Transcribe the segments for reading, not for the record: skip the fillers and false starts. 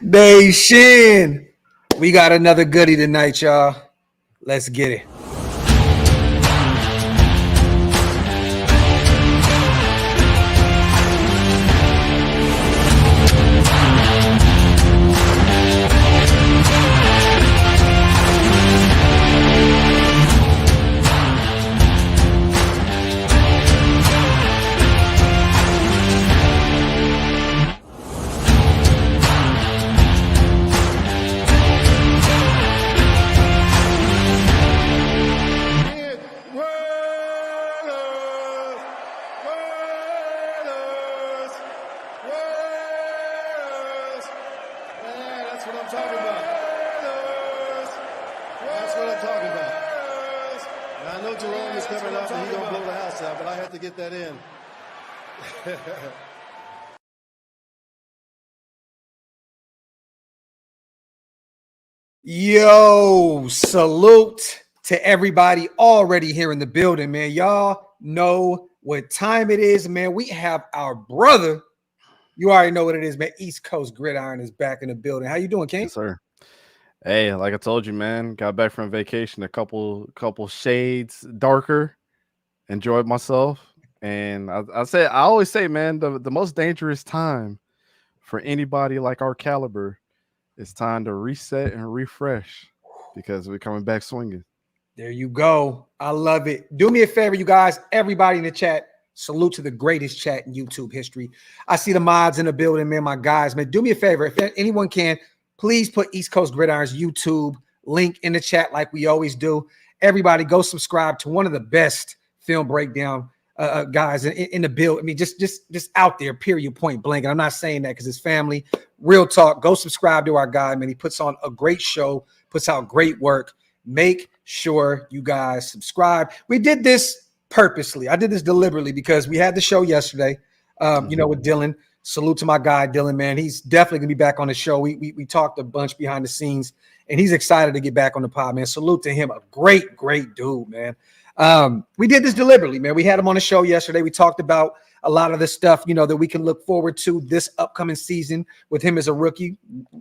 Nation, we got another goodie tonight, y'all. Let's get it. Yo, salute to everybody already here in the building, man. Y'all know what time it is, man. We have our brother. You already know what it is, man. East Coast Gridiron is back in the building. How you doing, King? Yes, sir. Hey, like I told you, man, got back from vacation, a couple shades darker, enjoyed myself. And I always say, man, the most dangerous time for anybody like our caliber is time to reset and refresh because we're coming back swinging. There you go. I love it. Do me a favor, you guys, everybody in the chat, salute to the greatest chat in YouTube history. I see the mods in the building, man, my guys, man. Do me a favor, if anyone can, please put East Coast Gridiron's YouTube link in the chat like we always do. Everybody go subscribe to one of the best film breakdown guys in the build. I mean, just out there, period, point blank. And I'm not saying that because it's family. Real talk. Go subscribe to our guy, man. He puts on a great show, puts out great work. Make sure you guys subscribe. We did this purposely. I did this deliberately because we had the show yesterday, with Dylan. Salute to my guy, Dylan, man. He's definitely going to be back on the show. We talked a bunch behind the scenes, and he's excited to get back on the pod, man. Salute to him. A great dude, man. We did this deliberately, man. We had him on the show yesterday. We talked about a lot of the stuff, that we can look forward to this upcoming season with him as a rookie,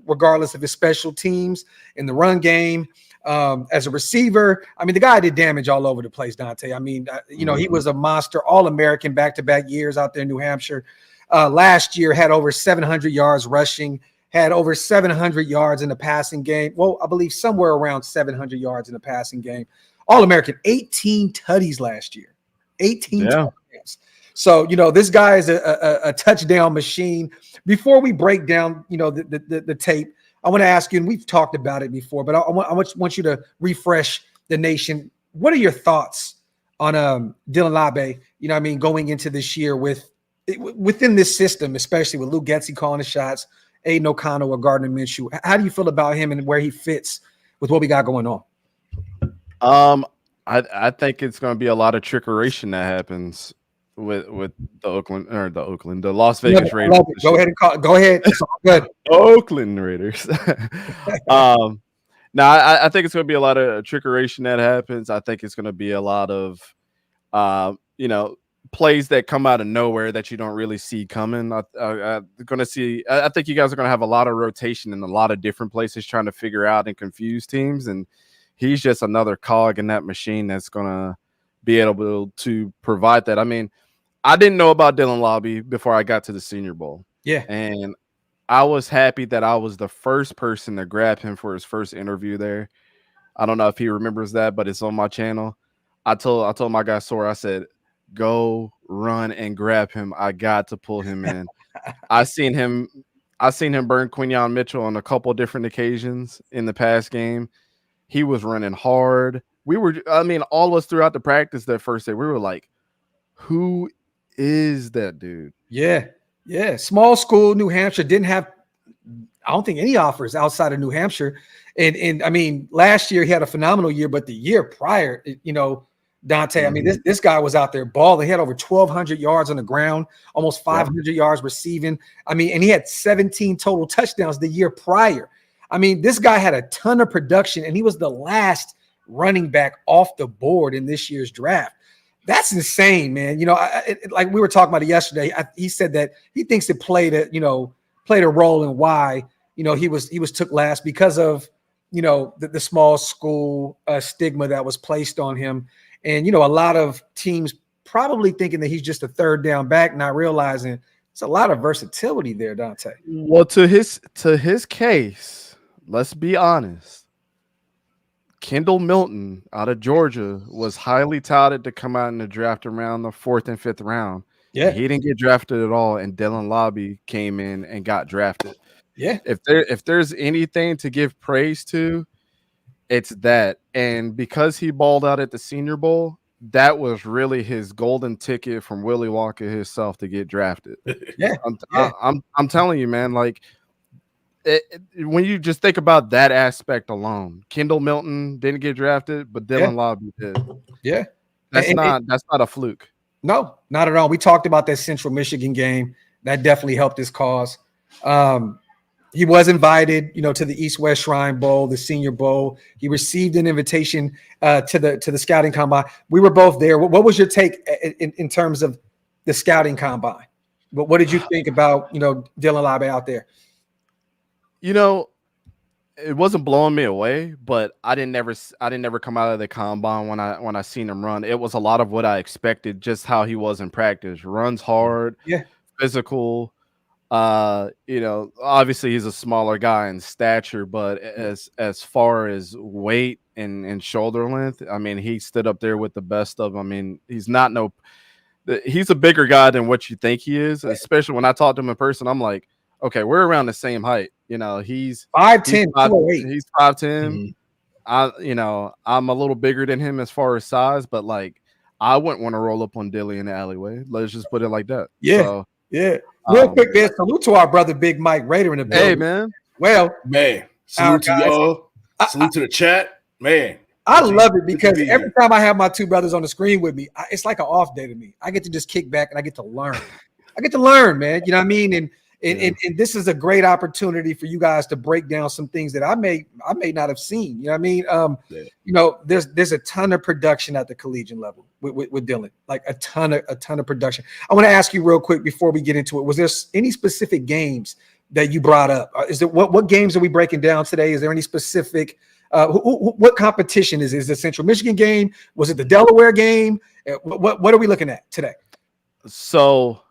regardless of his special teams in the run game, as a receiver. I mean, the guy did damage all over the place, Dante. I mean, he was a monster, All-American back-to-back years out there in New Hampshire. Last year had over 700 yards rushing, had over 700 yards in the passing game. Well, I believe somewhere around 700 yards in the passing game. All-American, 18 tutties last year, 18 touchdowns. So, this guy is a touchdown machine. Before we break down, the tape, I want to ask you, and we've talked about it before, but I want you to refresh the nation. What are your thoughts on Dylan Laube, going into this year within this system, especially with Luke Getsy calling the shots, Aiden O'Connell or Gardner Minshew? How do you feel about him and where he fits with what we got going on? I think it's going to be a lot of trickeration that happens with the Las Vegas Raiders. Go ahead and call. Go ahead. It's all good. Oakland Raiders. I think it's going to be a lot of trickeration that happens. I think it's going to be a lot of, plays that come out of nowhere that you don't really see coming. I think you guys are going to have a lot of rotation in a lot of different places trying to figure out and confuse teams. And he's just another cog in that machine that's going to be able to provide that. I mean, I didn't know about Dylan Laube before I got to the Senior Bowl. Yeah. And I was happy that I was the first person to grab him for his first interview there. I don't know if he remembers that, but it's on my channel. I told my guy Sora, I said, go run and grab him. I got to pull him in. I seen him burn Quinyon Mitchell on a couple different occasions in the past game. He was running hard. All of us throughout the practice that first day, we were like, who is that dude? Yeah. Small school, New Hampshire, didn't have, I don't think, any offers outside of New Hampshire. And I mean, last year he had a phenomenal year, but the year prior, Dante, I mean, this guy was out there balling. He had over 1,200 yards on the ground, almost 500 yards receiving. I mean, and he had 17 total touchdowns the year prior. I mean, this guy had a ton of production, and he was the last running back off the board in this year's draft. That's insane, man. Like we were talking about it yesterday. He said that he thinks it played played a role in why, he was took last because of, the small school stigma that was placed on him. And, a lot of teams probably thinking that he's just a third down back, not realizing it's a lot of versatility there, Dante. Well, to his case, let's be honest. Kendall Milton out of Georgia was highly touted to come out in the draft around the 4th and 5th round. Yeah, he didn't get drafted at all, and Dylan Laube came in and got drafted. Yeah, if there's anything to give praise to, it's that. And because he balled out at the Senior Bowl, that was really his golden ticket from Willie Wonka himself to get drafted. I'm telling you, man. Like, when you just think about that aspect alone, Kendall Milton didn't get drafted, but Dylan Laube did. Yeah, that's not a fluke. No, not at all. We talked about that Central Michigan game. That definitely helped his cause. He was invited, to the East-West Shrine Bowl, the Senior Bowl. He received an invitation to the scouting combine. We were both there. What was your take in terms of the scouting combine? What did you think about, Dylan Laube out there? It wasn't blowing me away, but I didn't never come out of the combine when I seen him run. It was a lot of what I expected, just how he was in practice. Runs hard, physical. Obviously he's a smaller guy in stature, but as far as weight and shoulder length, I mean, he stood up there with the best of them. I mean, he's a bigger guy than what you think he is, especially when I talked to him in person. I'm like, okay, we're around the same height. He's 5'10", 208. He's 5'10". I'm a little bigger than him as far as size, but like, I wouldn't want to roll up on Dilly in the alleyway. Let's just put it like that. Real quick, man, salute to our brother Big Mike Raider in the building. Hey, man. Well, man, salute to y'all. Salute to the chat, man. I love it because every time I have my two brothers on the screen with me, it's like an off day to me. I get to just kick back and I get to learn. Man. You know what I mean? And this is a great opportunity for you guys to break down some things that I may not have seen. You know what I mean? There's a ton of production at the collegiate level with Dylan, like a ton of production. I want to ask you real quick before we get into it. Was there any specific games that you brought up? Is there what games are we breaking down today? Is there any specific what competition is it? Is it the Central Michigan game? Was it the Delaware game? What are we looking at today? So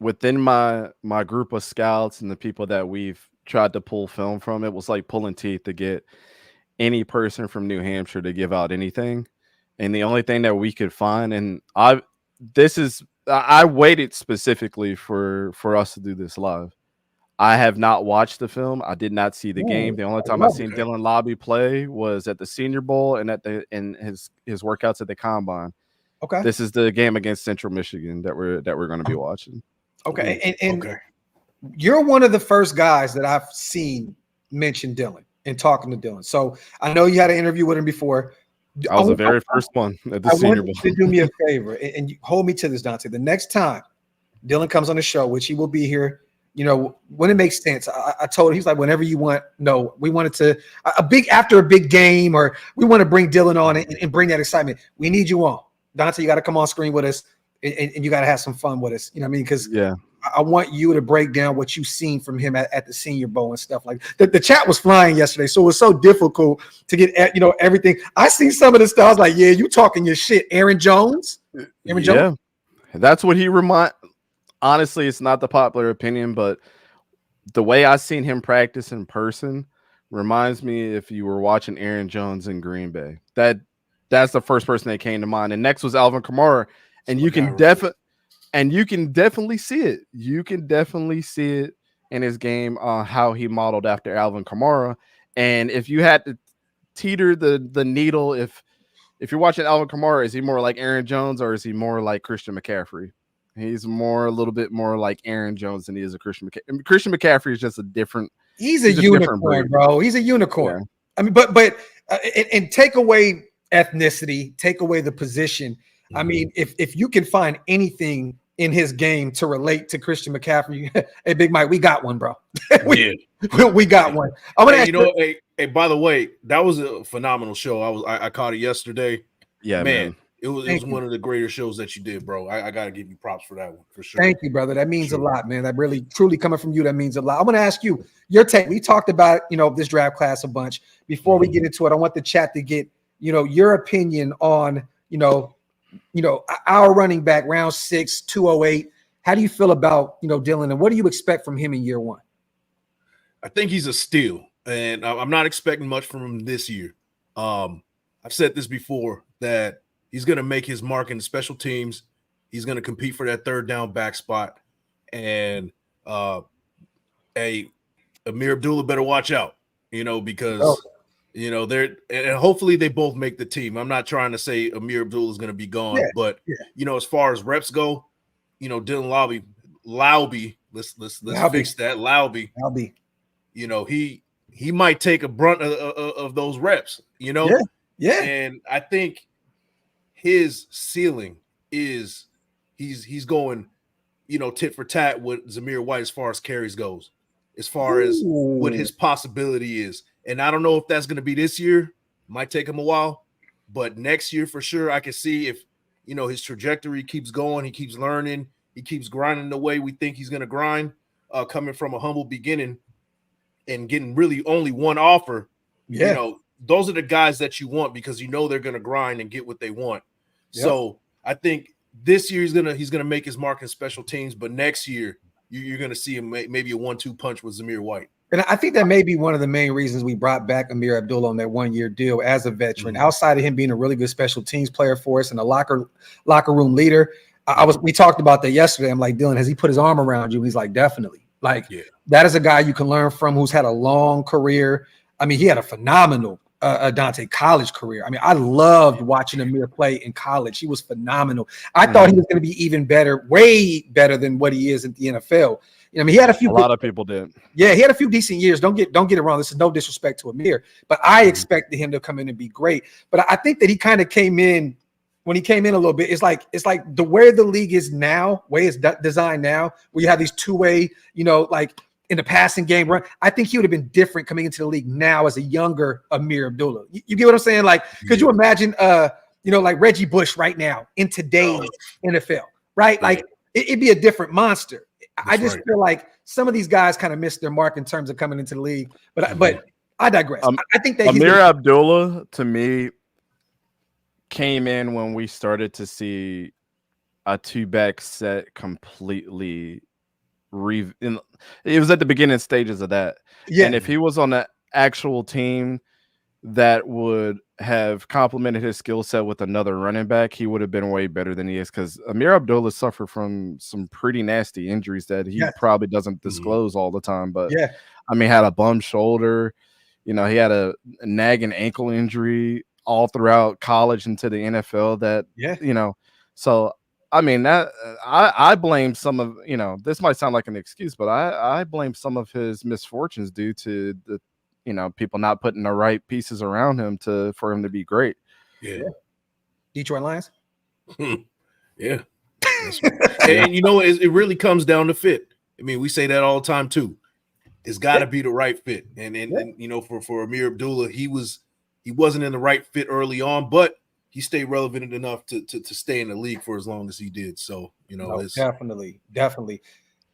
within my group of scouts and the people that we've tried to pull film from, it was like pulling teeth to get any person from New Hampshire to give out anything. And the only thing that we could find, and I waited specifically for us to do this live. I have not watched the film. I did not see the game. The only time I seen Dylan Laube play was at the Senior Bowl and in his workouts at the Combine. Okay. This is the game against Central Michigan that we're going to be watching. Okay. And you're one of the first guys that I've seen mention Dylan and talking to Dylan. So I know you had an interview with him before. I was the very first one at the Senior Bowl. To do me a favor and you hold me to this, Dante. The next time Dylan comes on the show, which he will be here, when it makes sense. I told him, he's like, whenever you want. No, we wanted to after a big game, or we want to bring Dylan on and bring that excitement. We need you on, Dante. You got to come on screen with us, and you got to have some fun with us. You know what I mean? Because I want you to break down what you've seen from him at the Senior Bowl and stuff like that. The chat was flying yesterday, so it was so difficult to get everything. I seen some of the stuff. I was like, yeah, you talking your shit, Aaron Jones. Jones? That's what he honestly, it's not the popular opinion, but the way I seen him practice in person reminds me if you were watching Aaron Jones in Green Bay. That's the first person that came to mind. And next was Alvin Kamara. And you can definitely see it. You can definitely see it in his game, how he modeled after Alvin Kamara. And if you had to teeter the needle, if you're watching Alvin Kamara, is he more like Aaron Jones or is he more like Christian McCaffrey? He's a little bit more like Aaron Jones than he is a Christian McCaffrey. Christian McCaffrey is just a different. He's a unicorn, bro. He's a unicorn. Yeah. I mean, but and take away ethnicity, take away the position. Mm-hmm. I mean, if you can find anything in his game to relate to Christian McCaffrey, hey, Big Mike, we got one, bro. we got one. I'm gonna hey, by the way, that was a phenomenal show. I caught it yesterday. Yeah, man. It was one of the greater shows that you did, bro. I got to give you props for that one, for sure. Thank you, brother. That means a lot, man. That really, truly coming from you, that means a lot. I'm going to ask you your take. We talked about, this draft class a bunch. Before we get into it, I want the chat to get, your opinion on, our running back, round 6, 208. How do you feel about, Dylan, and what do you expect from him in year 1? I think he's a steal, and I'm not expecting much from him this year. I've said this before, that he's going to make his mark in the special teams. He's going to compete for that third down back spot. And Amir Abdullah better watch out, because, they're – and hopefully they both make the team. I'm not trying to say Amir Abdullah is going to be gone. But, as far as reps go, Dylan Laube, let's fix that. Laube. He might take a brunt of those reps, Yeah. And I think his ceiling is he's going, tit for tat with Zamir White as far as carries goes, as far as what his possibility is. And I don't know if that's going to be this year. Might take him a while, but next year for sure, I can see if, his trajectory keeps going, he keeps learning, he keeps grinding the way we think he's going to grind, coming from a humble beginning and getting really only one offer. Those are the guys that you want, because they're going to grind and get what they want. So I think this year he's gonna make his mark in special teams, but next year you're gonna see him maybe a 1-2 punch with Zamir White. And I think that may be one of the main reasons we brought back Amir Abdullah on that 1-year deal as a veteran. Outside of him being a really good special teams player for us and a locker room leader, we talked about that yesterday. I'm like, Dylan, has he put his arm around you? And he's like, definitely. That is a guy you can learn from, who's had a long career. I mean, he had a phenomenal Dante college career. I mean, I loved watching Amir play in college. He was phenomenal. I thought he was going to be even better, way better than what he is in the NFL. He had a lot of people did. Yeah, he had a few decent years. Don't get it wrong. This is no disrespect to Amir, but I expected him to come in and be great. But I think that he kind of came in when he came in a little bit. It's like the way the league is now, way it's designed now, where you have these two-way, in the passing game run. I think he would have been different coming into the league now as a younger Amir Abdullah. You get what I'm saying? Could you imagine, Reggie Bush right now in today's NFL, right? It'd be a different monster. I just feel like some of these guys kind of missed their mark in terms of coming into the league. But I digress. I think that Amir Abdullah, to me, came in when we started to see a 2-back set completely it was at the beginning stages of that. And if he was on the actual team that would have complemented his skill set with another running back, he would have been way better than he is, because Amir Abdullah suffered from some pretty nasty injuries that he probably doesn't disclose all the time. But had a bum shoulder, he had a nagging ankle injury all throughout college into the NFL that so that I blame some of, this might sound like an excuse, but I blame some of his misfortunes due to the, people not putting the right pieces around him for him to be great. Detroit Lions. And it really comes down to fit. I mean, we say that all the time too. It's got to be the right fit. And for Amir Abdullah, he wasn't in the right fit early on, but he stayed relevant enough to stay in the league for as long as he did. So, definitely.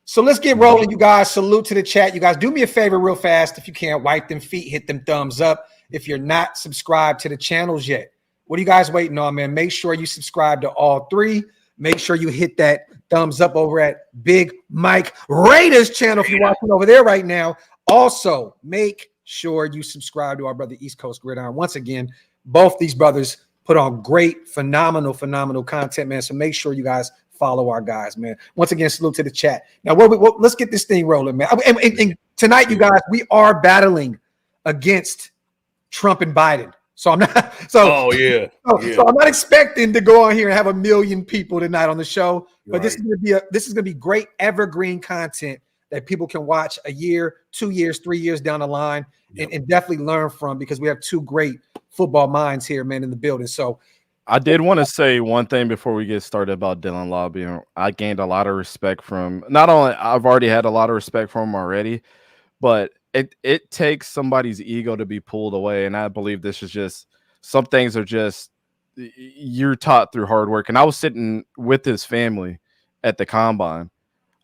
So let's get rolling, you guys. Salute to the chat. You guys, do me a favor real fast. If you can't, wipe them feet, hit them thumbs up. If you're not subscribed to the channels yet, what are you guys waiting on, man? Make sure you subscribe to all 3. Make sure you hit that thumbs up over at Big Mike Raiders channel if you're watching over there right now. Also, make sure you subscribe to our brother East Coast Gridiron. Once again, both these brothers put on great, phenomenal content, man. So make sure you guys follow our guys, man. Once again, salute to the chat. Now, let's get this thing rolling, man. And tonight, you guys, we are battling against Trump and Biden. So I'm not. So I'm not expecting to go on here and have 1 million people tonight on the show. But this is gonna be great evergreen content that people can watch a year, 2 years, 3 years down the line, and definitely learn from, because we have 2 great football minds here, man, in the building. So I did want to say one thing before we get started about Dylan Laube. I gained a lot of respect from, not only I've already had a lot of respect from him already, but it takes somebody's ego to be pulled away. And I believe this is just, some things are just, you're taught through hard work. And I was sitting with his family at the combine,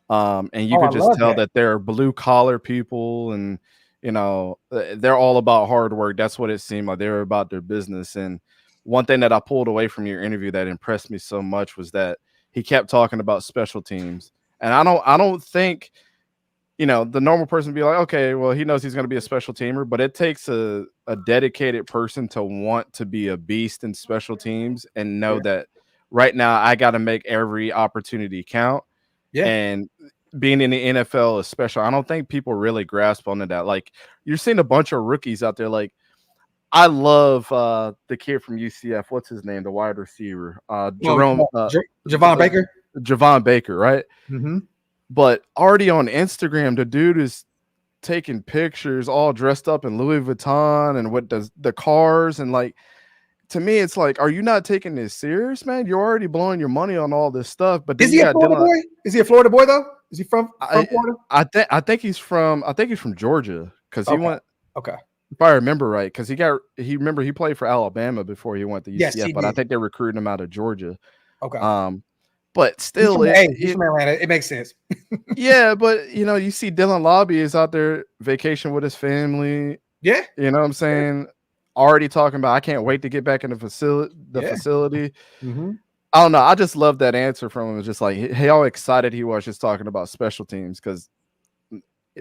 and you could just tell that they're blue collar people, and they're all about hard work. That's what it seemed like. They were about their business. And one thing that I pulled away from your interview that impressed me so much was that he kept talking about special teams. And I don't think, the normal person would be like, okay, well, he knows he's going to be a special teamer, but it takes a dedicated person to want to be a beast in special teams and know that right now I got to make every opportunity count. Yeah. And being in the NFL is special. I don't think people really grasp onto that. Like, you're seeing a bunch of rookies out there. Like, I love the kid from UCF. What's his name? The wide receiver. Javon Baker. Javon Baker, right? Mm-hmm. But already on Instagram, the dude is taking pictures all dressed up in Louis Vuitton and what does the cars. And like, to me, it's like, are you not taking this serious, man? You're already blowing your money on all this stuff. But is he a Florida boy? Is he a Florida boy though? Is he from Florida? I think he's from Georgia, because he went. Okay. If I remember right, because he played for Alabama before he went to UCF, yes, but I think they recruited him out of Georgia. Okay. But still, he's from Atlanta. It makes sense. Yeah, but you see Dylan Laube is out there vacation with his family. Yeah. You know what I'm saying? Already talking about, I can't wait to get back in the facility. Mm-hmm. I don't know. I just love that answer from him. It's just like how excited he was just talking about special teams, because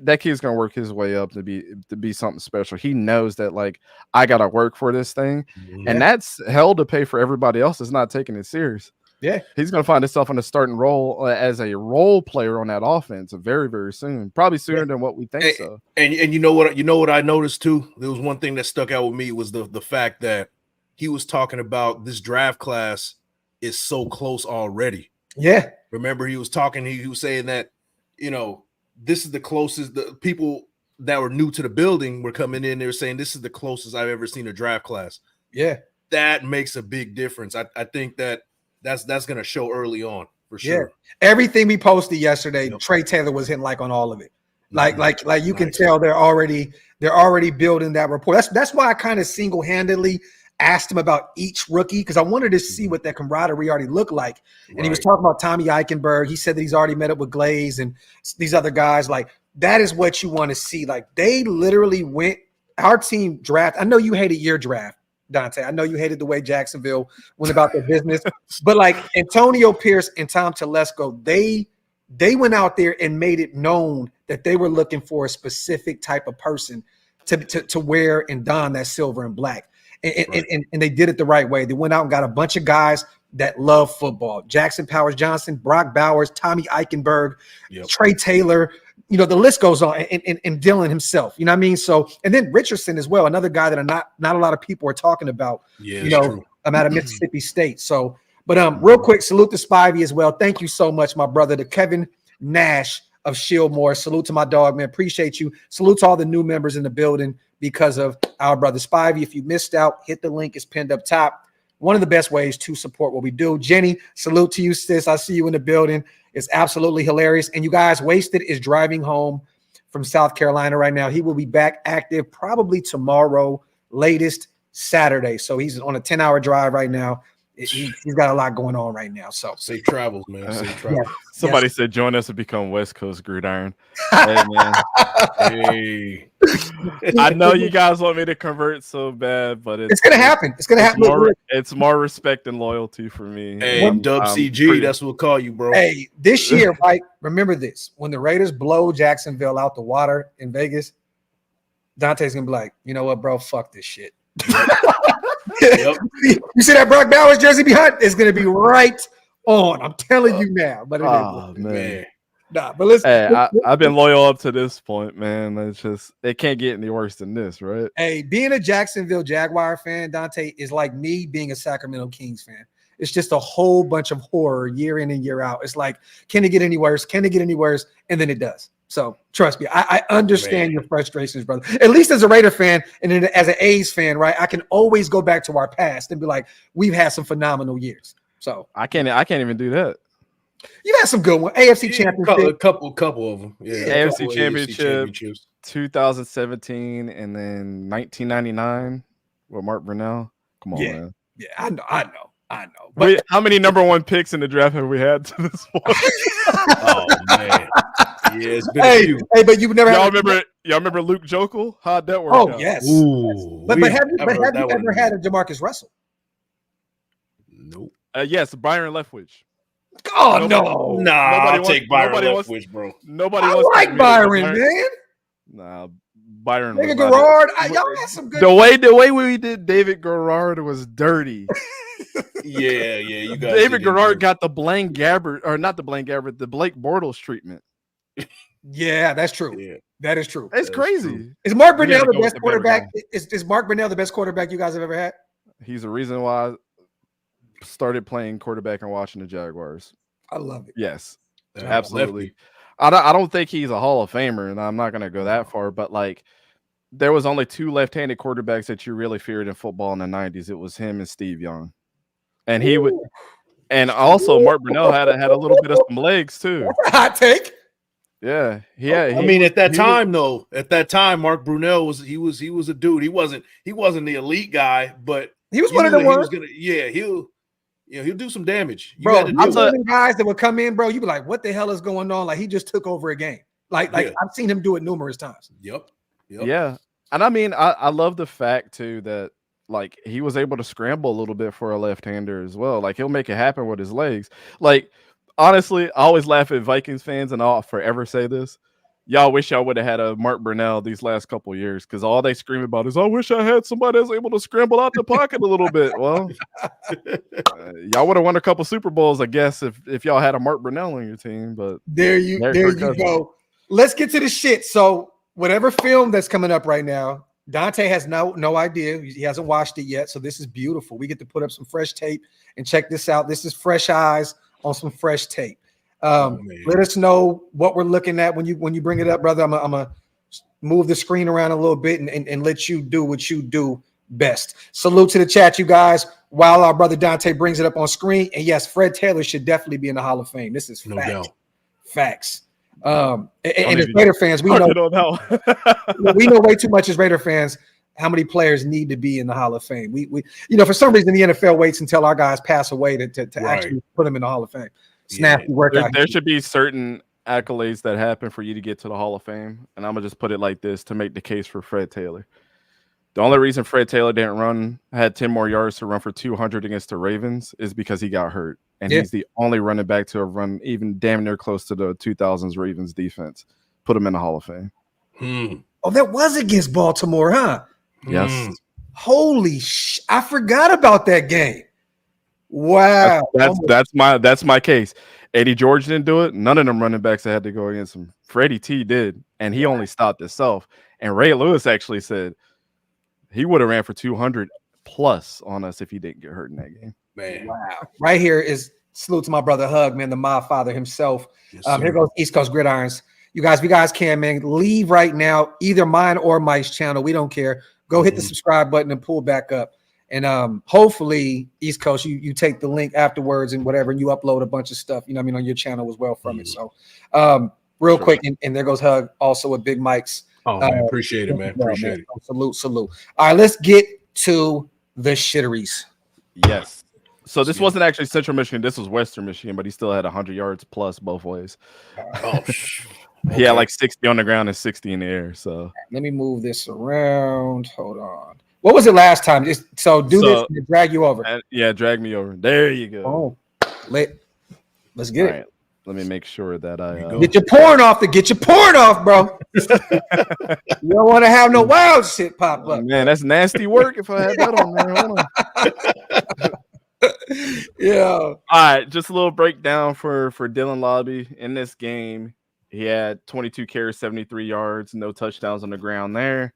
that kid's gonna work his way up to be something special. He knows that, like, I gotta work for this thing, and that's hell to pay for everybody else that's not taking it serious. Yeah, he's gonna find himself in a starting role as a role player on that offense very, very soon, probably sooner than what we think. And you know what I noticed too? There was one thing that stuck out with me was the fact that he was talking about this draft class is so close already. Yeah, remember he was talking. He was saying that this is the closest. The people that were new to the building were coming in. They were saying this is the closest I've ever seen a draft class. Yeah, that makes a big difference. I think that's going to show early on for sure. Yeah. Everything we posted yesterday, Trey Taylor was hitting like on all of it. Like you can tell they're already building that rapport. That's why I kind of single-handedly asked him about each rookie, because I wanted to see what that camaraderie already looked like. And he was talking about Tommy Eichenberg. He said that he's already met up with Glaze and these other guys. Like, that is what you want to see. Like, they literally went – our team draft – I know you hated your draft, Dante. I know you hated the way Jacksonville went about their business. But, like, Antonio Pierce and Tom Telesco, they went out there and made it known that they were looking for a specific type of person to wear and don that silver and black. And they did it the right way. They went out and got a bunch of guys that love football. Jackson Powers Johnson, Brock Bowers, Tommy Eichenberg, Trey Taylor, the list goes on, and Dylan himself, you know what I mean? So, and then Richardson as well, another guy that not a lot of people are talking about, I'm out of Mississippi State. So, but real quick, salute to Spivey as well. Thank you so much, my brother, to Kevin Nash of Shieldmore. Salute to my dog, man. Appreciate you. Salute to all the new members in the building because of our brother Spivey. If you missed out, hit the link. It's pinned up top. One of the best ways to support what we do. Jenny, salute to you, sis. I see you in the building. It's absolutely hilarious. And you guys, Wasted is driving home from South Carolina right now. He will be back active probably tomorrow, latest Saturday. So he's on a 10-hour drive right now. He's got a lot going on right now. So safe travels, man. Safe travels. Somebody said join us to become West Coast Gridiron. Hey, man. Hey. I know you guys want me to convert so bad, but it's gonna happen. It's gonna happen. It's more respect and loyalty for me. Hey, Dub CG, that's what we'll call you, bro. Hey, this year, Mike, remember this: when the Raiders blow Jacksonville out the water in Vegas, Dante's gonna be like, you know what, bro? Fuck this shit. Yep. You see that Brock Bowers jersey behind? It's gonna be right on. I'm telling you now. But it ain't man. Nah, but listen. Hey, I've been loyal up to this point, man. It can't get any worse than this, right? Hey, being a Jacksonville Jaguar fan, Dante, is like me being a Sacramento Kings fan. It's just a whole bunch of horror year in and year out. It's like, can it get any worse? Can it get any worse? And then it does. So trust me, I understand your frustrations, brother. At least as a Raider fan and then as an A's fan, right? I can always go back to our past and be like, we've had some phenomenal years. So I can't even do that. You've had some good ones. AFC Championship. A couple of them. Yeah, AFC Championship, 2017, and then 1999 with Mark Brunell. Come on, man. Yeah, I know. But But how many number one picks in the draft have we had to this point? Oh man, yeah, it's been a few. but you've never Y'all remember Luke Jokel? How'd that work Oh out? yes. Ooh, But have you heard that one ever in had a a Jamarcus Russell? Nope. Yes, Byron Leftwich. Oh Nobody- Nah, I'll wants- take Byron nobody wants- Leftwich, bro. Nobody I wants to like admit it, but Byron, man. Nah, Byron was Nigga not Garrard, it. y'all had some good. The way we did David Garrard was dirty. Yeah, you guys. David Garrard got the Blaine Gabbert, or not the Blaine Gabbert, the Blake Bortles treatment. Yeah, that's true. Yeah. That is true. It's That's crazy. true. Is Mark We gotta Brunell the go with best the better quarterback? guy. Is Mark Brunell the best quarterback you guys have ever had? He's the reason why I started playing quarterback and watching the Jaguars. I love it. Yes, Yeah, absolutely. lefty. I don't think he's a Hall of Famer, and I'm not going to go that far. But like, there was only two left-handed quarterbacks that you really feared in football in the '90s. It was him and Steve Young, and he would. And also, Mark Brunell had a little bit of some legs too. That's a hot take. Yeah, I mean, at that time, Mark Brunell was a dude. He wasn't the elite guy, but He was one of the ones. He'll do some damage. Bro, had to I'm deal with one of the guys that would come in, bro. You be like, what the hell is going on? Like he just took over a game. Like Yeah. I've seen him do it numerous times. Yep. Yeah, and I mean, I love the fact too that like he was able to scramble a little bit for a left-hander as well. Like he'll make it happen with his legs. Like honestly, I always laugh at Vikings fans, and I'll forever say this. Y'all wish y'all would have had a Mark Brunell these last couple of years, because all they scream about is, I wish I had somebody that's able to scramble out the pocket a little bit. Well, y'all would have won a couple Super Bowls, I guess, if y'all had a Mark Brunell on your team. But There you go. Let's get to the shit. So whatever film that's coming up right now, Dante has no idea. He hasn't watched it yet. So this is beautiful. We get to put up some fresh tape and check this out. This is fresh eyes on some fresh tape. Let us know what we're looking at when you bring it up, brother. I'm gonna move the screen around a little bit and let you do what you do best. Salute to the chat, you guys, while our brother Dante brings it up on screen. And yes, Fred Taylor should definitely be in the Hall of Fame. This is No doubt. Facts. And as Raider fans, we know we know way too much as Raider fans how many players need to be in the Hall of Fame. We for some reason the NFL waits until our guys pass away to actually put them in the Hall of Fame. Snappy workout. There should be certain accolades that happen for you to get to the Hall of Fame. And I'm going to just put it like this to make the case for Fred Taylor. The only reason Fred Taylor had 10 more yards to run for 200 against the Ravens is because he got hurt. And he's the only running back to have run even damn near close to the 2000s Ravens defense. Put him in the Hall of Fame. Oh, that was against Baltimore, huh? Yes. Holy I forgot about that game. Wow. That's my case. Eddie George didn't do it. None of them running backs that had to go against him. Freddie T did, and he only stopped himself. And Ray Lewis actually said he would have ran for 200 plus on us if he didn't get hurt in that game. Man. Wow. Right here is salute to my brother Hug, man, the mob father himself. Yes, Here goes East Coast Gridirons. You guys can, man, leave right now, either mine or Mike's channel. We don't care. Go hit the subscribe button and pull back up. And hopefully, East Coast, you take the link afterwards and whatever, and you upload a bunch of stuff, on your channel as well from it. So real quick, and there goes Hug, also with Big Mike's. Oh, man, appreciate it, man. Appreciate it. Salute. All right, let's get to the shitteries. Yes. So this wasn't actually Central Michigan. This was Western Michigan, but he still had 100 yards plus both ways. Oh, He had like 60 on the ground and 60 in the air. So let me move this around. Hold on. What was it last time? This and drag you over. Drag me over. There you go. Oh, let's get it. Right. Let me make sure that I get your porn off, bro. You don't want to have no wild shit pop up. Man, that's nasty work if I had that on there. Hold on. Yeah. All right, just a little breakdown for Dylan Laube in this game. He had 22 carries, 73 yards, no touchdowns on the ground there,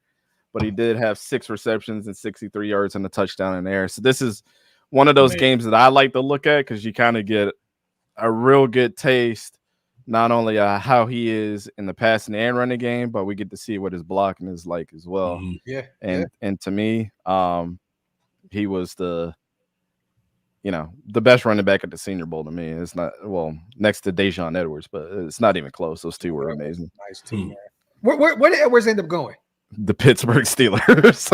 but he did have 6 receptions and 63 yards and a touchdown in the air. So this is one of those games that I like to look at because you kind of get a real good taste, not only how he is in the passing and running game, but we get to see what his blocking is like as well. And to me, he was the best running back at the Senior Bowl to me. It's not next to Dejon Edwards, but it's not even close. Those two were amazing. Nice team. Where did Edwards end up going? The Pittsburgh Steelers.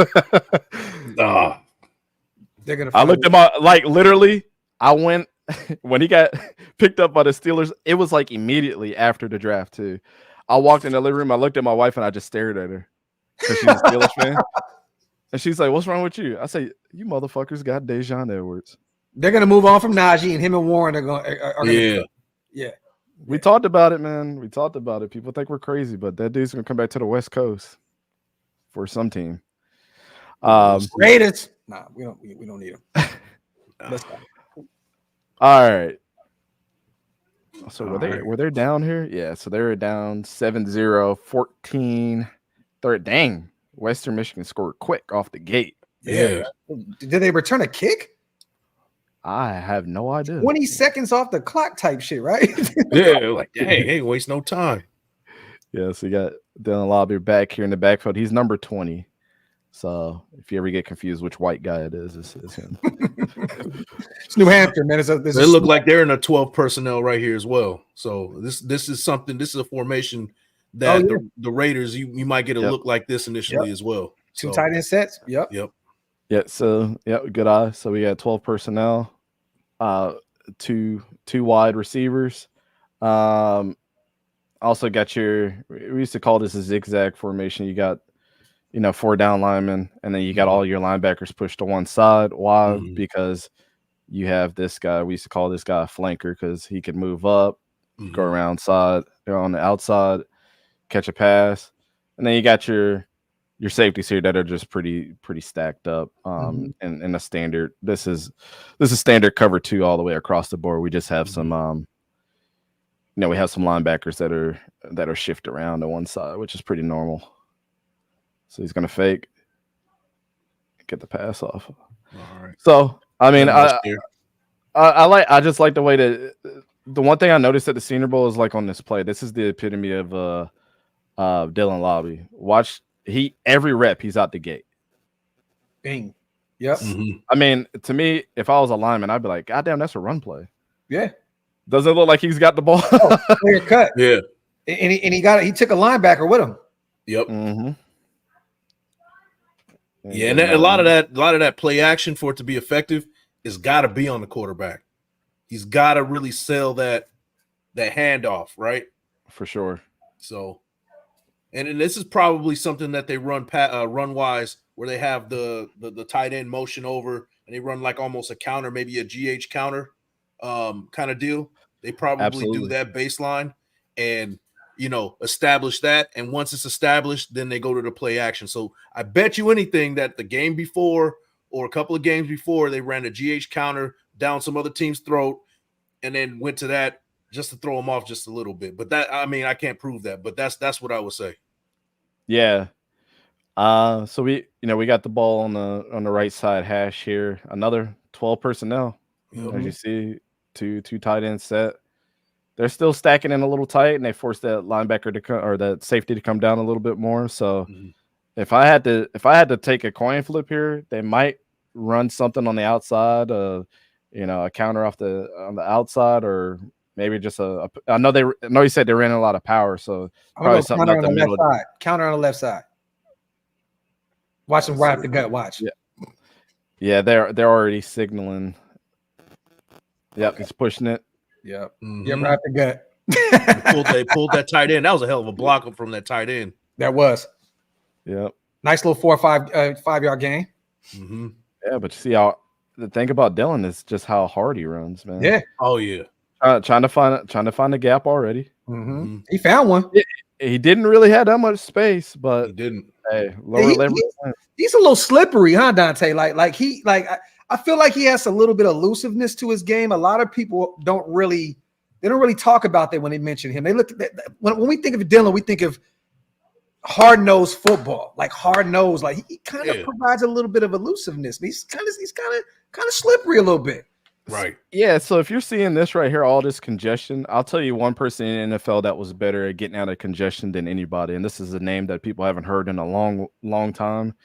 They're gonna. I looked at literally. I went when he got picked up by the Steelers. It was like immediately after the draft too. I walked in the living room. I looked at my wife and I just stared at her because she's a Steelers fan. And she's like, "What's wrong with you?" I say, "You motherfuckers got Dejon Edwards." They're gonna move on from Najee, and him and Warren are gonna. Yeah. We talked about it, man. We talked about it. People think we're crazy, but that dude's gonna come back to the West Coast for some team. Raiders. Nah, we don't need him. Let's go. All right. So were they down here? Yeah. So they were down 7-0, 14. Third. Dang. Western Michigan scored quick off the gate. Yeah. Did they return a kick? I have no idea. 20 seconds off the clock type shit, right? Yeah, like, dang, ain't waste no time. Yeah, so you got Dylan Laube back here in the backfield. He's number 20. So if you ever get confused which white guy it is, it's him. It's New Hampshire, man. They look like they're in a 12 personnel right here as well. So this is a formation that the Raiders, you might get a look like this initially as well. Two tight end sets. Yep. Yeah, so good eye. So we got 12 personnel, two wide receivers. Also got we used to call this a zigzag formation. You got 4 down linemen, and then you got all your linebackers pushed to one side. Why? Because you have this guy. We used to call this guy a flanker because he can move up, go around side, on the outside, catch a pass, and then you got your safeties here that are just pretty stacked up. And a standard. This is standard cover 2 all the way across the board. We just have some we have some linebackers that are shift around to one side, which is pretty normal. So he's gonna fake, get the pass off. All right. So I mean, I just like the way that the one thing I noticed at the Senior Bowl is like on this play. This is the epitome of Dylan Laube. Watch every rep he's out the gate. Bing. Yep. I mean, to me, if I was a lineman, I'd be like, God damn, that's a run play. Yeah. Does it look like he's got the ball? Clear cut. Yeah. And he took a linebacker with him. Yep. Yeah, and a lot of that play action for it to be effective is got to be on the quarterback. He's got to really sell that handoff, right? For sure. So, and this is probably something that they run wise, where they have the tight end motion over, and they run like almost a counter, maybe a GH counter kind of deal. They probably do that baseline and establish that. And once it's established, then they go to the play action. So I bet you anything that the game before or a couple of games before, they ran a GH counter down some other team's throat and then went to that just to throw them off just a little bit. But that, I mean, I can't prove that, but that's what I would say. Yeah. So we got the ball on the right side hash here. Another 12 personnel. As you see, two tight end set. They're still stacking in a little tight, and they forced that linebacker to come or that safety to come down a little bit more. So if I had to take a coin flip here, they might run something on the outside, a counter on the outside, or maybe just I know you said they ran a lot of power, so probably something up the middle. Counter on the left side. Watch them right up the gut. Watch. Yeah, they're already signaling. Yep, he's pushing it. Yep. Yep, right up the gut. They pulled that tight end. That was a hell of a block from that tight end. That was. Yep. Nice little 4 or 5 yard gain. Yeah, but you see how the thing about Dylan is just how hard he runs, man. Yeah. Oh yeah. Trying to find a gap already. He found one. He didn't really have that much space, but he didn't. Hey, lower leverage. He's a little slippery, huh, Dante? I feel like he has a little bit of elusiveness to his game. A lot of people don't really talk about that when they mention him. They look at that, when we think of Dylan, we think of hard-nosed football, like hard-nosed. Like he kind of provides a little bit of elusiveness. But he's kind of slippery a little bit. Right. Yeah. So if you're seeing this right here, all this congestion, I'll tell you one person in the NFL that was better at getting out of congestion than anybody, and this is a name that people haven't heard in a long, long time.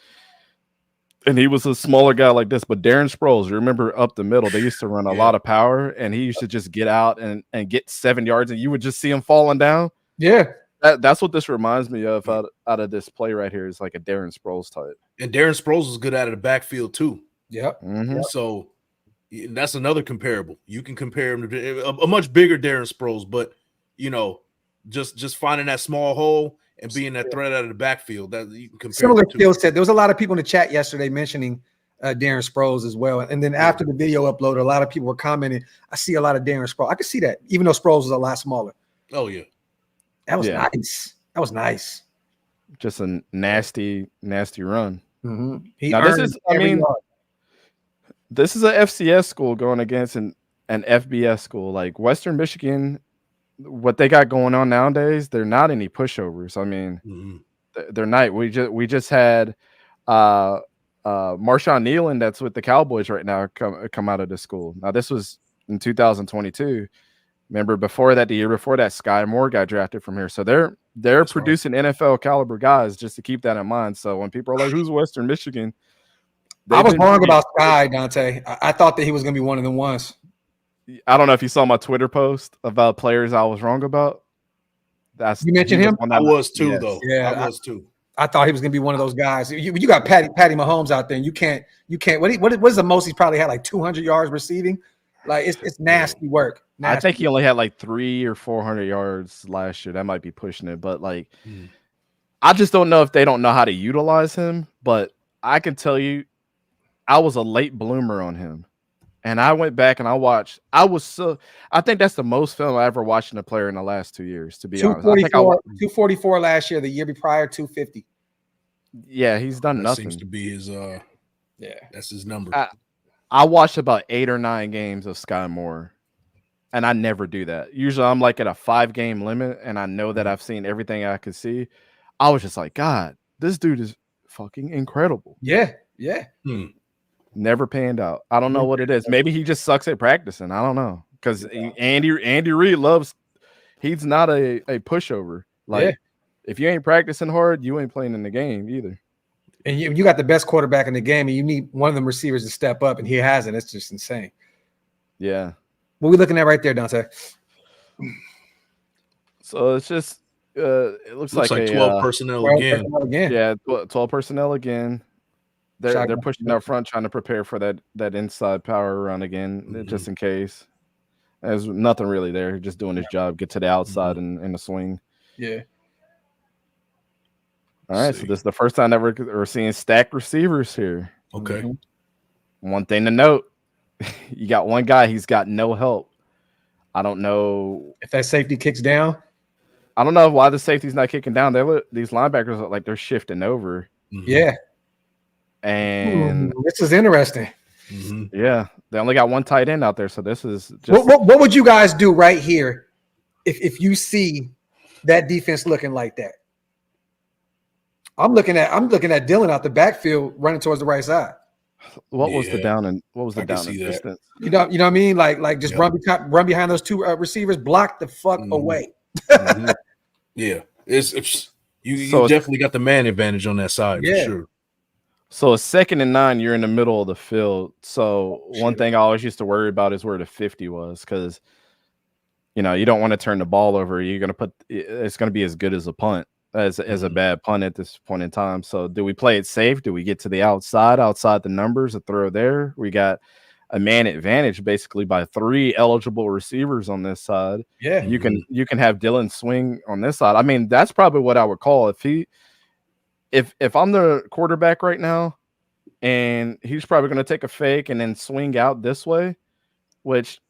And he was a smaller guy like this, but Darren Sproles, you remember up the middle, they used to run a lot of power, and he used to just get out and get 7 yards, and you would just see him falling down. Yeah. That's what this reminds me of out of this play right here. Is like a Darren Sproles type. And Darren Sproles is good out of the backfield too. Yep. Mhm. So that's another comparable. You can compare him to a much bigger Darren Sproles, but just finding that small hole and being that threat out of the backfield that you can compare. Similar skill set. There was a lot of people in the chat yesterday mentioning Darren Sproles as well. And then after the video uploaded, a lot of people were commenting, I see a lot of Darren Sproles. I could see that, even though Sproles was a lot smaller. Oh, yeah. That was nice. That was nice. Just a nasty run. Mm-hmm. Now, this is a FCS school going against an FBS school. Like Western Michigan, what they got going on nowadays, they're not any pushovers. I mean, they're not. We just had Marshawn Nealon, that's with the Cowboys right now, come out of the school. Now, this was in 2022. Remember, before that, the year before that, Sky Moore got drafted from here. So they're producing NFL caliber guys, just to keep that in mind. So when people are like, "Who's Western Michigan?" I was wrong about Sky, Dante. I thought that he was going to be one of them ones. I don't know if you saw my Twitter post about players I was wrong about. You mentioned him? I was too, though. Yeah, I was too. I thought he was going to be one of those guys. You got Patty Mahomes out there, and you can't. What is the most he's probably had, like 200 yards receiving? Like it's nasty work. Nasty. I think he only had like 300 or 400 yards last year. That might be pushing it, but like, I just don't know if they don't know how to utilize him. But I can tell you, I was a late bloomer on him, and I went back and I watched. I think that's the most film I ever watched in a player in the last 2 years. To be honest, 244 last year. The year prior, 250. Yeah, he's done nothing. Seems to be his. That's his number. I watched about 8 or 9 games of Sky Moore, and I never do that. Usually I'm like at a 5-game limit, and I know that I've seen everything I could see. I was just like, God, this dude is fucking incredible. Yeah. Never panned out. I don't know what it is. Maybe he just sucks at practicing. I don't know. Because Andy Reid he's not a pushover. Like, if you ain't practicing hard, you ain't playing in the game either. And you got the best quarterback in the game, and you need one of them receivers to step up, and he hasn't. It's just insane. Yeah. What are we looking at right there, Dante? So it's just it looks like 12 personnel again. Yeah, 12 personnel again. They're pushing up front, trying to prepare for that inside power run again, just in case. There's nothing really there. Just doing his job, get to the outside and the swing. Yeah. All right, so this is the first time that we're seeing stacked receivers here. Okay. One thing to note, you got one guy, he's got no help. I don't know. If that safety kicks down? I don't know why the safety's not kicking down. These linebackers look like they're shifting over. Yeah. And this is interesting. Yeah, they only got one tight end out there, so this is just. What would you guys do right here if you see that defense looking like that? I'm looking at Dylan out the backfield running towards the right side. What was the down and distance? You know what I mean? Like just run behind those two receivers, block the fuck away. Yeah, it's you definitely got the man advantage on that side for sure. So a 2nd and 9, you're in the middle of the field. So one thing I always used to worry about is where the 50 was, because you don't want to turn the ball over. You're gonna it's gonna be as good as a punt as a bad punt at this point in time. So do we play it safe? Do we get to the outside the numbers, a throw there? We got a man advantage basically by 3 eligible receivers on this side. Yeah, you can have Dylan swing on this side. I mean, that's probably what I would call if I'm the quarterback right now, and he's probably going to take a fake and then swing out this way, which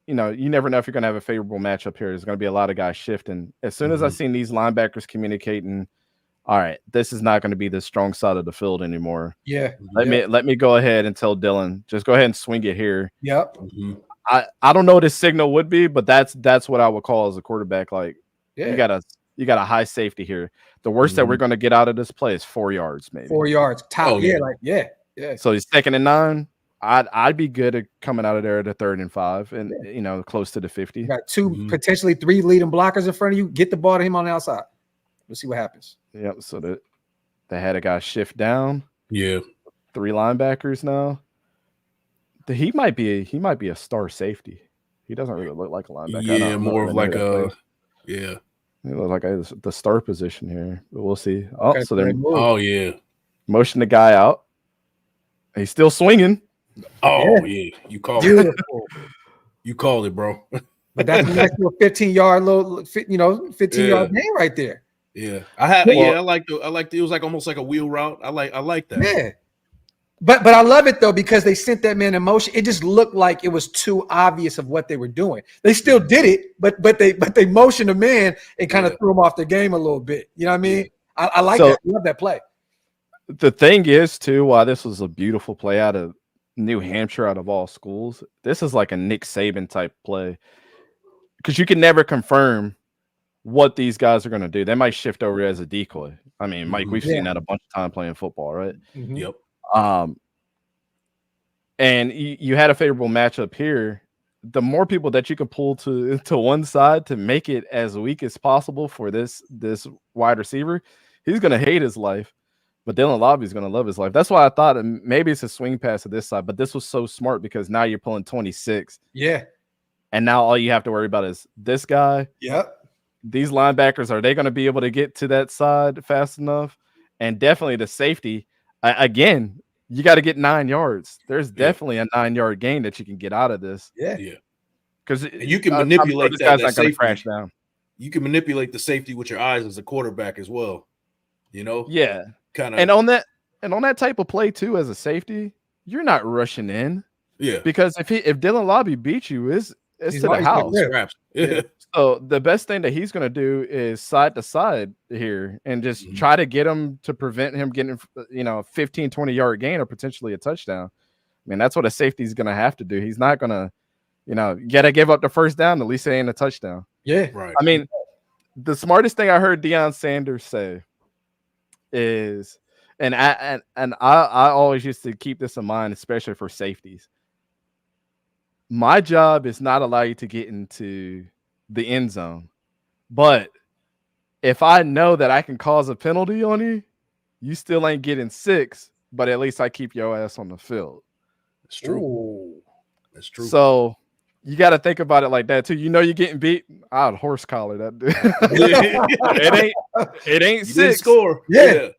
you never know if you're going to have a favorable matchup here. There's going to be a lot of guys shifting. As soon as I seen these linebackers communicating, all right, this is not going to be the strong side of the field anymore. Yeah. Let me go ahead and tell Dylan, just go ahead and swing it here. Yep. I don't know what his signal would be, but that's what I would call as a quarterback. Like, you got a high safety here. The worst that we're going to get out of this play is 4 yards, maybe 4 yards. Top. Yeah. So he's 2nd and 9. I'd be good at coming out of there at a 3rd and 5, and close to the 50. You got 2, potentially 3 leading blockers in front of you. Get the ball to him on the outside. Let's see what happens. Yep. So they had a guy shift down. Yeah. 3 linebackers now. He might be a star safety. He doesn't really look like a linebacker. Yeah, more of like a yeah. He looks like the star position here, but we'll see. Oh, so they're yeah. Motion the guy out. He's still swinging. Oh yeah, you called it. Beautiful. You called it, bro. But that's a nice little 15-yard little, 15-yard game right there. Yeah, I liked it was like almost like a wheel route. I like that. Yeah. But I love it though, because they sent that man in motion. It just looked like it was too obvious of what they were doing. They still did it, but they motioned the man and kind of threw him off the game a little bit. You know what I mean? Yeah. I like that. I love that play. The thing is, too, why this was a beautiful play out of New Hampshire, out of all schools, this is like a Nick Saban type play, because you can never confirm what these guys are going to do. They might shift over as a decoy. I mean, Mike, we've seen that a bunch of time playing football, right? Mm-hmm. Yep. And you had a favorable matchup here. The more people that you can pull to one side to make it as weak as possible for this wide receiver, he's going to hate his life. But Dylan Laube is going to love his life. That's why I thought maybe it's a swing pass to this side. But this was so smart, because now you're pulling 26. Yeah. And now all you have to worry about is this guy. Yep. These linebackers, are they going to be able to get to that side fast enough? And definitely the safety. Again, you got to get 9 yards. There's definitely a 9-yard gain that you can get out of this. Yeah. Because you can manipulate this guy's not going to crash down. You can manipulate the safety with your eyes as a quarterback as well. You know? Yeah. Kind of. And on that type of play too, as a safety, you're not rushing in. Yeah. Because if Dylan Laube beats you, it's to the house. Yeah. So the best thing that he's going to do is side to side here and just try to get him to prevent him getting, a 15, 20-yard gain or potentially a touchdown. I mean, that's what a safety is going to have to do. He's not going to, you got to give up the first down. At least it ain't a touchdown. Yeah. Right. I mean, the smartest thing I heard Deion Sanders say is, and I always used to keep this in mind, especially for safeties. My job is not allow you to get into the end zone, but if I know that I can cause a penalty on you, you still ain't getting 6, but at least I keep your ass on the field. That's true. Ooh. That's true. So you got to think about it like that too. You're getting beat. I'd horse collar that dude. it ain't 6. Didn't score. Yeah.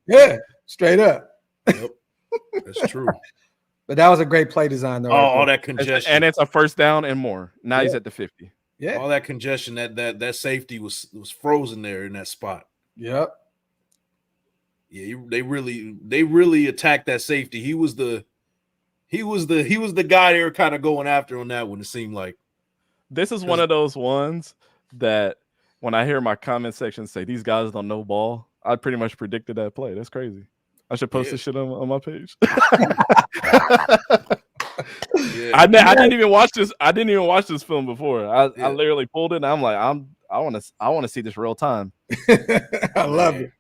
Straight up. Yep. That's true. But that was a great play design, though. All that congestion, and it's a first down and more. Now he's at the 50. Yeah. All that congestion, that safety was frozen there in that spot. Yep. Yeah, they really attacked that safety. He was the guy they were kind of going after on that one. It seemed like this is one of those ones that when I hear my comment section say these guys don't know ball, I pretty much predicted that play. That's crazy. I should post this shit on my page. I didn't even watch this. I didn't even watch this film before. I literally pulled it and I'm like, I want to see this real time. I love it.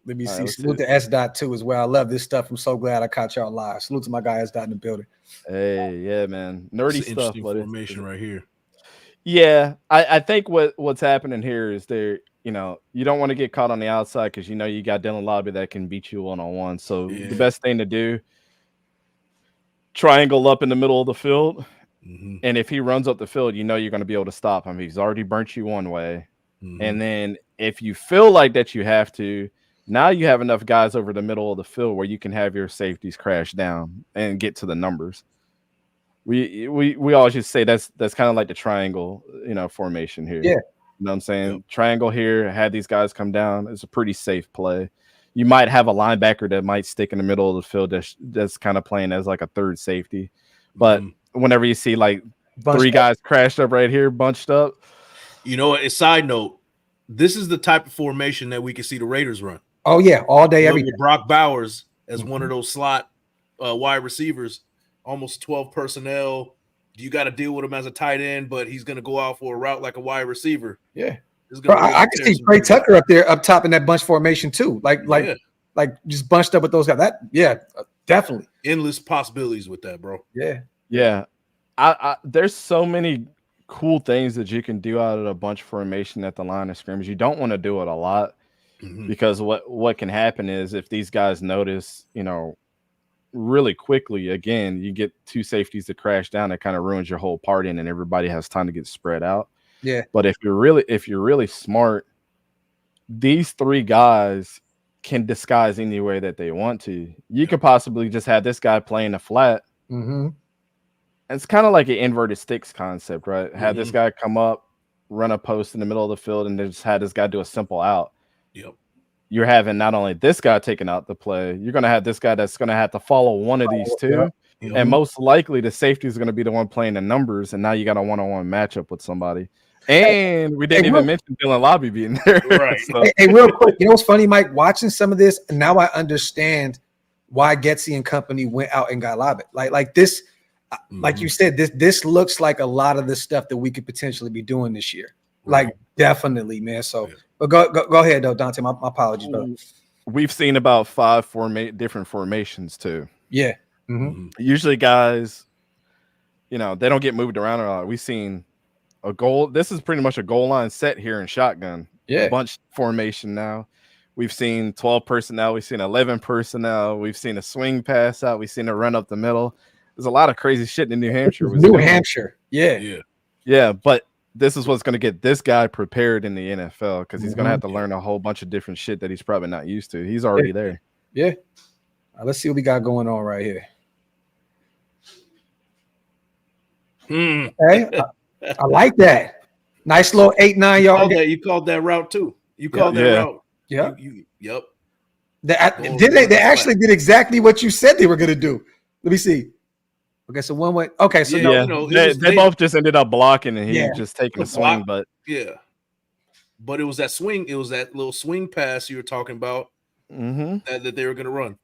Let me see. Salute to S. Dot too as well. I love this stuff. I'm so glad I caught y'all live. Salute to my guy S. Dot in the building. Hey, yeah, man. Nerdy stuff. Formation right here. Yeah, I think what's happening here is you don't want to get caught on the outside because you got Dylan Laube that can beat you one-on-one. So the best thing to do, triangle up in the middle of the field. Mm-hmm. And if he runs up the field, you're going to be able to stop him. He's already burnt you one way. Mm-hmm. And then if you feel like that you have to, now you have enough guys over the middle of the field where you can have your safeties crash down and get to the numbers. We always just say that's kind of like the triangle, formation here. Yeah. You know what I'm saying? Yep. Triangle here, had these guys come down. It's a pretty safe play. You might have a linebacker that might stick in the middle of the field that's kind of playing as like a third safety. But whenever you see like three guys crashed up right here, bunched up. A side note, this is the type of formation that we can see the Raiders run. Oh, yeah, all day, every day. Brock Bowers as one of those slot wide receivers, almost 12 personnel. You got to deal with him as a tight end, but he's going to go out for a route like a wide receiver. Yeah. Bro, I can see Trey Tucker up there up top in that bunch formation too. Like just bunched up with those guys. Definitely. Endless possibilities with that, bro. Yeah. Yeah. There's so many cool things that you can do out of a bunch formation at the line of scrimmage. You don't want to do it a lot because what can happen is if these guys notice, really quickly, again, you get two safeties to crash down, it kind of ruins your whole party, and then everybody has time to get spread out. Yeah. But if you're really smart, these three guys can disguise any way that they want to. You could possibly just have this guy playing a flat Mm-hmm. It's kind of like an inverted sticks concept, right? Have this guy come up, run a post in the middle of the field, and then just had this guy do a simple out. Yep. You're having not only this guy taking out the play, you're going to have this guy that's going to have to follow one of these two. Yep. And most likely the safety is going to be the one playing the numbers. And now you got a one-on-one matchup with somebody. And we didn't even mention Dylan Laube being there. Right. So. Hey, real quick, you know what's funny, Mike? Watching some of this, and now I understand why Getsy and company went out and got Laube. Like this, like you said, this looks like a lot of the stuff that we could potentially be doing this year. Like definitely, man. So, but go ahead though, Dante. My apologies, brother. We've seen about 5 different formations too. Yeah. Usually, guys, they don't get moved around a lot. We've seen a goal. This is pretty much a goal line set here in shotgun. Yeah. A bunch formation now. We've seen 12 personnel. We've seen 11 personnel. We've seen a swing pass out. We've seen a run up the middle. There's a lot of crazy shit in New Hampshire. Hampshire. Yeah. But this is what's going to get this guy prepared in the NFL because he's going to have to learn a whole bunch of different shit that he's probably not used to. He's already there. Yeah. Let's see what we got going on right here. Hey, I like that. Nice little 8-9 yard. You called that route too. You called that route. Yeah. Yep. They actually did exactly what you said they were going to do. Let me see. Okay, so one way. Okay, so they both just ended up blocking, and he just taking a swing. But but it was that swing. It was that little swing pass you were talking about that they were going to run.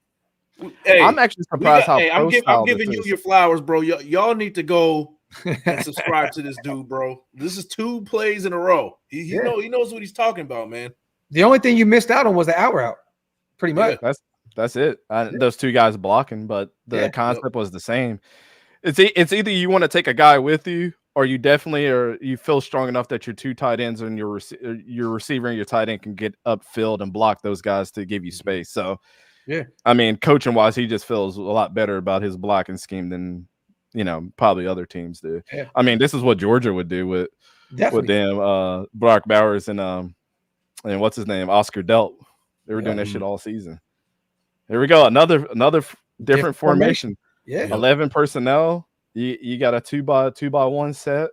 Hey, I'm actually surprised I'm giving you your flowers, bro. Y'all need to go and subscribe to this dude, bro. This is 2 plays in a row. He knows what he's talking about, man. The only thing you missed out on was the out route, pretty much. That's it. Those 2 guys blocking, but the concept was the same. It's either you want to take a guy with you, or you definitely you feel strong enough that your 2 tight ends and your receiver and your tight end can get upfield and block those guys to give you space. So, I mean, coaching wise, he just feels a lot better about his blocking scheme than probably other teams do. Yeah. I mean, this is what Georgia would do with them Brock Bowers and what's his name, Oscar Delp. They were doing that shit all season. Here we go, another different formation. Yeah, 11 personnel. You got a 2x1 set.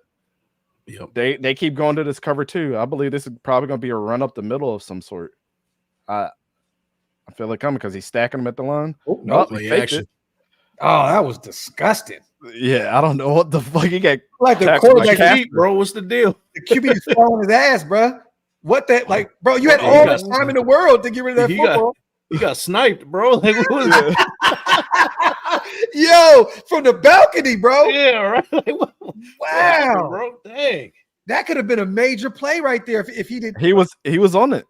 Yep. They keep going to this cover 2. I believe this is probably going to be a run up the middle of some sort. I feel it coming because he's stacking them at the line. Action. Oh, that was disgusting. Yeah, I don't know what the fuck he got. Like the quarterback, bro. What's the deal? The QB is falling his ass, bro. What that? Like, bro, you had all the time in the world to get rid of that football. He got sniped, bro. Like, what was that? Yo, from the balcony, bro. Yeah, right. Like, wow, bro. Dang. That could have been a major play right there if he did. He was on it.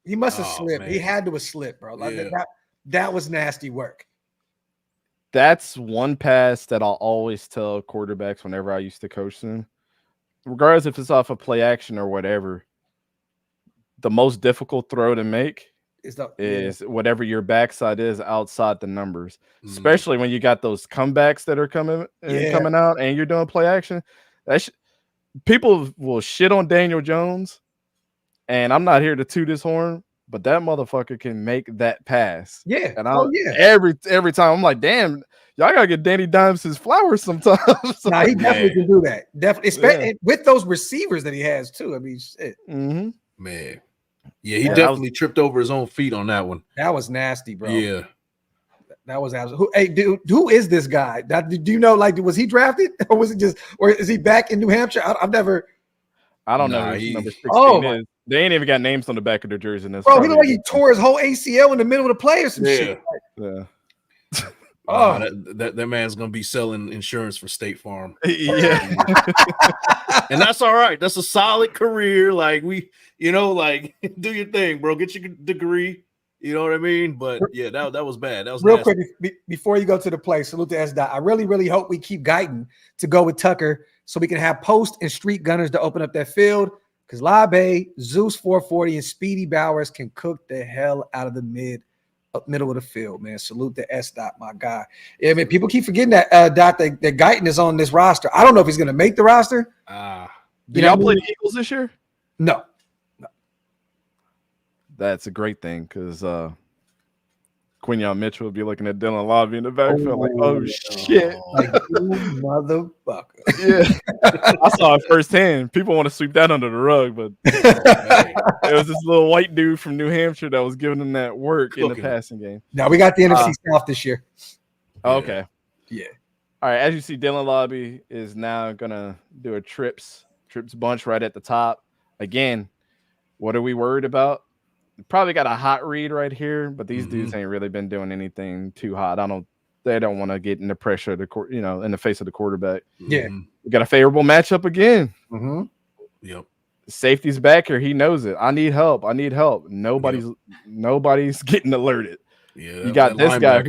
He must have slipped. Man. He had to have slipped, bro. Like that was nasty work. That's one pass that I'll always tell quarterbacks whenever I used to coach them, regardless if it's off of play action or whatever. The most difficult throw to make is whatever your backside is outside the numbers, especially when you got those comebacks that are coming out and you're doing play action. People will shit on Daniel Jones, and I'm not here to toot his horn, but that motherfucker can make that pass. Yeah, and every time I'm like, damn, y'all gotta get Danny Dimes his flowers sometimes. Nah, he definitely can do that. Definitely, especially with those receivers that he has too. I mean, shit. Man. Yeah, he definitely tripped over his own feet on that one. That was nasty, bro. Yeah. That was absolutely. Hey, dude, who is this guy? Do you know, like, was he drafted or was it just, or is he back in New Hampshire? I've never. I don't know who number 16 is. They ain't even got names on the back of their jersey. Bro, he looked like he tore his whole ACL in the middle of the play or some shit. Yeah. That man's gonna be selling insurance for State Farm. Yeah. And that's all right. That's a solid career. Like, do your thing, bro. Get your degree. You know what I mean? But yeah, that was bad. That was real nasty. quick before you go to the play. Salute to S. Dot. I really, really hope we keep Guyton to go with Tucker so we can have post and street gunners to open up that field. Because Laube, Zeus 440, and Speedy Bowers can cook the hell out of the middle of the field, man. Salute to S. Dot, my guy. Yeah, man, people keep forgetting that Dot that Guyton is on this roster. I don't know if he's going to make the roster. Did y'all play the Eagles this year? No. That's a great thing because Quinyon Mitchell would be looking at Dylan Laube in the backfield like, oh shit. Like, you motherfucker. Yeah. I saw it firsthand. People want to sweep that under the rug, but it was this little white dude from New Hampshire that was giving them that work in the passing game. Now we got the NFC South this year. Okay. Yeah. All right. As you see, Dylan Laube is now gonna do a trips bunch right at the top. Again, what are we worried about? Probably got a hot read right here, but these dudes ain't really been doing anything too hot. They don't want to get in the pressure of the in the face of the quarterback. Yeah. We got a favorable matchup again. Yep. Safety's back here. He knows it. I need help. Nobody's getting alerted. Yeah. You got this guy.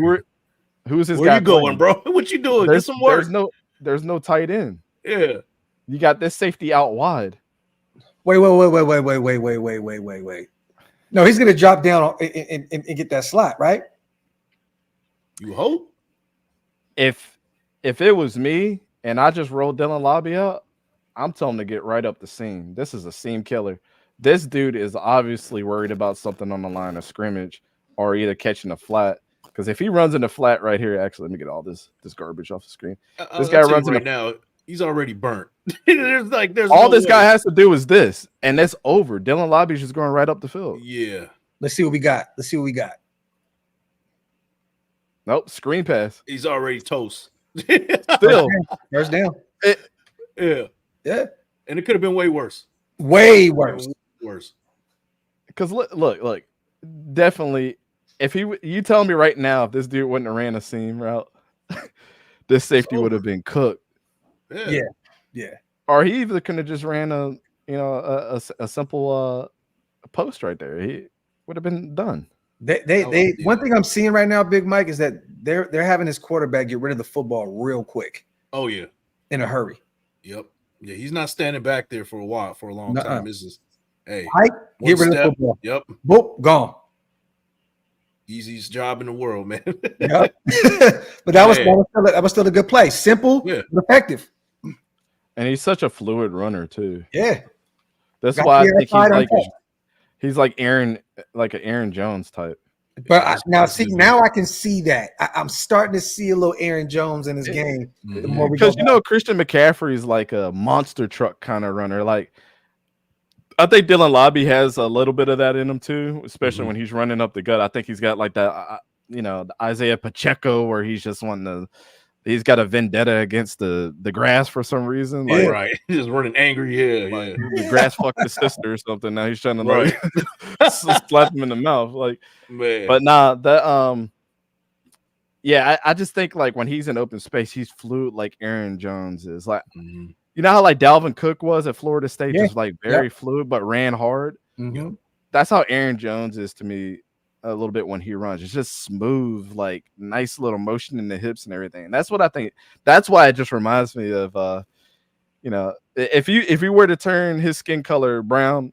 Who's this guy? Where you going, bro? What you doing? Get some work. There's no tight end. Yeah. You got this safety out wide. Wait. No, he's gonna drop down and get that slot, right? You hope. If it was me and I just rolled Dylan Laube out, I'm telling him to get right up the seam. This is a seam killer. This dude is obviously worried about something on the line of scrimmage or either catching a flat. Because if he runs in the flat right here, actually, let me get all this garbage off the screen. This guy runs right now. He's already burnt. There's all this guy has to do is this, and it's over. Dylan Laube just going right up the field. Yeah. Let's see what we got. Nope, screen pass. He's already toast. Still, first down. Yeah. And it could have been way worse. Way worse. Because look, definitely. If you tell me right now, if this dude wouldn't have ran a seam route, this safety would have been cooked. Yeah. Or he either could have just ran a simple post right there. He would have been done. They one thing I'm seeing right now, Big Mike, is that they're having his quarterback get rid of the football real quick. Oh yeah, in a hurry. Yep. Yeah, he's not standing back there for a long time. This is get rid of the football. Yep. Boop, gone. Easiest job in the world, man. Yep. But that was still a good play. Simple, but effective. And he's such a fluid runner too. Yeah. That's why I think he's like an Aaron Jones type. But now I can see that. I'm starting to see a little Aaron Jones in his game. Because Christian McCaffrey is like a monster truck kind of runner. Like I think Dylan Laube has a little bit of that in him too, especially when he's running up the gut. I think he's got like that, the Isaiah Pacheco where he's just wanting to. He's got a vendetta against the grass for some reason. Like, right. He's just running angry. Yeah. The grass fucked his sister or something. Now he's trying to slap him in the mouth. Like, man. But nah, that I just think like when he's in open space, he's fluid like Aaron Jones is. Like, you know how like Dalvin Cook was at Florida State, just like very fluid but ran hard. That's how Aaron Jones is to me. A little bit when he runs, it's just smooth, like nice little motion in the hips and everything. And that's what I think. That's why it just reminds me of, if you were to turn his skin color brown,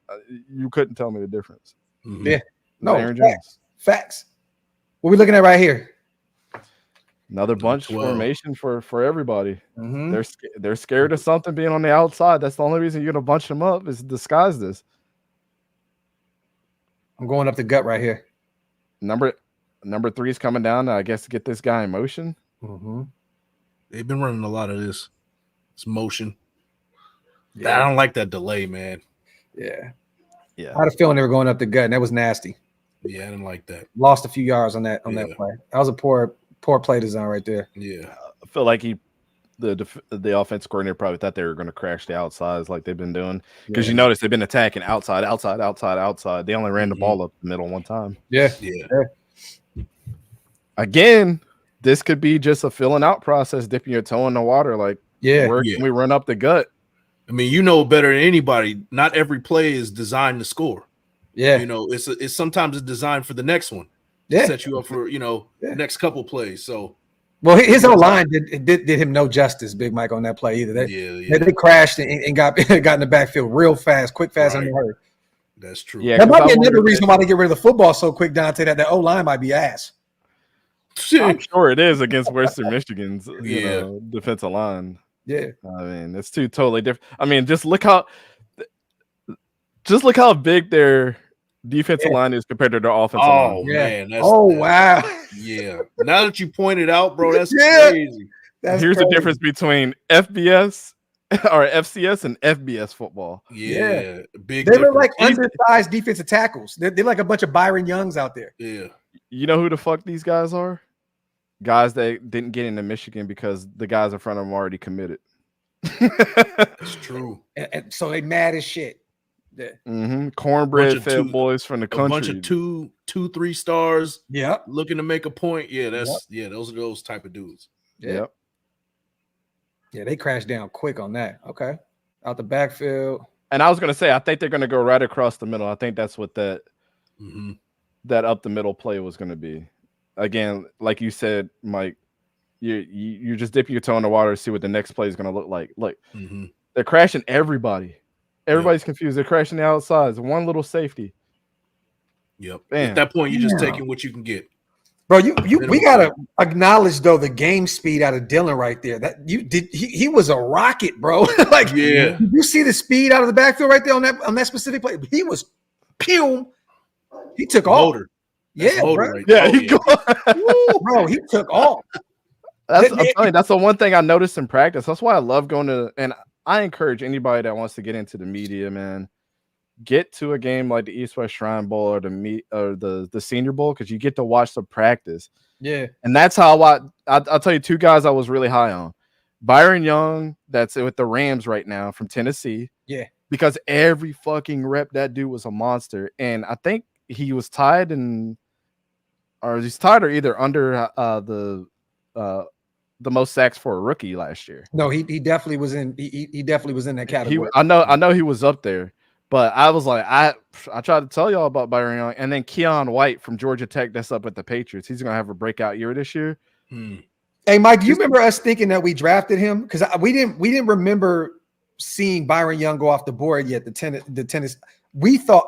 you couldn't tell me the difference. Yeah, no, Aaron Jones. Facts. What are we looking at right here? Another bunch formation for everybody. They're scared of something being on the outside. That's the only reason you're gonna bunch them up is disguise this. I'm going up the gut right here. Number 3 is coming down, I guess, to get this guy in motion. They've been running a lot of this. It's motion. Yeah. I don't like that delay, man. Yeah. I had a feeling they were going up the gut, and that was nasty. Yeah, I didn't like that. Lost a few yards on that play. That was a poor play design right there. Yeah. I feel like the offense coordinator probably thought they were going to crash the outsides like they've been doing because you notice they've been attacking outside. They only ran the ball up the middle one time. Yeah. Again, this could be just a filling out process, dipping your toe in the water. Like, where can we run up the gut? I mean, better than anybody. Not every play is designed to score. Yeah. It's sometimes it's designed for the next one. Yeah. Set you up for the next couple plays. So. Well, his whole line did him no justice, Big Mike, on that play either. They crashed and got in the backfield real fast, quick, fast, and hard. That's true. Yeah, that might be another reason why they get rid of the football so quick, Dante, that the O-line might be ass. I'm sure it is against Western Michigan's defensive line. Yeah. I mean, it's two totally different. I mean, just look how big their defensive line is compared to their offensive line. Man. Wow. Yeah. Now that you pointed out, bro, that's Yeah. crazy. Here's the difference between FBS or FCS and FBS football. Yeah. Big They difference. look like undersized defensive tackles. They're like a bunch of Byron Youngs out there. Yeah. You know who the fuck these guys are? Guys that didn't get into Michigan because the guys in front of them already committed. That's true. And so they mad as shit. Yeah. Cornbread fed boys from the country. A bunch of 2-3 stars. Yep. Looking to make a point. Yeah, those are those type of dudes. Yep. Yeah, they crashed down quick on that. Okay. Out the backfield. And I was gonna say, I think they're gonna go right across the middle. I think that's what that up the middle play was gonna be. Again, like you said, Mike, you just dip your toe in the water to see what the next play is gonna look like. Look, they're crashing everybody. Everybody's confused. They're crashing the outsides. One little safety. Yep. Bam. At that point, you're just taking what you can get. Bro, we gotta acknowledge though the game speed out of Dylan right there. That he was a rocket, bro. Like, yeah, you see the speed out of the backfield right there on that specific play. He was pew. He took off. Yeah, bro. Right. Yeah, bro, he took off. I'm telling you, that's the one thing I noticed in practice. That's why I love going to, and I encourage anybody that wants to get into the media, man, get to a game like the East West Shrine Bowl or the Senior Bowl, because you get to watch the practice. Yeah, and that's how I'll tell you two guys I was really high on. Byron Young, that's with the Rams right now from Tennessee. Yeah, because every fucking rep that dude was a monster, and I think he was tied or either under the most sacks for a rookie last year. No, he definitely was in. He definitely was in that category. I know he was up there, but I was like, I tried to tell y'all about Byron Young, and then Keon White from Georgia Tech, that's up at the Patriots. He's gonna have a breakout year this year. Hey, Mike, do you remember us thinking that we drafted him? Because we didn't remember seeing Byron Young go off the board yet. The tennis.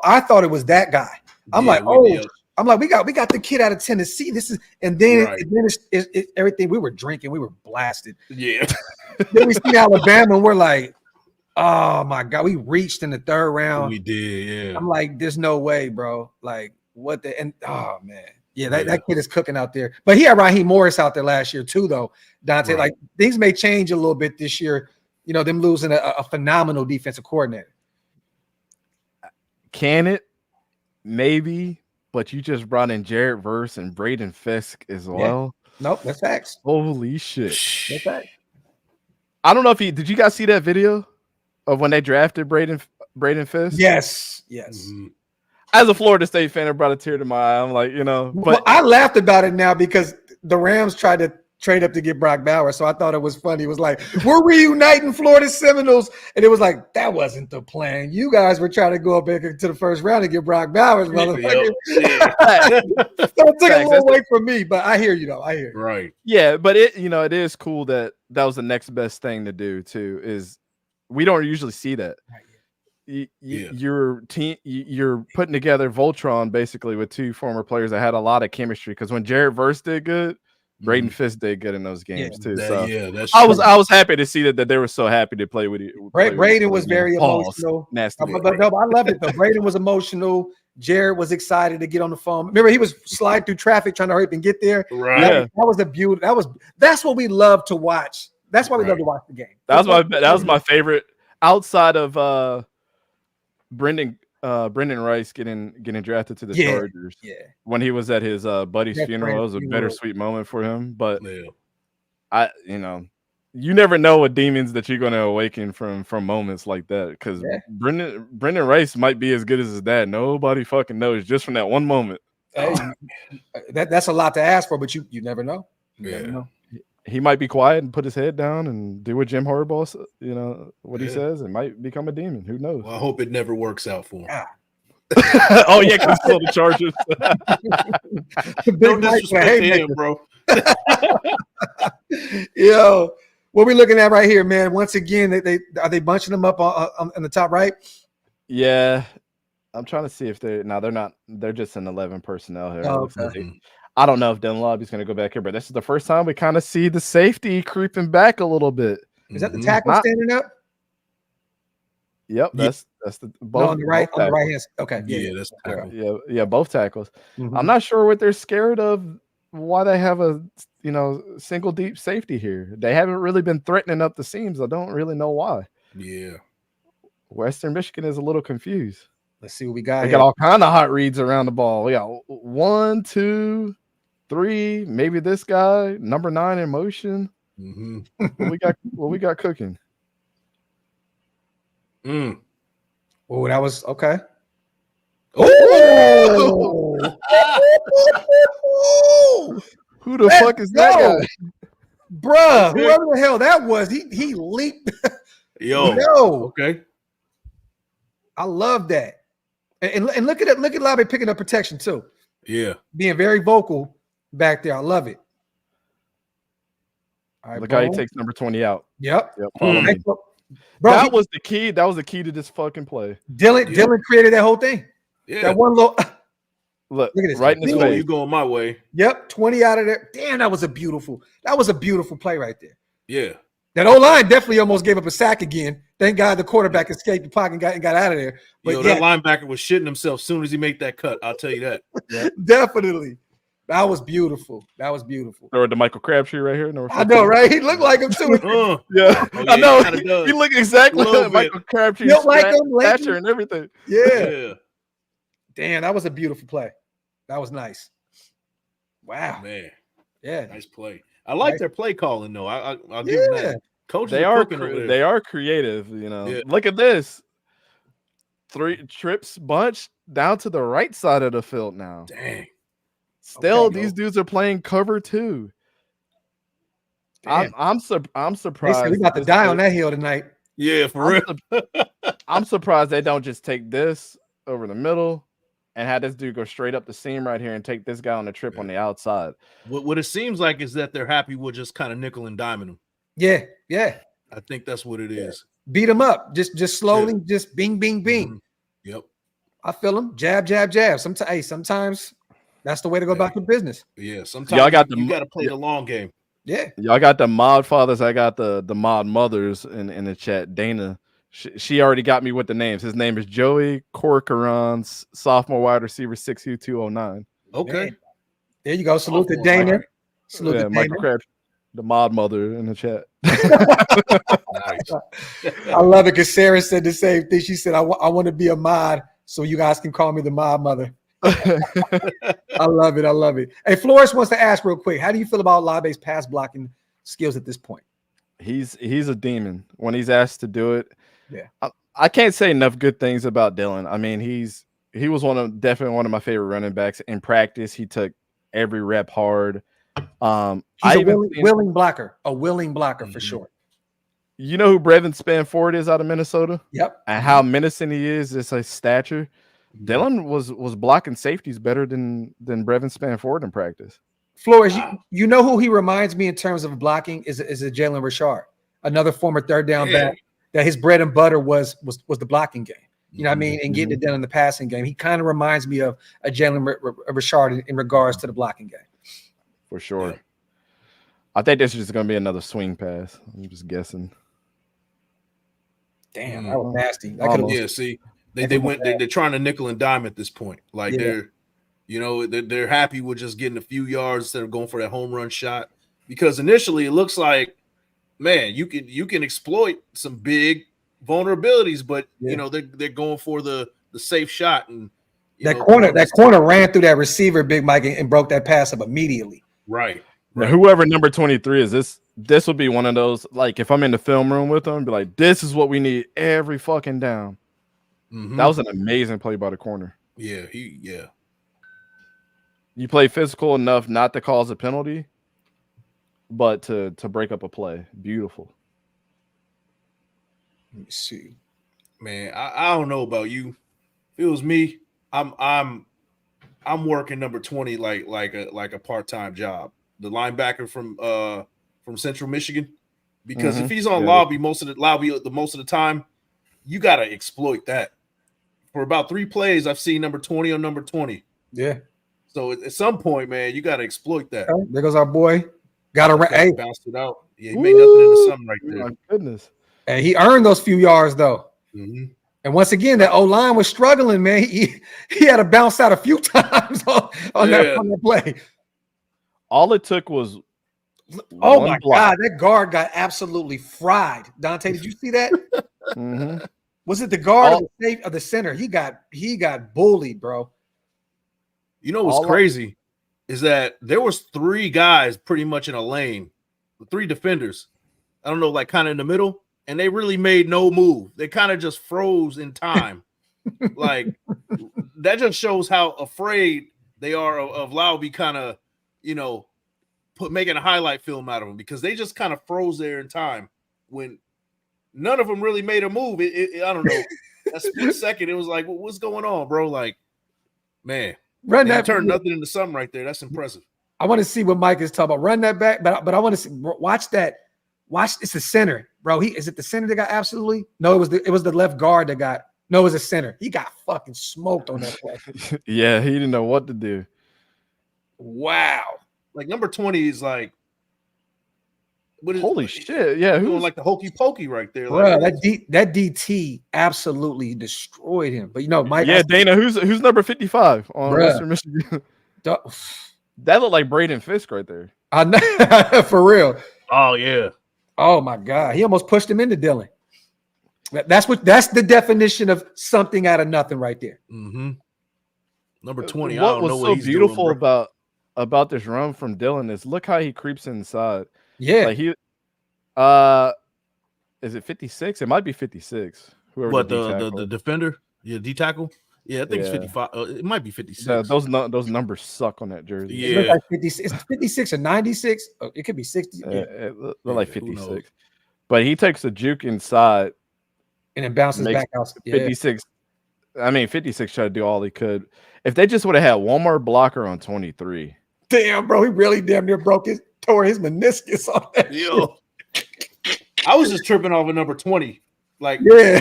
I thought it was that guy. I'm like, we got the kid out of Tennessee. This is, and then it's everything. We were drinking, we were blasted. Yeah. Then we see Alabama, and we're like, oh my God, we reached in the third round. We did, yeah. I'm like, there's no way, bro. Like, what the, and oh man, yeah, that kid is cooking out there. But he had Raheem Morris out there last year too, though. Dante, like, things may change a little bit this year. You know, them losing a phenomenal defensive coordinator. Can it? Maybe, but you just brought in Jared Verse and Braden Fisk as well. Nope, that's facts. Holy shit. That's facts. I don't know if did you guys see that video of when they drafted Braden Fisk? Yes. As a Florida State fan, it brought a tear to my eye. I'm like, but I laughed about it now because the Rams tried to trade up to get Brock Bowers, so I thought it was funny. It was like, we're reuniting Florida Seminoles, and it was like, that wasn't the plan. You guys were trying to go up into the first round and get Brock Bowers, motherfucker. So it took a little away from me, but I hear you though. I hear you. Right. Yeah, but it is cool that was the next best thing to do too. Is we don't usually see that. Your team, you're putting together Voltron basically with two former players that had a lot of chemistry. Because when Jared Verse did good, Braden Fisk did good in those games too. That's I was happy to see that they were so happy to play with you. Braden was very emotional. Nasty. But I love it though. Braden was emotional. Jared was excited to get on the phone. Remember, he was sliding through traffic trying to hurry up and get there. Right. That was the beauty. That's what we love to watch. That's why we love to watch the game. That was my favorite outside of Brendan Rice getting drafted to the Chargers. Yeah. When he was at his buddy's funeral, it was a bittersweet moment for him. But you never know what demons that you're going to awaken from moments like that. Because Brendan Rice might be as good as his dad. Nobody fucking knows just from that one moment. Hey, that's a lot to ask for, but you never know. You never know. He might be quiet and put his head down and do what Jim Harbaugh, what he says. It might become a demon. Who knows? Well, I hope it never works out for him. Oh yeah, because still the Chargers. No disrespect to him, bro. Yo, what we looking at right here, man? Once again, are they bunching them up on the top right? Yeah, I'm trying to see if they're not. They're just an 11 personnel here. Oh, okay. I don't know if Dylan Laube's going to go back here, but this is the first time we kind of see the safety creeping back a little bit. Is that the tackle standing up? Yep, that's the both on the right hand. Okay, yeah, that's the tackle. Yeah, both tackles. I'm not sure what they're scared of why they have a single deep safety here. They haven't really been threatening up the seams. I don't really know why. Yeah. Western Michigan is a little confused. Let's see what we got. They got all kind of hot reads around the ball. We got 1, 2, 3. Maybe this guy, number 9 in motion. Mm-hmm. What we got cooking? Oh, that was okay. Oh! Who the fuck is that guy? Bruh, whoever the hell that was, he leaped. Yo. Okay. I love that. And look at Laube picking up protection too. Yeah. Being very vocal back there. I love it. All right, look how he takes number 20 out. Yep. Bro, that was the key. That was the key to this fucking play. Dylan created that whole thing. Yeah. That one little look at this. Right in his face. You going my way. Yep, 20 out of there. Damn, that was a beautiful play right there. Yeah. That O-line definitely almost gave up a sack again. Thank God the quarterback escaped the pocket and got out of there. But that linebacker was shitting himself as soon as he made that cut. I'll tell you that. Definitely. That was beautiful. Throw it to Michael Crabtree right here. I know, right? He looked like him too. Yeah. I know. He looked exactly like Michael Crabtree. Built like him, stature and everything. Yeah. Damn, that was a beautiful play. That was nice. Wow. Man. Yeah. Nice play. I like their play calling though. I'll give them that. Coaches they are creative, Yeah. Look at this. 3 trips bunch down to the right side of the field now. Dang. Still, these dudes are playing cover 2. I'm surprised. We got to die on that hill tonight. Yeah, for real. I'm surprised they don't just take this over the middle and have this dude go straight up the seam right here and take this guy on the trip on the outside. What it seems like is that they're happy with just kind of nickel and diming them. Yeah. I think that's what it is. Beat them up. Just slowly, just bing, bing, bing. Mm-hmm. Yep. I feel them. Jab, jab, jab. Sometimes that's the way to go about the business. Yeah. Sometimes you got to play the long game. Yeah. Y'all got the mod fathers. I got the mod mothers in the chat. Dana, she already got me with the names. His name is Joey Corcoran, sophomore wide receiver, 6'2", 209. Okay. Man. There you go. Salute to Dana. Right. Salute to Michael Dana. Crabtree, the mod mother in the chat. I love it because Sarah said the same thing. She said, I want to be a mod so you guys can call me the mod mother. I love it. Hey, Flores wants to ask real quick, how do you feel about Laube's pass blocking skills at this point? He's a demon when he's asked to do it. Yeah. I can't say enough good things about Dylan. I mean, he was definitely one of my favorite running backs in practice. He took every rep hard. He's a willing blocker for sure. You know who Brevin Spanford is out of Minnesota? Yep. And how menacing he is, just his stature. Dylan was blocking safeties better than Brevin Spanford in practice. Flores, you know who he reminds me in terms of blocking is a Jalen Richard, another former third down back that his bread and butter was the blocking game. You know what I mean? And getting it done in the passing game. He kind of reminds me of a Jalen Richard in regards to the blocking game. For sure. Yeah. I think this is just going to be another swing pass. I'm just guessing. Damn, that was nasty. See, they're trying to nickel and dime at this point. Like they're happy with just getting a few yards instead of going for that home run shot. Because initially it looks like, man, you can exploit some big vulnerabilities, but they're going for the safe shot. And that corner ran through that receiver, Big Mike, and broke that pass up immediately. Right. Now, whoever number 23 is, this would be one of those, like if I'm in the film room with them, be like, this is what we need every fucking down. Mm-hmm. That was an amazing play by the corner. Yeah, You play physical enough not to cause a penalty, but to break up a play. Beautiful. Let me see. Man, I don't know about you. If it was me, I'm working number 20 like a part-time job. The linebacker from Central Michigan, because if he's on Laube most of the time, you got to exploit that. For about 3 plays, I've seen number 20 on number 20. Yeah. So at some point, man, you got to exploit that. Oh, there goes our boy. Got to bounced it out. Yeah, he made nothing into something right there. My goodness. And he earned those few yards though. Mm-hmm. And once again, that O-line was struggling, man. He had to bounce out a few times on that play. All it took was Oh one my block. God, that guard got absolutely fried. Dante, did you see that? Mhm. Was it the guard or the center? He got bullied, bro. You know what's crazy is that there was 3 guys pretty much in a lane, 3 defenders. I don't know, like kind of in the middle, and they really made no move. They kind of just froze in time. Like that just shows how afraid they are of Laube kind of, making a highlight film out of them, because they just kind of froze there in time when none of them really made a move. I don't know. That split second, it was like, what's going on, bro? Like, man. Run that, turned nothing into something right there. That's impressive. I want to see what Mike is talking about. Run that back, but I want to see. Watch that. Watch. It's the center, bro. Is it the center that got absolutely? No, it was the left guard that got. No, it was the center. He got fucking smoked on that play. Yeah, he didn't know what to do. Wow. Like number 20 is like, holy shit! Yeah, who's like the hokey pokey right there, bro? Like, that DT absolutely destroyed him. But Mike. Yeah, Dana, who's number 55 on Bruh. Western Michigan? That looked like Braden Fisk right there. I know, for real. Oh yeah. Oh my God, he almost pushed him into Dylan. That's the definition of something out of nothing right there. Mm-hmm. Number 20. What was so beautiful about this run from Dylan is look how he creeps inside. Yeah, like he is it 56? It might be 56. Whoever what the defender? Yeah, D tackle. Yeah, I think it's 55. It might be 56. Yeah, those numbers suck on that jersey. Yeah, it looks like 56. It's 56 or 96. It could be 60. It looked like 56. But he takes a juke inside and then bounces back out. 56. I mean, 56 tried to do all he could. If they just would have had one more blocker on 23. Damn, bro, he really damn near tore his meniscus on that. Yo, I was just tripping off a number 20. Like, yeah,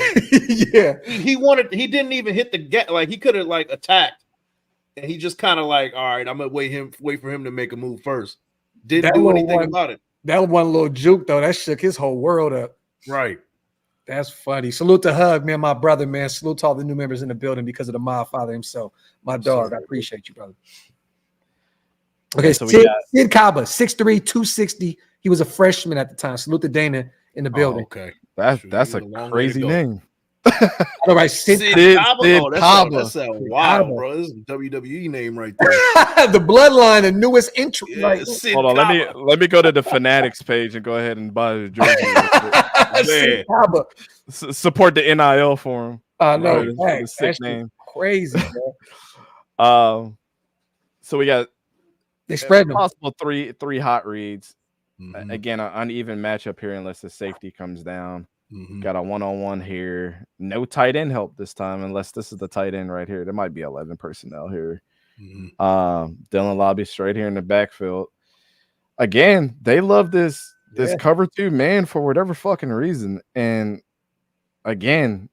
yeah. He didn't even hit the get. Like, he could have like attacked, and he just kind of like, all right, I'm gonna wait for him to make a move first. Didn't do anything about it. That one little juke though, that shook his whole world up. Right. That's funny. Salute to Hug, man, my brother, man. Salute to all the new members in the building because of the mob father himself. My dog. I appreciate you, brother. Okay, so Sid Kaba, 6'3", 260. He was a freshman at the time. Salute to Dana in the building. Okay. That's a crazy name. All right, Sid Kaba. That's Sid wild, bro. This is a WWE name right there. The bloodline, the newest entry. Yeah, like, hold on, let me go to the Fanatics page and go ahead and buy the jersey. Support the NIL for him. No, that's sick name. Crazy, bro. So we got they spread possible three hot reads. Mm-hmm. Again, an uneven matchup here unless the safety comes down. Mm-hmm. Got a 1-on-1 here. No tight end help this time unless this is the tight end right here. There might be 11 personnel here. Mm-hmm. Dylan Laube straight here in the backfield. Again, they love this cover 2 man for whatever fucking reason. And again,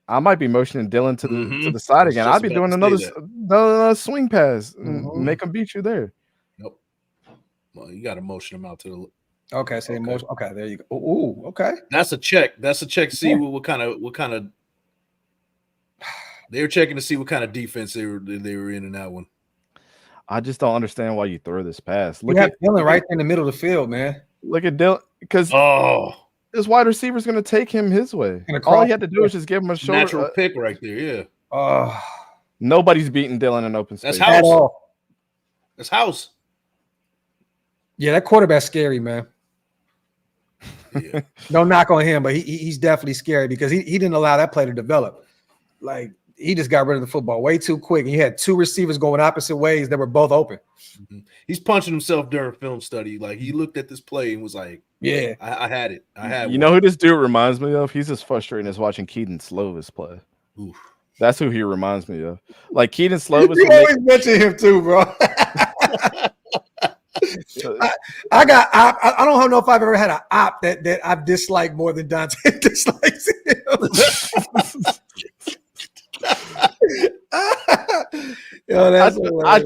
I might be motioning Dylan to the side again. I'll be doing another swing pass and make them beat you there. Nope. Well, you got to motion them out to the. Okay, so emotion. Okay, there you go. Ooh, okay. That's a check. See what kind of. They were checking to see what kind of defense they were in that one. I just don't understand why you throw this pass. Look at Dylan right in the middle of the field, man. Look at Dylan because this wide receiver is going to take him his way. All he had to do is just give him a shoulder natural pick right there. Yeah. Nobody's beating Dylan in open space. That's house. That's house. Yeah, that quarterback's scary, man. Yeah. No knock on him, but he's definitely scary because he didn't allow that play to develop. Like he just got rid of the football way too quick. And he had 2 receivers going opposite ways that were both open. Mm-hmm. He's punching himself during film study. Like he looked at this play and was like, "Yeah, I had it. I had." You know who this dude reminds me of? He's as frustrating as watching Keaton Slovis play. Oof. That's who he reminds me of. Like Keaton Slovis. You always mention him too, bro. I don't know if I've ever had an op that I've disliked more than Dante dislikes him. Yo, I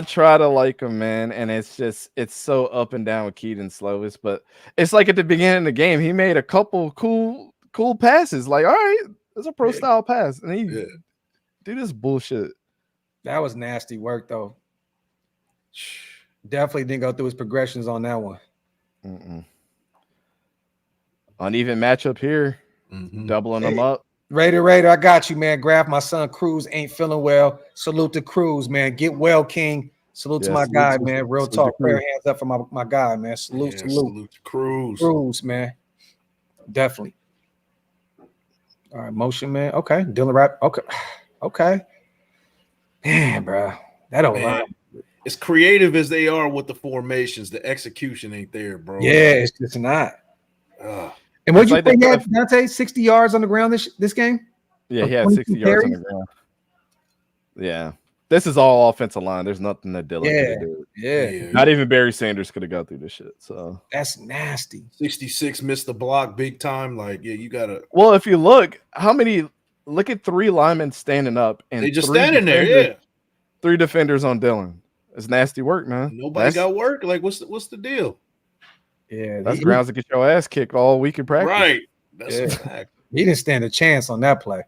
try to like him, man, and it's so up and down with Keaton Slovis, but it's like at the beginning of the game, he made a couple cool passes. Like, all right, it's a pro style pass, and he do this bullshit. That was nasty work, though. Definitely didn't go through his progressions on that one. Uneven matchup here. Doubling them up. Raider, I got you, man. Graphk, my son Cruz ain't feeling well. Salute to Cruz, man. Get well, King. Salute to my guy, man. Real talk. Prayer hands up for my guy, man. Salute to Cruz. Cruz, man. Definitely. All right, motion, man. Okay. Dylan Rap. Okay. Man, bro. That don't lie. As creative as they are with the formations, the execution ain't there, bro. Yeah, it's just not. And what you think had Dante 60 yards on the ground this game? Yeah, he had 60 yards on the ground. Yeah. This is all offensive line. There's nothing that Dylan could do. Yeah. Not even Barry Sanders could have got through this shit. So that's nasty. 66 missed the block big time. Like, yeah, you gotta. Well, if you look at 3 linemen standing up and they just standing there, yeah. 3 defenders on Dylan. It's nasty work, man. Nobody got work. Like, what's the deal? Yeah, that's grounds to get your ass kicked all week in practice. Right. That's a fact. He didn't stand a chance on that play.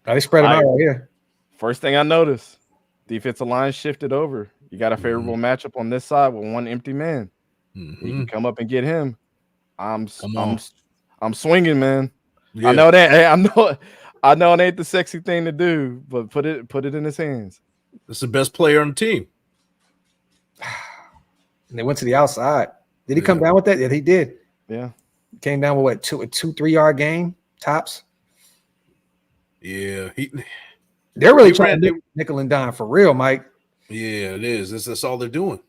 They spread him out right here. First thing I noticed, defensive line shifted over. You got a favorable matchup on this side with 1 empty man. You can come up and get him. I'm swinging, man. Yeah. I know that. Hey, I know it ain't the sexy thing to do, but put it in his hands. It's the best player on the team. And they went to the outside. Did he come down with that? Yeah, he did. Yeah. Came down with what, a 2-3 yard game tops? Yeah. They're really trying to nickel and dime for real, Mike. Yeah, it is. That's all they're doing.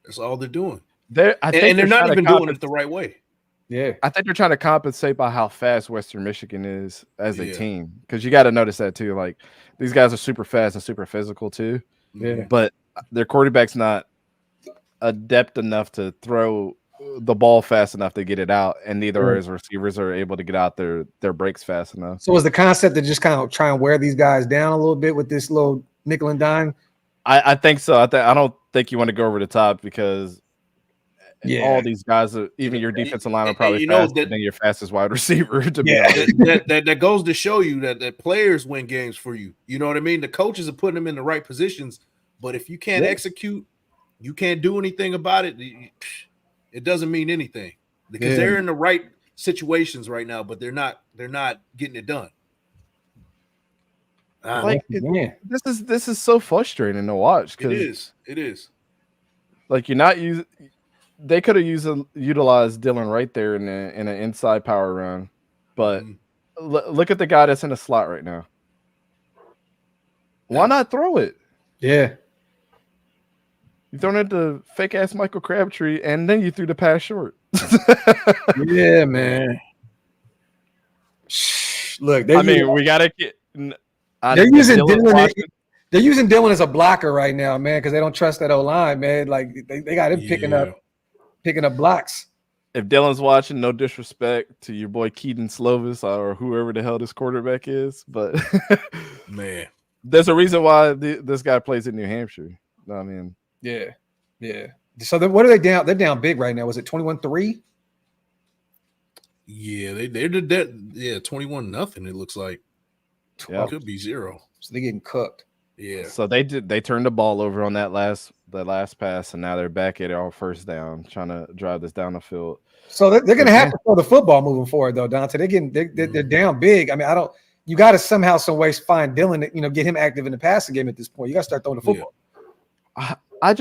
That's all they're doing. They're not even doing it the right way. Yeah. I think they're trying to compensate by how fast Western Michigan is as a team. Because you got to notice that too. Like, these guys are super fast and super physical too. Yeah. But their quarterback's not adept enough to throw the ball fast enough to get it out, and neither his receivers are able to get out their breaks fast enough. So is the concept to just kind of try and wear these guys down a little bit with this little nickel and dime? I think so. I don't think you want to go over the top because all these guys, even your defensive line, are probably faster than your fastest wide receiver. That goes to show you that players win games for you. You know what I mean? The coaches are putting them in the right positions, but if you can't execute, you can't do anything about it. It doesn't mean anything because they're in the right situations right now, but they're not getting it done. This is so frustrating to watch. It is. Like, you're not using. They could have utilized Dylan right there in an inside power run, but look at the guy that's in the slot right now. Why not throw it? Yeah. You thrown it to fake ass Michael Crabtree, and then you threw the pass short. Yeah, man. Look, we gotta get. They're using Dylan. They're using Dylan as a blocker right now, man, because they don't trust that O-line, man. Like they got him picking up blocks. If Dylan's watching, no disrespect to your boy Keaton Slovis or whoever the hell this quarterback is, but man, there's a reason why this guy plays in New Hampshire. I mean. Yeah. So then what are they down? They're down big right now. Was it 21-3? Yeah, they're 21-0. It looks like. It could be 0. So they're getting cooked. Yeah. So they turned the ball over on that last pass, and now they're back at it on first down, trying to drive this down the field. So they're going to have to throw the football moving forward, though, Dante. They're down big. I mean, you got to somehow, some way find Dylan, get him active in the passing game at this point. You got to start throwing the football. Yeah. I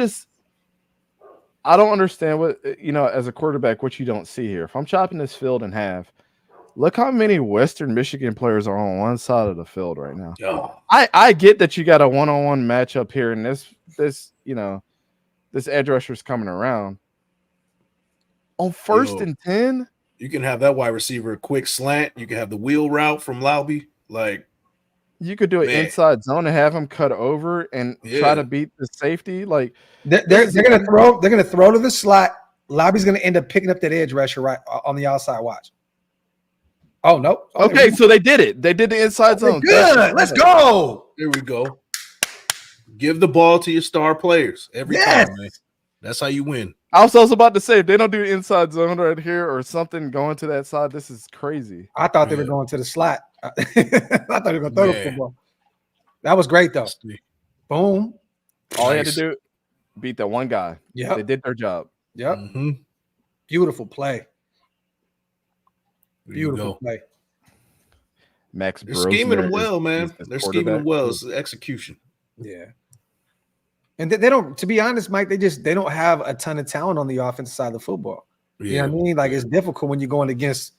don't understand what, as a quarterback, what you don't see here. If I'm chopping this field in half, look how many Western Michigan players are on one side of the field right now. Oh. I get that you got a one-on-one matchup here, and this edge rusher's coming around. On first and 10, you can have that wide receiver a quick slant. You can have the wheel route from Laube. Like, you could do an inside zone and have him cut over and try to beat the safety. Like, they're gonna throw. They're gonna throw to the slot. Laube's gonna end up picking up that edge rusher right on the outside. Watch. Oh no. Okay, so they did it. They did the inside zone. Good. Let's go. There we go. Give the ball to your star players every time, man. That's how you win. I was also about to say, if they don't do inside zone right here or something going to that side, this is crazy. I thought they were going to the slot. I thought they were going to throw the football. That was great, though. Boom. All he had to do, beat that one guy. Yep. They did their job. Yep. Mm-hmm. Beautiful play. There Beautiful play. Max They're scheming them well, is man. They're scheming them well. It's the execution. Yeah. And they don't, to be honest, Mike, they don't have a ton of talent on the offensive side of the football. Yeah. You know what I mean? Like, it's difficult when you're going against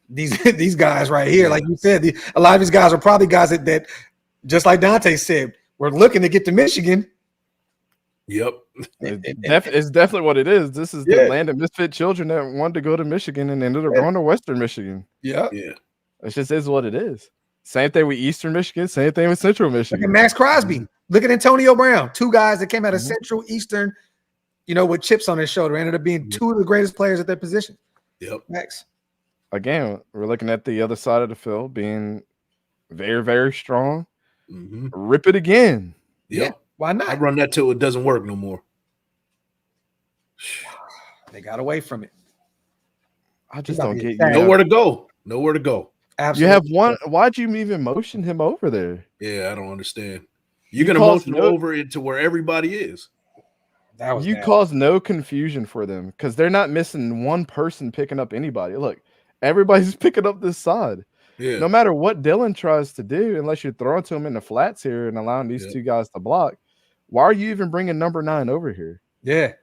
these guys right here. Yeah. Like you said, a lot of these guys are probably guys that just like Dante said, we're looking to get to Michigan. Yep. It's definitely what it is. This is the land of misfit children that wanted to go to Michigan and ended up going to Western Michigan. Yeah. It just is what it is. Same thing with Eastern Michigan, same thing with Central Michigan. Look at Max Crosby. Look at Antonio Brown. Two guys that came out of Central, Eastern, with chips on their shoulder, ended up being two of the greatest players at their position. Yep. Max. Again, we're looking at the other side of the field being very, very strong. Mm-hmm. Rip it again. Yep. Yeah. Why not? I run that till it doesn't work no more. They got away from it. I just don't get you. Nowhere to go. Nowhere to go. Absolutely. You have one. Why'd you even motion him over there? Yeah, I don't understand. You're going to motion him over into where everybody is. You cause no confusion for them because they're not missing one person picking up anybody. Look, everybody's picking up this side. Yeah. No matter what Dylan tries to do, unless you're throwing to him in the flats here and allowing these two guys to block, why are you even bringing number 9 over here? Yeah.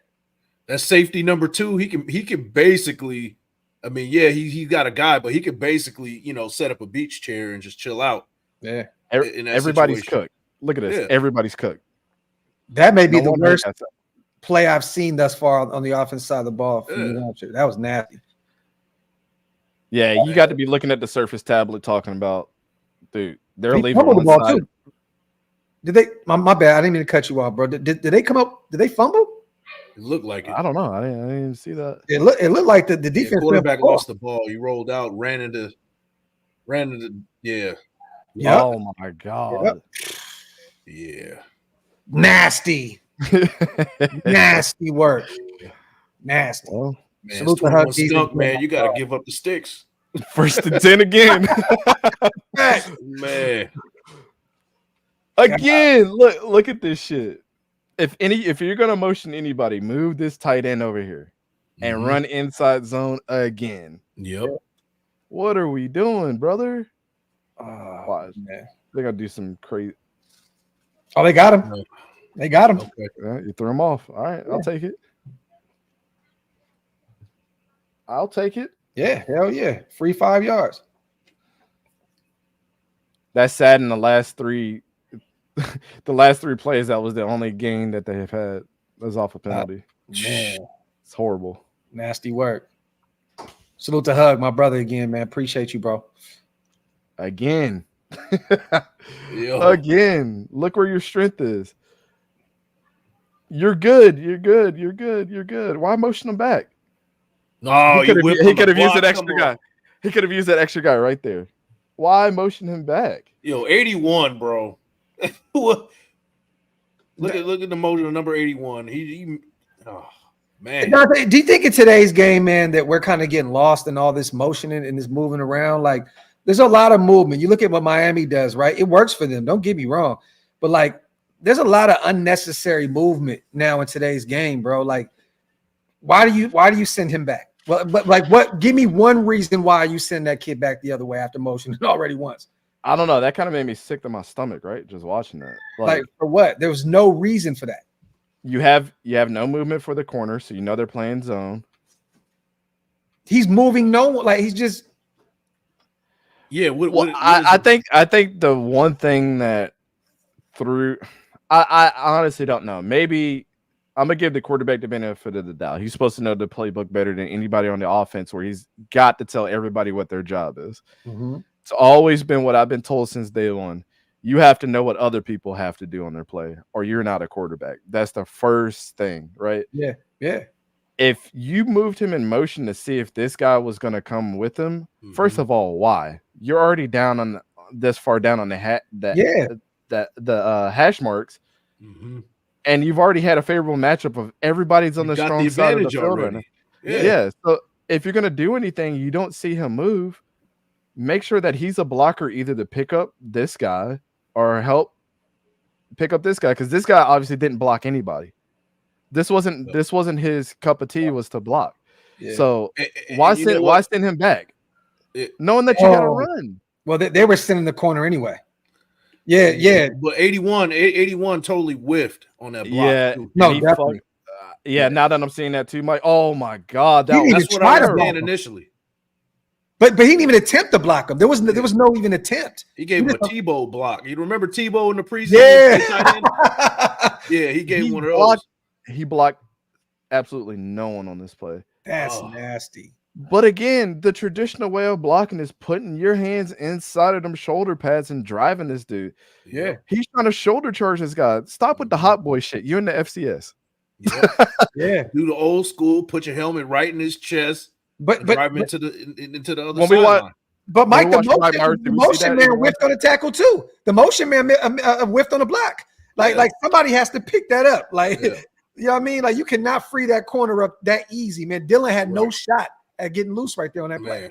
That's safety number 2. He can basically, I mean, he got a guy, but he could basically, set up a beach chair and just chill out. Yeah. Everybody's cooked. Look at this. Yeah. Everybody's cooked. That may be the worst play I've seen thus far on the offensive side of the ball. That was nasty. Yeah, you got to be looking at the Surface tablet talking about, dude, they're leaving the ball too. Did they? My bad. I didn't mean to cut you off, bro. Did they come up? Did they fumble? It looked like it. I don't know. I didn't even see that. It looked like the defense. The quarterback lost the ball. He rolled out, ran into. Yeah. Yep. Oh my god. Yep. Yeah. Nasty. Nasty work. Nasty. Well, man, skunk, man. You got to give up the sticks. First and 10 again. Man. Again, look at this shit. If you're gonna motion anybody, move this tight end over here and run inside zone again. Yep. What are we doing, brother? Watch, man. They're gonna do some crazy. Oh, they got him. They got him. Okay. You threw him off. All right, I'll take it. I'll take it. Yeah, hell yeah. Free 5 yards. That's sad in the last 3 plays, that was the only gain that they have had. Was off a penalty. Man. It's horrible. Nasty work. Salute to Hug, my brother again, man. Appreciate you, bro. Again. Again. Look where your strength is. You're good. You're good. You're good. You're good. Why motion him back? No, he could have used that extra guy. He could have used that extra guy right there. Why motion him back? 81, bro. Look at the motion of number 81. Oh man. Do you think in today's game, man, that we're kind of getting lost in all this motioning and this moving around? Like, there's a lot of movement. You look at what Miami does, right? It works for them. Don't get me wrong, but like, there's a lot of unnecessary movement now in today's game, bro. Like, why do you send him back? Well, but like, what? Give me one reason why you send that kid back the other way after motioning already once. I don't know. That kind of made me sick to my stomach, right? Just watching that. Like for what? There was no reason for that. You have no movement for the corner, so they're playing zone. He's moving he's just. Yeah. I think the one thing that I honestly don't know. Maybe I'm gonna give the quarterback the benefit of the doubt. He's supposed to know the playbook better than anybody on the offense, where he's got to tell everybody what their job is. Mm-hmm. It's always been what I've been told since day one. You have to know what other people have to do on their play, or you're not a quarterback. That's the first thing, right? Yeah, yeah. If you moved him in motion to see if this guy was going to come with him, first of all, why? You're already down on this far down on the hash marks, and you've already had a favorable matchup of everybody's on the strong side of the field right now. Yeah. So if you're going to do anything, you don't see him move. Make sure that he's a blocker either to pick up this guy or help pick up this guy, because this guy obviously didn't block anybody. This wasn't his cup of tea, was to block. Yeah. So And why you know send what? him back? It- Knowing that you gotta run. Well, they were sitting in the corner anyway. Yeah. But 81 totally whiffed on that block. Yeah. Too. No, he definitely. now that I'm seeing that too, Mike. Oh my God, He didn't That's even what try I to was block saying him. initially. But he didn't even attempt to block him. There was no even attempt. He gave him a Tebow block. You remember Tebow in the preseason? Yeah. Yeah, he gave one of those. blocked, he blocked absolutely no one on this play. That's nasty. But again, the traditional way of blocking is putting your hands inside of them shoulder pads and driving this dude. Yeah. He's trying to shoulder charge this guy. Stop with the hot boy shit. You're in the FCS. Yeah. Do the old school, put your helmet right in his chest, But drive him into the other When we sideline. But Mike, When we the watched Mike Myers, did we see motion that man either whiffed on the tackle too. The motion man whiffed on the block. Like somebody has to pick that up. Like you know what I mean? Like you cannot free that corner up that easy, man. Dylan had no shot at getting loose right there on that play.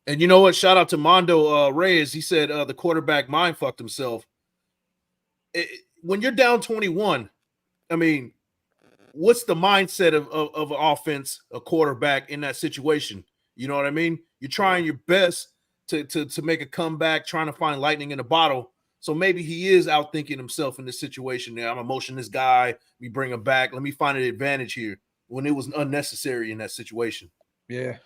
And you know what? Shout out to Mondo Reyes. He said the quarterback mind fucked himself. When you're down 21, I mean, what's the mindset of an offense, a quarterback in that situation? You know what I mean? You're trying your best to make a comeback, trying to find lightning in a bottle. So maybe he is outthinking himself in this situation. I'm gonna motion this guy. We bring him back. Let me find an advantage here when it was unnecessary in that situation. Yeah.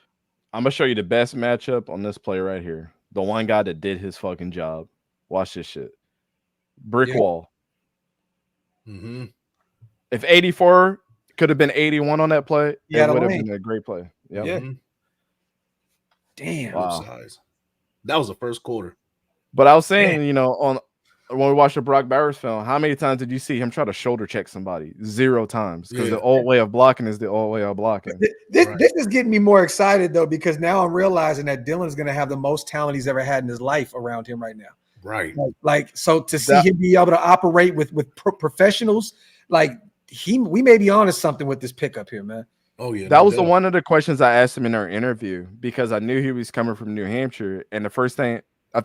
I'm gonna show you the best matchup on this play right here. The one guy that did his fucking job. Watch this shit. Brick wall. Mm-hmm. If 84 could have been 81 on that play, Yeah, it would have been a great play. Yep. Yeah. Mm-hmm. Damn. Wow. That was the first quarter. But I was saying, you know, when we watched the Brock Bowers film, how many times did you see him try to shoulder check somebody? 0 times. Because the old way of blocking is the old way of blocking. This is getting me more excited though, because now I'm realizing that Dylan's going to have the most talent he's ever had in his life around him right now. Right. Like so to see him be able to operate with professionals, like we may be onto something with this pickup here, man. Oh yeah. That was one of the questions I asked him in our interview, because I knew he was coming from New Hampshire. And the first thing I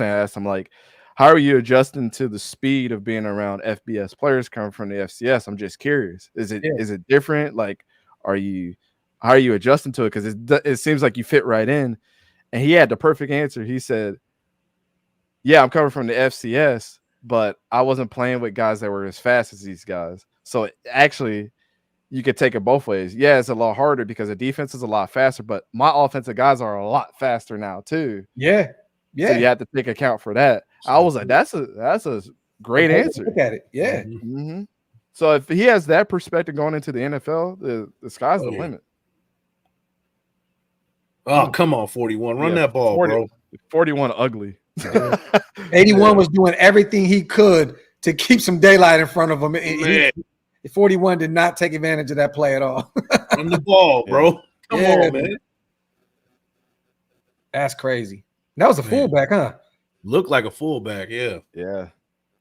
asked him, like, how are you adjusting to the speed of being around FBS players coming from the FCS? I'm just curious. Is it different? Like, how are you adjusting to it? Because it seems like you fit right in. And he had the perfect answer. He said, yeah, I'm coming from the FCS, but I wasn't playing with guys that were as fast as these guys. So actually, you could take it both ways. Yeah, it's a lot harder because the defense is a lot faster, but my offensive guys are a lot faster now too. Yeah. So you have to take account for that. I was like, that's a great answer. Look at it. Yeah. Mm-hmm. So if he has that perspective going into the NFL, the sky's the limit. Oh, come on, 41. Run that ball, bro. 41 ugly. 81 was doing everything he could to keep some daylight in front of him. 41 did not take advantage of that play at all. Run the ball, bro. Come on, man. That's crazy. That was a fullback, huh? Looked like a fullback, yeah. Yeah.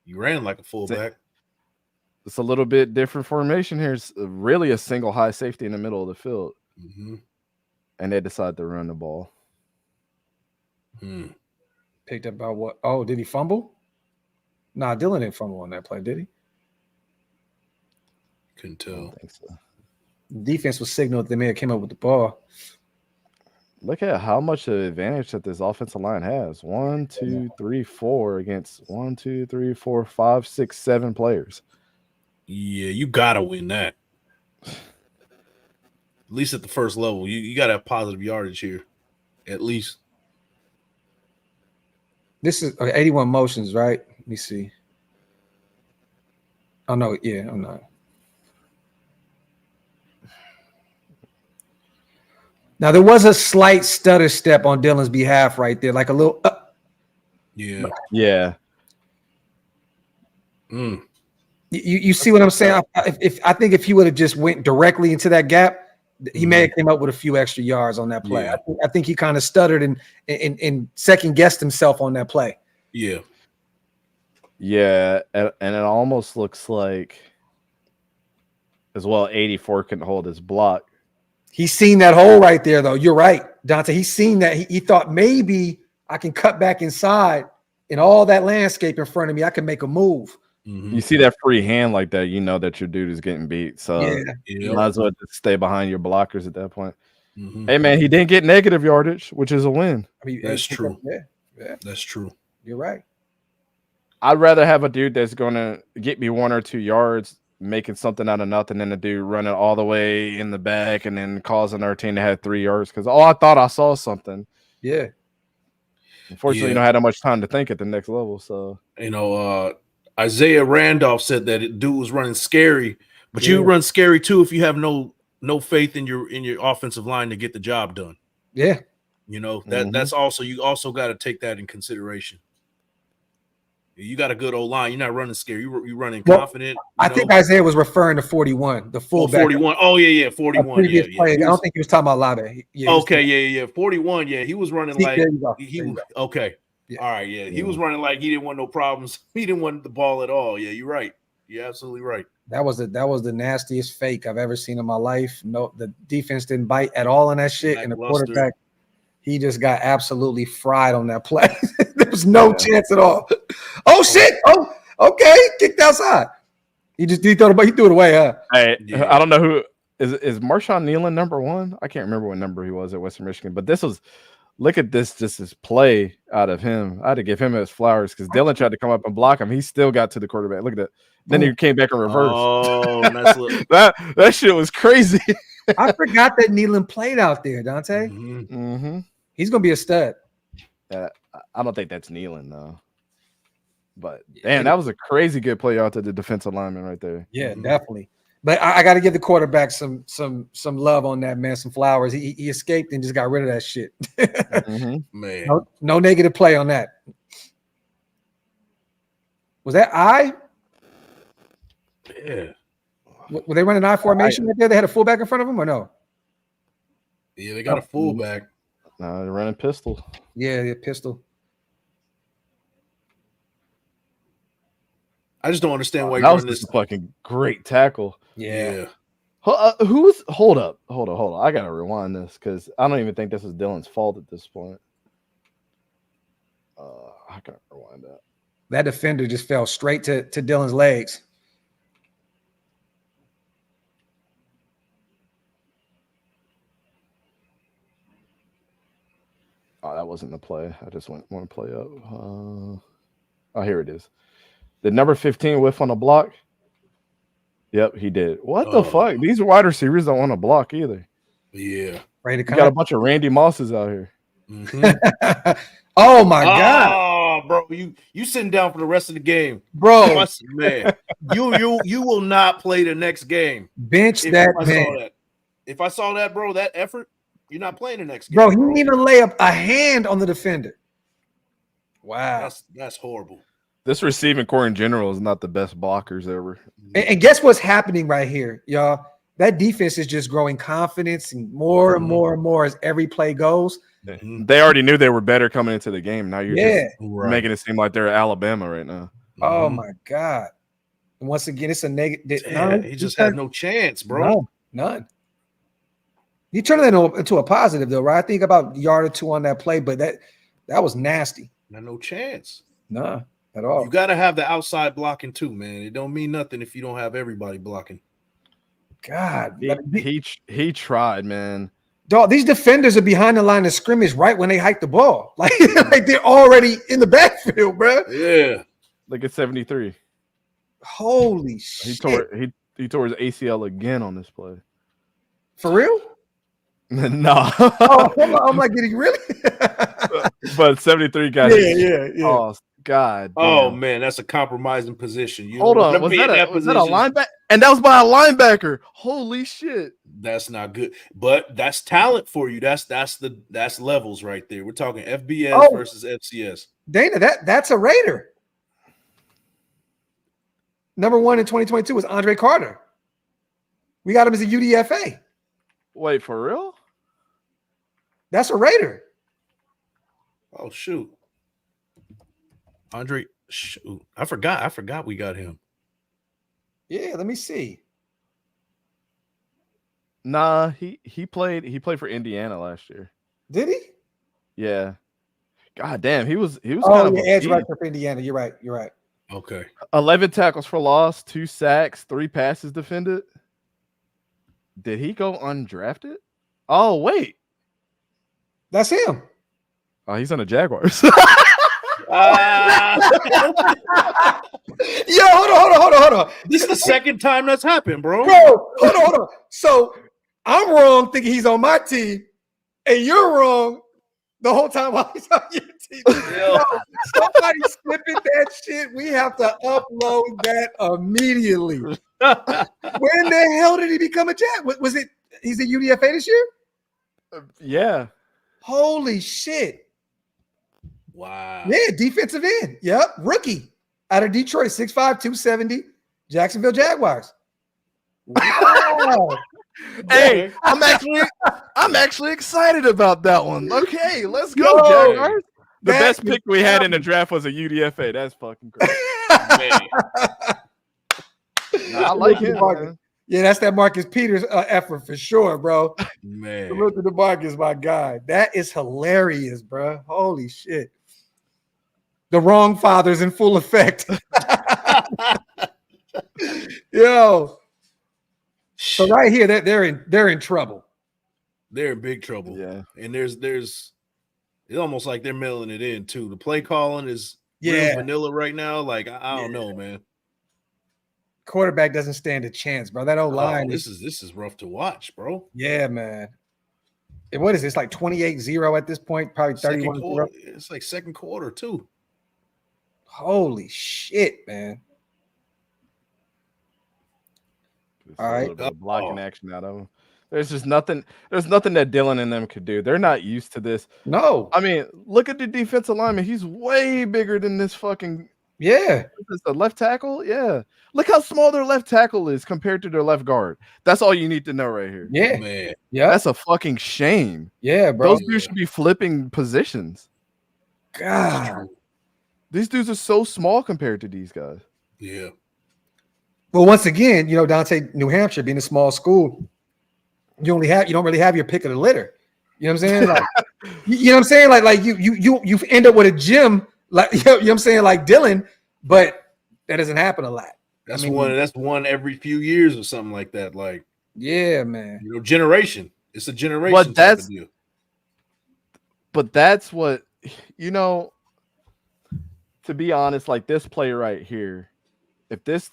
You ran like a fullback. It's a little bit different formation here. It's really a single high safety in the middle of the field. Mm-hmm. And they decided to run the ball. Picked up by what? Oh, did he fumble? Nah, Dylan didn't fumble on that play, did he? Couldn't tell. I don't think so. Defense was signaled that they may have came up with the ball. Look at how much of advantage that this offensive line has. 1, 2, 3, 4 against 1, 2, 3, 4, 5, 6, 7 players. Yeah, you gotta win that. At least at the first level. You gotta have positive yardage here. At least. This is 81 motions, right? Let me see. Oh no, yeah, I'm not. Now there was a slight stutter step on Dylan's behalf right there, like a little. Yeah. Yeah. You see what I'm saying? I think if he would have just went directly into that gap, he may have came up with a few extra yards on that play. Yeah. I think he kind of stuttered and second guessed himself on that play. Yeah. Yeah, and it almost looks like as well 84 couldn't hold his block. He's seen that hole right there, though. You're right, Dante. He's seen that. He thought maybe I can cut back inside and all that landscape in front of me. I can make a move. You see that free hand like that, you know that your dude is getting beat. So you might as well just stay behind your blockers at that point. Hey man, he didn't get negative yardage, which is a win. I mean, That's true. Yeah, That's true. you're right. I'd rather have a dude that's gonna get me 1 or 2 yards, making something out of nothing, than a dude running all the way in the back and then causing our team to have 3 yards. Because I thought I saw something. Yeah. Unfortunately, you don't have that much time to think at the next level. So Isaiah Randolph said that dude was running scary, but you run scary too if you have no faith in your offensive line to get the job done. Yeah. That's also, you also got to take that in consideration. You got a good old line. You're not running scary. You're running confident. I think Isaiah was referring to 41, the fullback. 41. Oh yeah, 41. Previous play. I don't think he was talking about Laube. Yeah. 41. Yeah, he was running like okay. Yeah. All right, yeah. He was running like he didn't want no problems. He didn't want the ball at all. Yeah, you're right. You're absolutely right. That was the nastiest fake I've ever seen in my life. No, the defense didn't bite at all in that shit, and the quarterback, he just got absolutely fried on that play. There was no chance at all. Oh shit! Oh, okay, kicked outside. He threw it away. Huh? Hey, I don't know who is Marshawn Nealon number 1. I can't remember what number he was at Western Michigan, but this was. Look at this play out of him. I had to give him his flowers because Dylan tried to come up and block him. He still got to the quarterback. Look at that. Then he came back in reverse. Oh, nice that shit was crazy. I forgot that Nealon played out there, Dante. He's gonna be a stud. I don't think that's Nealon though. But damn, that was a crazy good play out to the defensive lineman right there. Yeah, definitely. But I got to give the quarterback some love on that, man. Some flowers. He escaped and just got rid of that shit. Man, no negative play on that. Was that I? Yeah. Were they running I formation right there? They had a fullback in front of them or no? Yeah, they got a fullback. No, they're running pistol. Yeah, pistol. I just don't understand why that was this fucking great tackle. Yeah. Hold up. I gotta rewind this because I don't even think this is Dylan's fault at this point. I gotta rewind that. That defender just fell straight to Dylan's legs. Oh, that wasn't the play. I just want to play up. Oh, here it is. Did number 15 whiff on a block? Yep, he did. What the fuck? These wide receivers don't want to block either. Yeah. Right. Got a bunch of Randy Mosses out here. Oh my God. Oh, bro, you sitting down for the rest of the game, bro. Man, you will not play the next game. Bench that man. If I saw that, bro, that effort, you're not playing the next game. Bro, he didn't even lay up a hand on the defender. Wow, that's horrible. This receiving core in general is not the best blockers ever. And guess what's happening right here, y'all? That defense is just growing confidence and more and more and more as every play goes. They already knew they were better coming into the game. Now you're just making it seem like they're Alabama right now. Oh my God. And once again, it's a negative. He just had no chance, bro. None. You turn that into a positive, though, right? I think about a yard or two on that play, but that was nasty. No chance. Nah, at all. You got to have the outside blocking too, man. It don't mean nothing if you don't have everybody blocking. God, he tried, man. Dog, these defenders are behind the line of scrimmage right when they hike the ball. Like they're already in the backfield, bro. Yeah. Look at 73. Holy shit. He tore his ACL again on this play. For real? No. I'm like, did he really? But 73 got yeah. Oh, God. Damn. Oh, man, that's a compromising position. Hold on. Was that a linebacker? And that was by a linebacker. Holy shit. That's not good. But that's talent for you. That's levels right there. We're talking FBS versus FCS. Dana, that's a Raider. Number 1 in 2022 was Andre Carter. We got him as a UDFA. Wait, for real? That's a Raider. Oh, shoot. Andre, shoot. I forgot we got him. Yeah, let me see. Nah, he played for Indiana last year. Did he? Yeah. God damn, he was kind of edge rusher for Indiana. You're right. Okay. 11 tackles for loss, 2 sacks, 3 passes defended. Did he go undrafted? Oh, wait. That's him. Oh, he's on the Jaguars. Yo, hold on. This is the second time that's happened, bro. Hold on. So I'm wrong thinking he's on my team, and you're wrong the whole time while he's on your team. Yo, somebody snipping that shit. We have to upload that immediately. When the hell did he become a Jag? Was it? He's a UDFA this year? Yeah. Holy shit. Wow. Yeah, defensive end. Yep. Rookie out of Detroit, 6'5", 270, Jacksonville Jaguars. Wow. Hey, I'm actually excited about that one. Okay, let's go, Jaguars. The best pick we had in the draft was a UDFA. That's fucking crazy. I like him. Man. Yeah, that's that Marcus Peters effort for sure, bro. Man. Look at the Marcus, my guy. That is hilarious, bro. Holy shit. The wrong father's in full effect. Yo. So right here, they're in trouble. They're in big trouble. Yeah. And there's it's almost like they're mailing it in too. The play calling is real vanilla right now. Like, I don't know, man. Quarterback doesn't stand a chance, bro. That old line. This is rough to watch, bro. Yeah, man. And what is this? Like 28-0 at this point? Probably 31. It's like second quarter, too. Holy shit, man. All right. Blocking action out of them. There's just nothing. There's nothing that Dylan and them could do. They're not used to this. No. I mean, look at the defensive lineman. He's way bigger than this fucking. Yeah. Is the left tackle? Yeah. Look how small their left tackle is compared to their left guard. That's all you need to know right here. Yeah. Man. Yeah. That's a fucking shame. Yeah, bro. Those dudes should be flipping positions. God. These dudes are so small compared to these guys. Yeah. Well, once again, Dante, New Hampshire being a small school, you don't really have your pick of the litter. You know what I'm saying? Like, you know what I'm saying? Like you end up with a gym, like you know what I'm saying, like Dylan, but that doesn't happen a lot. That's one every few years or something like that. Like, yeah, man. Generation. It's a generation type of deal. But that's what to be honest, like this play right here, if this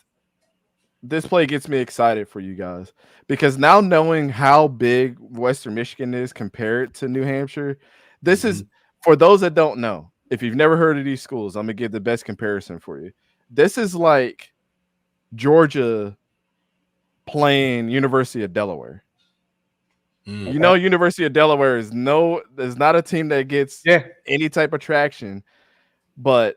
play gets me excited for you guys, because now knowing how big Western Michigan is compared to New Hampshire, this is, for those that don't know, if you've never heard of these schools, I'm going to give the best comparison for you. This is like Georgia playing University of Delaware. University of Delaware is not a team that gets any type of traction, but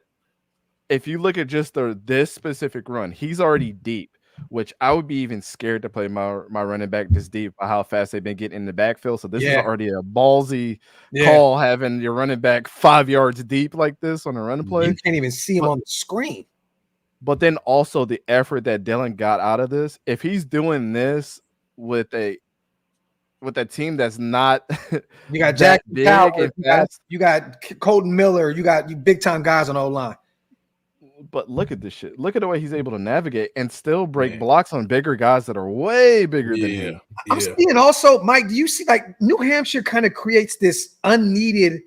if you look at just this specific run, he's already deep, which I would be even scared to play my running back this deep by how fast they've been getting in the backfield. So this is already a ballsy call, having your running back 5 yards deep like this on a running play. You can't even see him on the screen. But then also the effort that Dylan got out of this, if he's doing this with a team that's not you got Jack Coward, you got Colton Miller, you got big time guys on the O-line. But look at this shit. Look at the way he's able to navigate and still break blocks on bigger guys that are way bigger than him. I'm seeing also, Mike, do you see like New Hampshire kind of creates this unneeded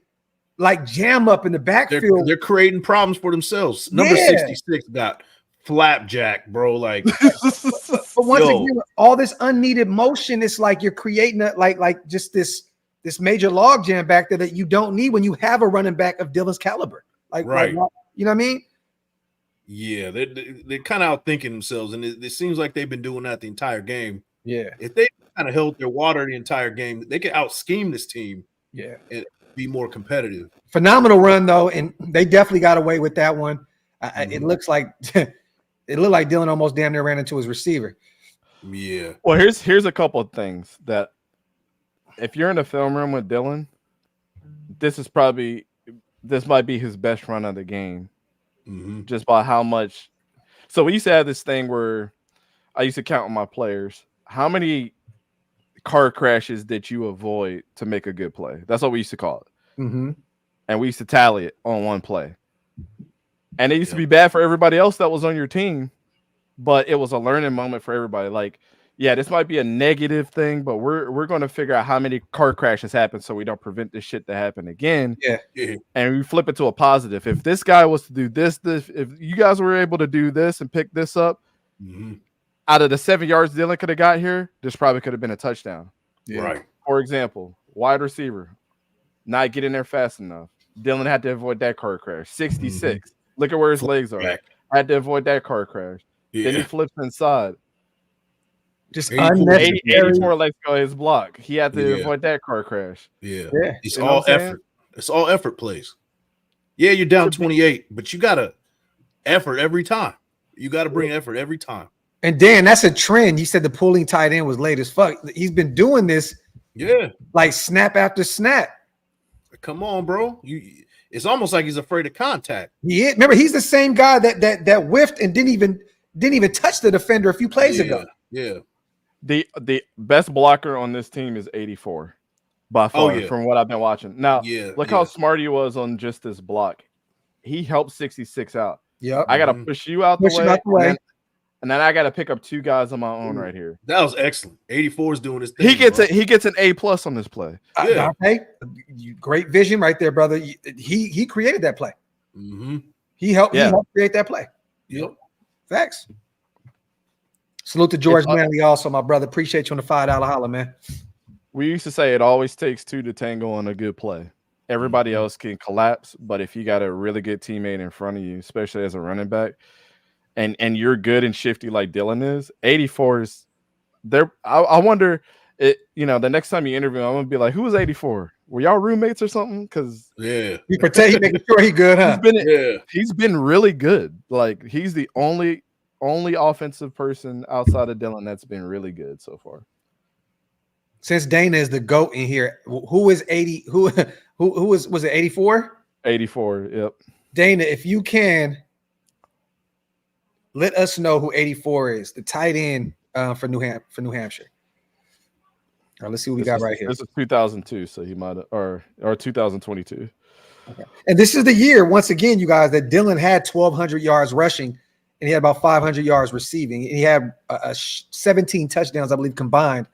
like jam up in the backfield? They're creating problems for themselves. Number 66 got flapjack, bro. Like, but once again, all this unneeded motion, it's like you're creating like just this major log jam back there that you don't need when you have a running back of Dylan's caliber. Like, you know what I mean? Yeah, they're kind of outthinking themselves, and it seems like they've been doing that the entire game. Yeah, if they kind of held their water the entire game, they could out scheme this team. Yeah, and be more competitive. Phenomenal run though, and they definitely got away with that one. It looks like Dylan almost damn near ran into his receiver. Yeah. Well, here's a couple of things that if you're in the film room with Dylan, this might be his best run of the game. Just by how much. So we used to have this thing where I used to count on my players. How many car crashes did you avoid to make a good play? That's what we used to call it. And we used to tally it on one play. And it used to be bad for everybody else that was on your team, but it was a learning moment for everybody. Like, yeah, this might be a negative thing, but we're going to figure out how many car crashes happen so we don't prevent this shit to happen again. Yeah. And we flip it to a positive. If this guy was to do this, if you guys were able to do this and pick this up, out of the 7 yards Dylan could have got here, this probably could have been a touchdown. Yeah. Right. For example, wide receiver, not getting there fast enough. Dylan had to avoid that car crash. 66. Look at where his legs are. Had to avoid that car crash. Then he flips inside. Just 84 legs go his block. He had to avoid that car crash. Yeah. It's all effort. It's all effort plays. Yeah, you're down 28, but you got to effort every time. You got to bring effort every time. And Dan, that's a trend. You said the pulling tight end was late as fuck. He's been doing this. Yeah. Like snap after snap. Come on, bro. It's almost like he's afraid of contact. Remember, he's the same guy that whiffed and didn't even touch the defender a few plays ago. Yeah. The best blocker on this team is 84 by far from what I've been watching. Now, look how smart he was on just this block. He helped 66 out. Yep. I got to push you out the way. And then I got to pick up two guys on my own right here. That was excellent. 84 is doing his thing. He gets an A+ on this play. Dante, great vision right there, brother. He created that play. He helped create that play. Yep. Facts. Salute to George Manley also, my brother. Appreciate you on the $5 holler, man. We used to say it always takes two to tango on a good play. Everybody else can collapse, but if you got a really good teammate in front of you, especially as a running back, and you're good and shifty like Dylan is, 84 is there. I wonder, the next time you interview him, I'm gonna be like, who was 84? Were y'all roommates or something? Because he making sure he good, huh? He's been really good. Like he's the only offensive person outside of Dylan that's been really good so far. Since Dana is the GOAT in here, who is 80? Who was it 84? 84, yep. Dana, if you can, let us know who 84 is, the tight end for New Hampshire. All right, let's see what we got right here. This is 2002, so he might have, or 2022. Okay. And this is the year, once again, you guys, that Dylan had 1,200 yards rushing, and he had about 500 yards receiving. And he had 17 touchdowns, I believe, combined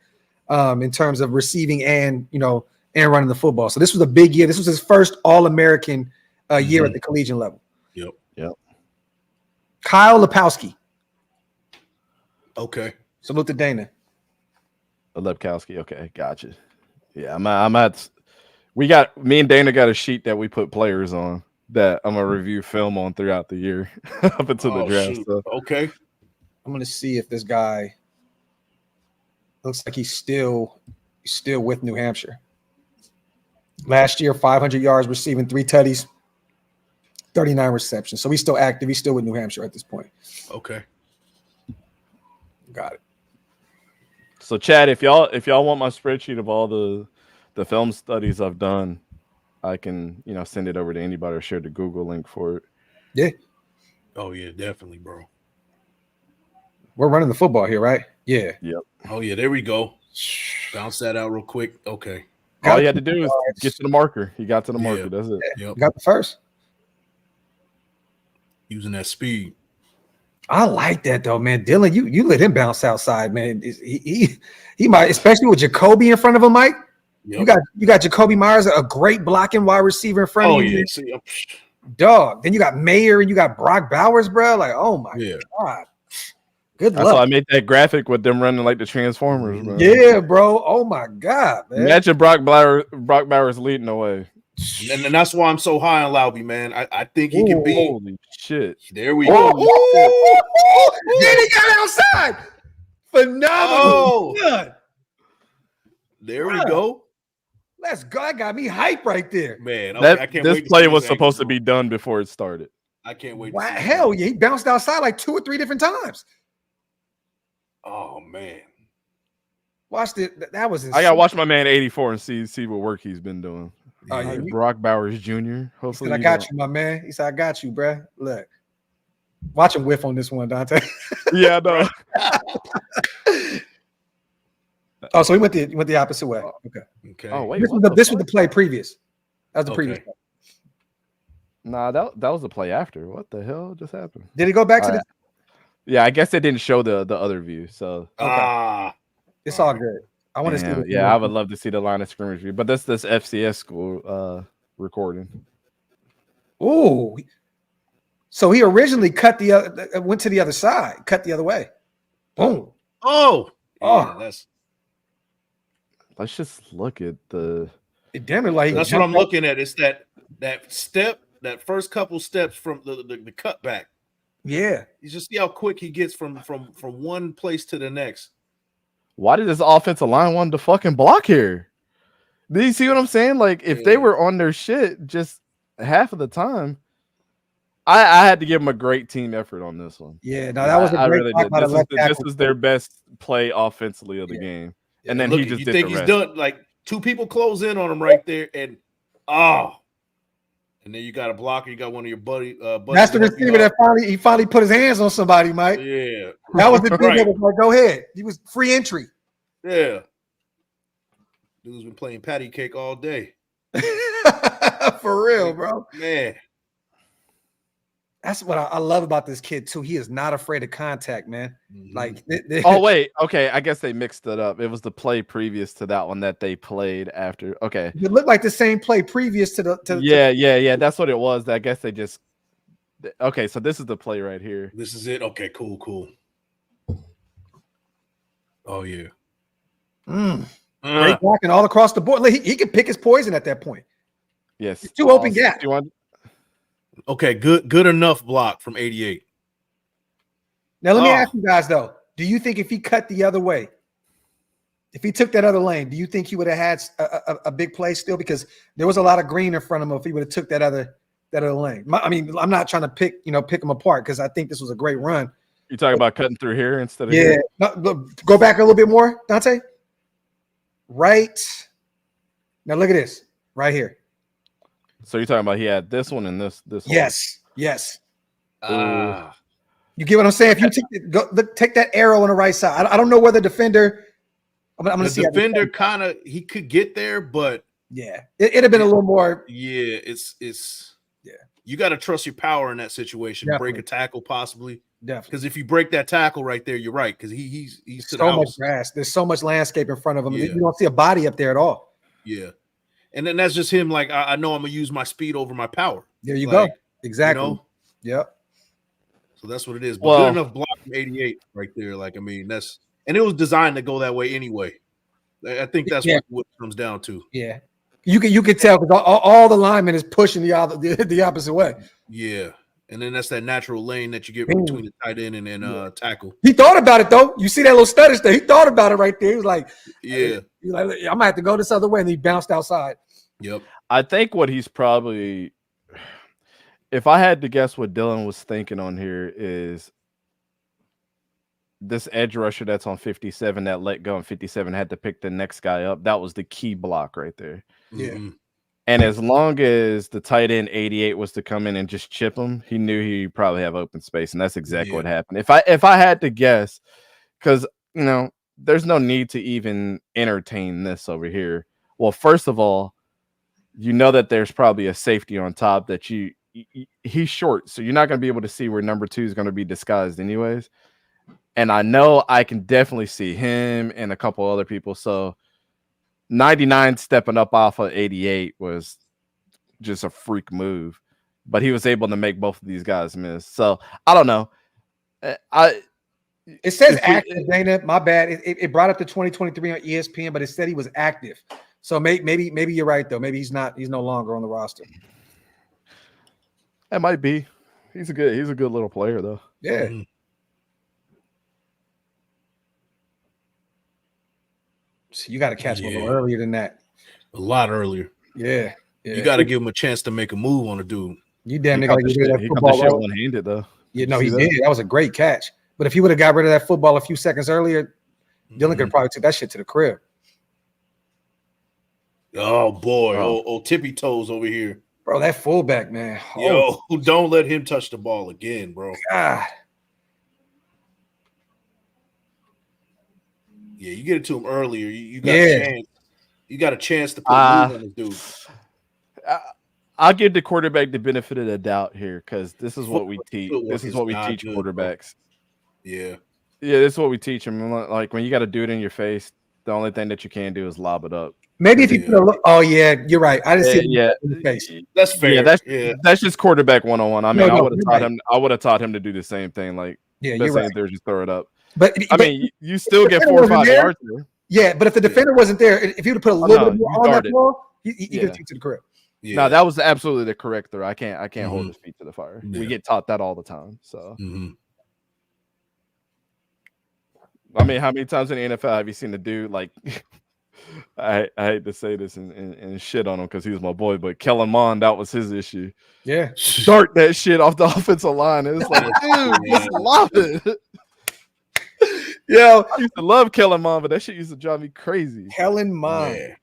in terms of receiving and running the football. So this was a big year. This was his first All-American year at the collegiate level. Yep. Kyle Lepowski. Okay. Salute to Dana. Lepkowski. Okay, gotcha. Yeah, I'm at. Me and Dana got a sheet that we put players on that I'm gonna review film on throughout the year up until the draft. So. Okay. I'm gonna see if this guy looks like he's still with New Hampshire. Last year, 500 yards receiving, 3 tutties, 39 receptions. So he's still active. He's still with New Hampshire at this point. Okay. Got it. So Chad, if y'all want my spreadsheet of all the film studies I've done, I can send it over to anybody or share the Google link for it. Yeah. Oh yeah, definitely, bro. We're running the football here, right? Yeah. Yep. Oh yeah, there we go. Bounce that out real quick. Okay. All you had to do is get to the marker. He got to the marker. That's it. Yep. Got the first. Using that speed. I like that though, man. Dylan, you let him bounce outside, man. He might, especially with Jacoby in front of him, Mike. Yep. You got Jacoby Myers, a great blocking wide receiver in front of you. Yeah. Dog. Then you got Mayer and you got Brock Bowers, bro. Like, oh my God. Good luck. That's why I made that graphic with them running like the Transformers, bro. Yeah, bro. Oh my God, man. Imagine Brock Bowers leading the way. And that's why I'm so high on Laube, man. I think he can be. Holy shit. There we go. Then he got outside. Phenomenal. Good. There we go. Let's go. That got me hype right there. Man, okay, I can't wait. This play was supposed to be done before it started. I can't wait. Wow, hell yeah. He bounced outside like 2 or 3 different times. Oh, man. Watched it. That was insane. I got to watch my man 84 and see what work he's been doing. Yeah. Brock Bowers Jr. Hopefully, I got you, my man. He said, I got you, bruh. Look. Watch him whiff on this one, Dante. Yeah, no. Oh, so he went the opposite way. Okay. Okay. Oh, wait. This was the play previous. That was the previous play. Nah, that was the play after. What the hell just happened? Did he go back to the? Yeah, I guess they didn't show the other view. So It's all good. I want to see. Yeah, I would love to see the line of scrimmage view, but this FCS school recording. Ooh, so he originally went to the other side, cut the other way. Boom. Let's just look at the. It damn it like that's what I'm looking at. It's that step, that first couple steps from the cutback. Yeah, you just see how quick he gets from one place to the next. Why did this offensive line want to fucking block here? Do you see what I'm saying? Like, if they were on their shit just half of the time, I had to give them a great team effort on this one. Yeah, no, that was a great block by the left tackle. This was their best play offensively of the game. And then he just did think the he's rest. done, like, two people close in on him right there, and then you got a blocker, you got one of your buddies. That's the receiver that finally put his hands on somebody, Mike. Yeah. That was the dude that was like, go ahead. He was free entry. Yeah. Dude's been playing patty cake all day. For real, bro. Man. That's what I love about this kid, too. He is not afraid of contact, man. Mm-hmm. Like, oh, wait. Okay. I guess they mixed it up. It was the play previous to that one that they played after. Okay. It looked like the same play previous to the. Yeah. That's what it was. I guess they just. Okay. So this is the play right here. This is it. Okay. Cool. Oh, yeah. Great blocking all across the board. He could pick his poison at that point. Yes. It's two open gaps. Okay, good enough block from 88. Now, let me ask you guys, though. Do you think if he cut the other way, if he took that other lane, do you think he would have had a big play still? Because there was a lot of green in front of him if he would have took that other lane. I mean, I'm not trying to pick him apart because I think this was a great run. You talking about cutting through here instead of here? No, go back a little bit more, Dante. Right. Now, look at this right here. So you're talking about he had this one and this one. Yes. You get what I'm saying? If you take that arrow on the right side, I don't know whether defender. I'm gonna see. The defender kind of he could get there, but it'd have been a little more. Yeah, it's you got to trust your power in that situation. Definitely. Break a tackle possibly. Definitely. Because if you break that tackle right there, you're right. Because he's to so much grass. There's so much landscape in front of him. You don't see a body up there at all. Yeah. And then that's just him. Like, I know I'm going to use my speed over my power. There you go. Exactly. Yep. So that's what it is. But good enough block from 88 right there. Like, I mean, and it was designed to go that way anyway. I think that's what it comes down to. Yeah. You could tell because all the linemen is pushing the opposite way. Yeah. And then that's that natural lane that you get between the tight end and tackle. He thought about it, though. You see that little stutter there. He thought about it right there. He was like, yeah. He's like, I might have to go this other way. And he bounced outside. Yep. I think what he's probably, if I had to guess what Dylan was thinking on here is this edge rusher that's on 57 that let go and 57 had to pick the next guy up. That was the key block right there. Yeah. Mm-hmm. And as long as the tight end 88 was to come in and just chip him, he knew he'd probably have open space. And that's exactly what happened. If I had to guess, because, there's no need to even entertain this over here. Well, first of all, that there's probably a safety on top that he's short. So you're not going to be able to see where number 2 is going to be disguised anyways. And I know I can definitely see him and a couple other people. So 99 stepping up off of 88 was just a freak move, but he was able to make both of these guys miss. So I don't know. It says active, Dana. My bad. It brought up the 2023 on ESPN, but it said he was active. So maybe you're right though. Maybe he's no longer on the roster. That might be. He's a good little player though. Yeah. Mm-hmm. So you got to catch him a little earlier than that. A lot earlier. Yeah. You got to give him a chance to make a move on a dude. You damn near got to get rid of that football one-handed though. Yeah, no, he did. That was a great catch. But if he would have got rid of that football a few seconds earlier, Dylan could probably took that shit to the crib. Oh boy, oh tippy toes over here, bro. That fullback, man. Yo, don't let him touch the ball again, bro. God. Yeah, you get it to him earlier. You got a chance. You got a chance to put a move on this dude. I'll give the quarterback the benefit of the doubt here because this is what we teach. Footwork This is what we not teach good, quarterbacks. Yeah. Yeah, this is what we teach them. Like when you got to do it in your face, the only thing that you can do is lob it up. Maybe if you put a look. Oh yeah, you're right. I didn't see it in the face. That's fair. That's just quarterback 101. I mean, I would have taught right. him. I would have taught him to do the same thing. Like, you're right. There, just throw it up. But I mean, you still get 4 or 5 yards there. Yeah, but if the defender wasn't there, if you would have put a little bit more on that ball, you could take to the crib. Yeah. No, that was absolutely the correct throw. I can't hold his feet to the fire. Yeah. We get taught that all the time. So, I mean, how many times in the NFL have you seen the dude like? I hate to say this and shit on him because he was my boy, but Kellen Mond, that was his issue. Yeah, dart that shit off the offensive line, and it's like, dude, just love it. Yo, I used to love Kellen Mond, but that shit used to drive me crazy. Kellen Mond. Yeah.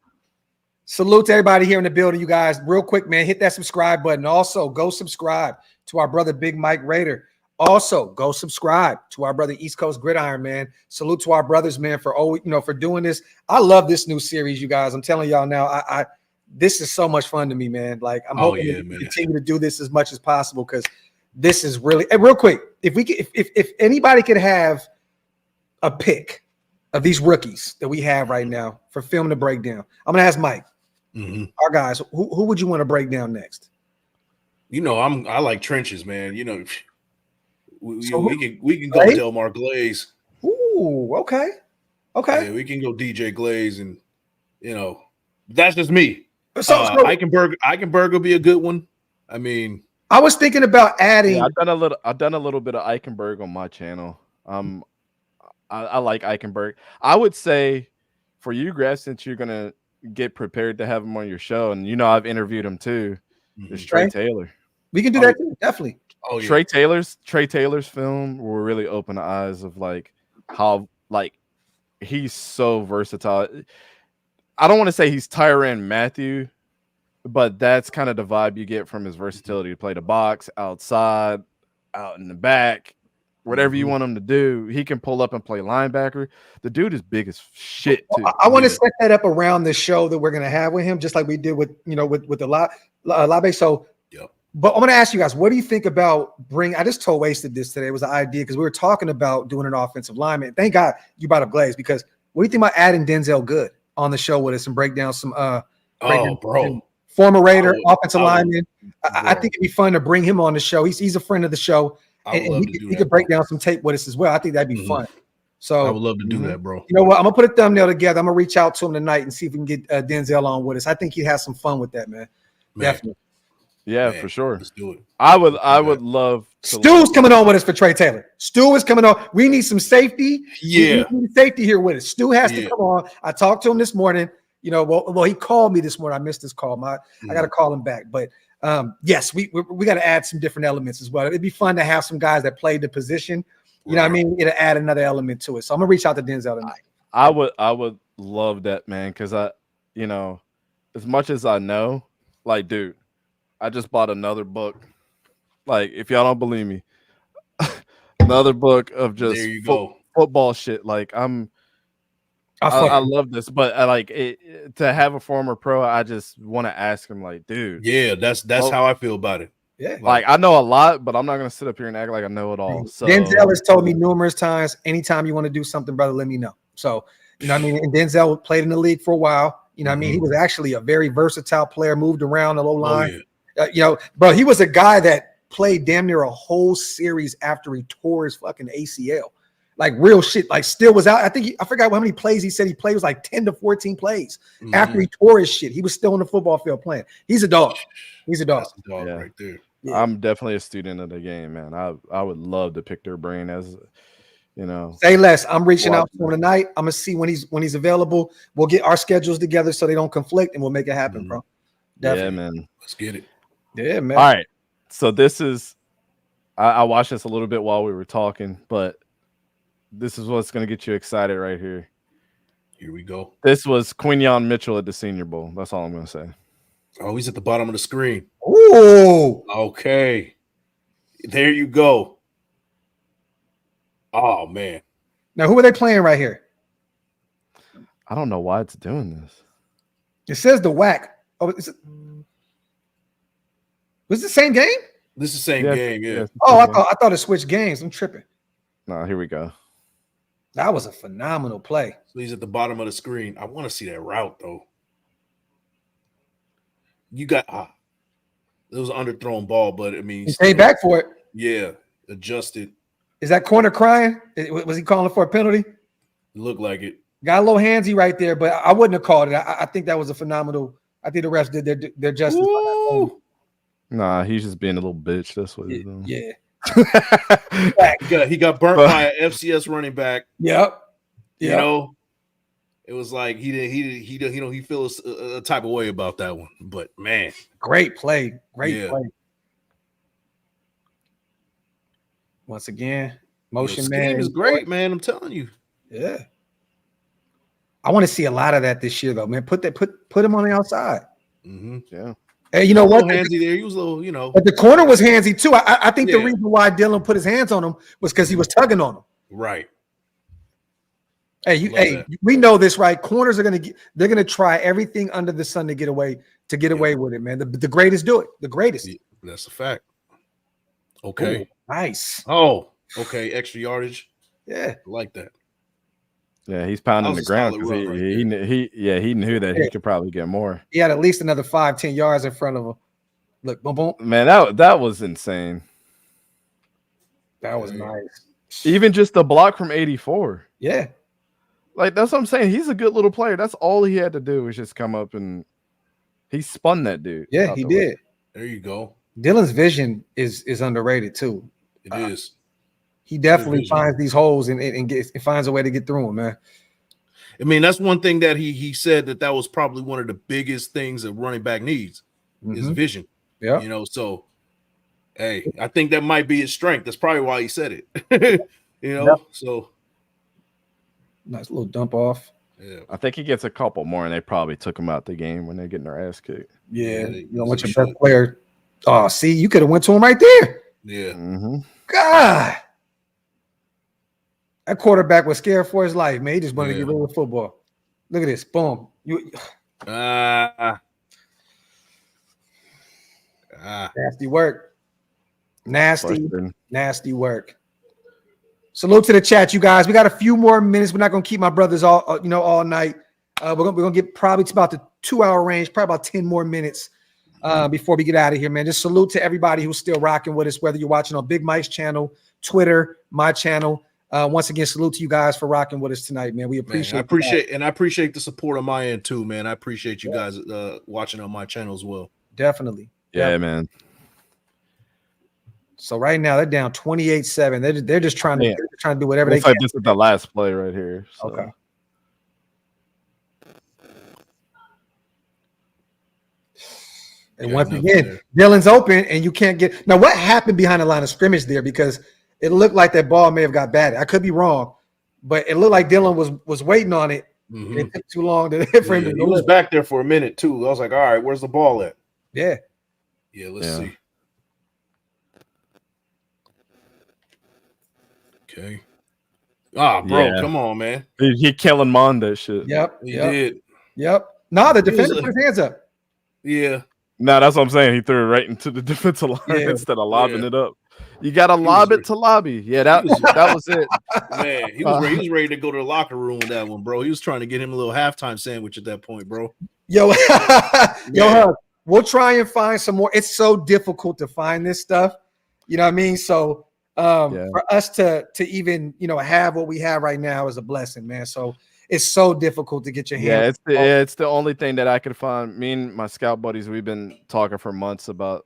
Salute to everybody here in the building, you guys. Real quick, man, hit that subscribe button. Also, go subscribe to our brother Big Mike Raider. Also, go subscribe to our brother East Coast Gridiron, man. Salute to our brothers, man, for for doing this. I love this new series, you guys. I'm telling y'all now, I this is so much fun to me, man. Like I'm hoping to continue to do this as much as possible because this is really. And real quick, if anybody could have a pick of these rookies that we have right now for film to break down, I'm gonna ask Mike. Our guys, who would you want to break down next? I like trenches, man. We can go Delmar Glaze. Ooh, okay. Yeah, we can go DJ Glaze, and that's just me. So Eichenberg will be a good one. I mean, I was thinking about adding. Yeah, I've done a little bit of Eichenberg on my channel. I like Eichenberg. I would say for you, Graphk, since you're gonna get prepared to have him on your show, and I've interviewed him too. Is Trey Taylor. We can do that too, definitely. Oh, yeah. Trey Taylor's film will really open the eyes of like how he's so versatile. I don't want to say he's Tyrann Mathieu, but that's kind of the vibe you get from his versatility to play the box, outside, out in the back, whatever you want him to do. He can pull up and play linebacker. The dude is big as shit too. I want to set that up around the show that we're gonna have with him, just like we did with with the Laube. So. But I'm going to ask you guys, what do you think about I just told Wasted this today. It was an idea because we were talking about doing an offensive lineman. Thank God you brought up Glaze because what do you think about adding Denzel Good on the show with us and break down some former Raider offensive lineman? I think it'd be fun to bring him on the show. He's a friend of the show. And he could break down some tape with us as well. I think that'd be fun. So I would love to do that, bro. You know what? I'm going to put a thumbnail together. I'm going to reach out to him tonight and see if we can get Denzel on with us. I think he'd have some fun with that, man. Definitely. Yeah, for sure. Let's do it. I would love to. Stu's coming on with us for Trey Taylor. Stu is coming on. We need some safety. Yeah. We need safety here with us. Stu has to come on. I talked to him this morning. Well, he called me this morning. I missed his call. I got to call him back. But yes, we got to add some different elements as well. It'd be fun to have some guys that played the position. You know what I mean? It'll add another element to it. So I'm gonna reach out to Denzel tonight. I would love that, man, because as much as I know, like, dude, I just bought another book. Like, if y'all don't believe me, another book of just football shit. Like, I love this, but to have a former pro, I just want to ask him, like, dude. Yeah, that's how I feel about it. Yeah, like I know a lot, but I'm not gonna sit up here and act like I know it all. So Denzel has told me numerous times, anytime you want to do something, brother, let me know. So what I mean, and Denzel played in the league for a while. What I mean, he was actually a very versatile player, moved around the low line. Bro, he was a guy that played damn near a whole series after he tore his fucking ACL. Like real shit, like still was out. I forgot how many plays he said he played. It was like 10 to 14 plays after he tore his shit. He was still on the football field playing. He's a dog. He's a dog. That's a dog right there. Yeah. I'm definitely a student of the game, man. I would love to pick their brain as Say less. I'm reaching out to him tonight. I'm gonna see when he's available. We'll get our schedules together so they don't conflict, and we'll make it happen, bro. Definitely. Yeah, man. Let's get it. Yeah, man. All right. So this is I watched this a little bit while we were talking, but this is what's gonna get you excited right here. Here we go. This was Quinyon Mitchell at the Senior Bowl. That's all I'm gonna say. Oh, he's at the bottom of the screen. Ooh. Okay. There you go. Oh, man. Now, who are they playing right here? I don't know why it's doing this. It says the whack. Oh, is it? Was it the same game? This is the same game, yeah. Yes, Oh, I thought it switched games. I'm tripping. No, here we go. That was a phenomenal play. So he's at the bottom of the screen. I want to see that route though. You got it was an underthrown ball, but I mean, He stayed back for it. Yeah, adjusted. Is that corner crying? Was he calling for a penalty? It looked like it. Got a little handsy right there, but I wouldn't have called it. I think that was a phenomenal. I think the refs did their justice. Nah, he's just being a little bitch. That's what he's doing. Yeah. He got burnt by an FCS running back. Yep. You know, it was like he feels a type of way about that one. But man, great play. Great play. Once again, motion man is great, man. I'm telling you. Yeah. I want to see a lot of that this year, though, man. Put him on the outside. Mm-hmm. Yeah. Hey, you know what? Handsy there. He was a little, you know. But the corner was handsy too. I think the reason why Dylan put his hands on him was because he was tugging on him. Right. Hey, we know this, right? Corners are they're gonna try everything under the sun to get away with it, man. The greatest do it. The greatest. That's a fact. Okay. Ooh, nice. Oh, okay. Extra yardage. Yeah, I like that. Yeah, he's pounding the ground because he knew that he could probably get more. He had at least another 5-10 yards in front of him. Look, boom, boom. Man, that was insane. That was nice. Even just the block from 84. Yeah. Like, that's what I'm saying. He's a good little player. That's all he had to do was just come up and he spun that dude. Yeah, he did. There you go. Dylan's vision is underrated too. It is. He definitely finds these holes and finds a way to get through them, man. I mean, that's one thing that he said that was probably one of the biggest things a running back needs is vision. Yeah. You know, so hey, I think that might be his strength. That's probably why he said it. So nice little dump off. Yeah. I think he gets a couple more, and they probably took him out the game when they're getting their ass kicked. Yeah, you don't want your best player. Oh, see, you could have went to him right there. Yeah. Mm-hmm. God. That quarterback was scared for his life, man. He just wanted to get rid of the football. Look at this. Boom. Nasty work. Nasty work. Salute to the chat, you guys. We got a few more minutes. We're not going to keep my brothers all night. We're going to get probably to about the 2-hour range, probably about 10 more minutes before we get out of here, man. Just salute to everybody who's still rocking with us, whether you're watching on Big Mike's channel, Twitter, my channel. Once again, salute to you guys for rocking with us tonight, man. We appreciate I appreciate the support on my end too, man. I appreciate you guys watching on my channel as well. Definitely. Yeah, man. So right now they're down 28-7. They're just trying to do whatever they can. This is the last play right here. So. Okay. And once again, Dylan's open, and you can't get. Now, what happened behind the line of scrimmage there? Because it looked like that ball may have got batted. I could be wrong, but it looked like Dylan was waiting on it. Mm-hmm. It took too long for him to. He was back there for a minute too. I was like, all right, where's the ball at? Yeah. Yeah. Let's see. Okay. Bro, come on, man. He killing Mon that shit. Yep. He did. Yep. No, the defender put his hands up. Yeah. No, that's what I'm saying. He threw it right into the defensive line instead of lobbing it up. You got to lob it to lobby. Yeah, that was it. Man, he was ready to go to the locker room with that one, bro. He was trying to get him a little halftime sandwich at that point, bro. Yo, we'll try and find some more. It's so difficult to find this stuff. You know what I mean? So for us to even, have what we have right now is a blessing, man. So it's so difficult to get your hands. Yeah, it's the only thing that I could find. Me and my scout buddies, we've been talking for months about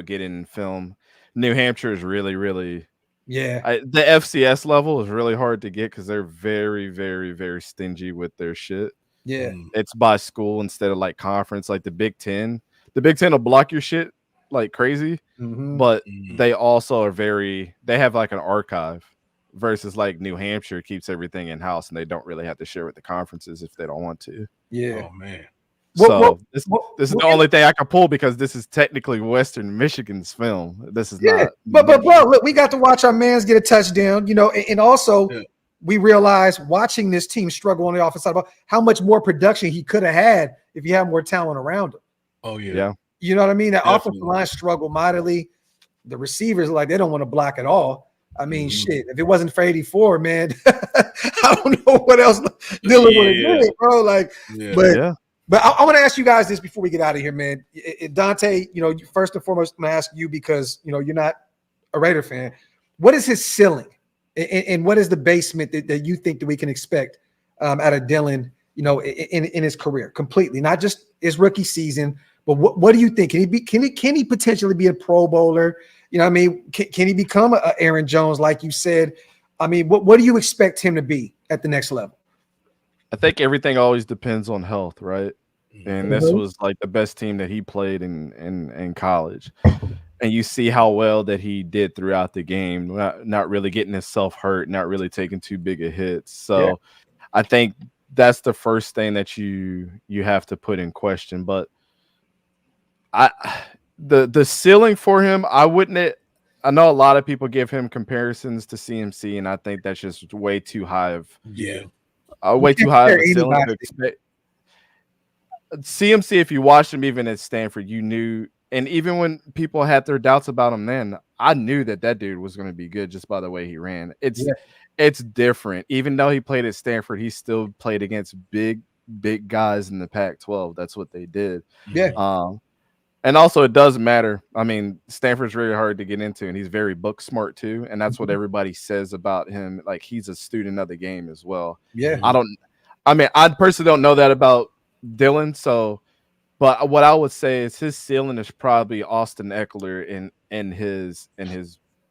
getting film. New Hampshire is really, really the FCS level is really hard to get because they're very, very, very stingy with their shit. Yeah, it's by school instead of like conference, like the Big Ten. The Big Ten will block your shit like crazy, but they also are they have like an archive versus like New Hampshire keeps everything in house and they don't really have to share with the conferences if they don't want to. Yeah. Oh man. So this is the only thing I can pull because this is technically Western Michigan's film. This is not. But bro, look, we got to watch our mans get a touchdown, and also we realized watching this team struggle on the offensive side about how much more production he could have had if he had more talent around him. Oh yeah. You know what I mean? The offensive Definitely. line struggled mightily. The receivers, like, they don't want to block at all. I mean, shit, if it wasn't for 84, man, I don't know what else Dillon would have did, bro. Like, but I want to ask you guys this before we get out of here, man. Dante, you know, first and foremost, I'm going to ask you because, you know, you're not a Raider fan. What is his ceiling? And what is the basement that you think that we can expect out of Dillon, you know, in his career completely, not just his rookie season, but what do you think? Can he potentially be a Pro Bowler? You know what I mean? Can he become a Aaron Jones, like you said? I mean, what do you expect him to be at the next level? I think everything always depends on health, right? And this was like the best team that he played in college. And you see how well that he did throughout the game, not really getting himself hurt, not really taking too big of hits. So I think that's the first thing that you have to put in question. But the ceiling for him, I know a lot of people give him comparisons to CMC, and I think that's just way too high of way too high of a ceiling to expect. CMC, if you watched him even at Stanford, you knew. And even when people had their doubts about him then, I knew that dude was going to be good just by the way he ran. It's different. Even though he played at Stanford, he still played against big guys in the Pac-12. That's what they did. Yeah. And also, it does matter. I mean, Stanford's really hard to get into, and he's very book smart too. And that's what everybody says about him. Like, he's a student of the game as well. Yeah. I personally don't know that about Dillon, so. But what I would say is his ceiling is probably Austin Eckler in his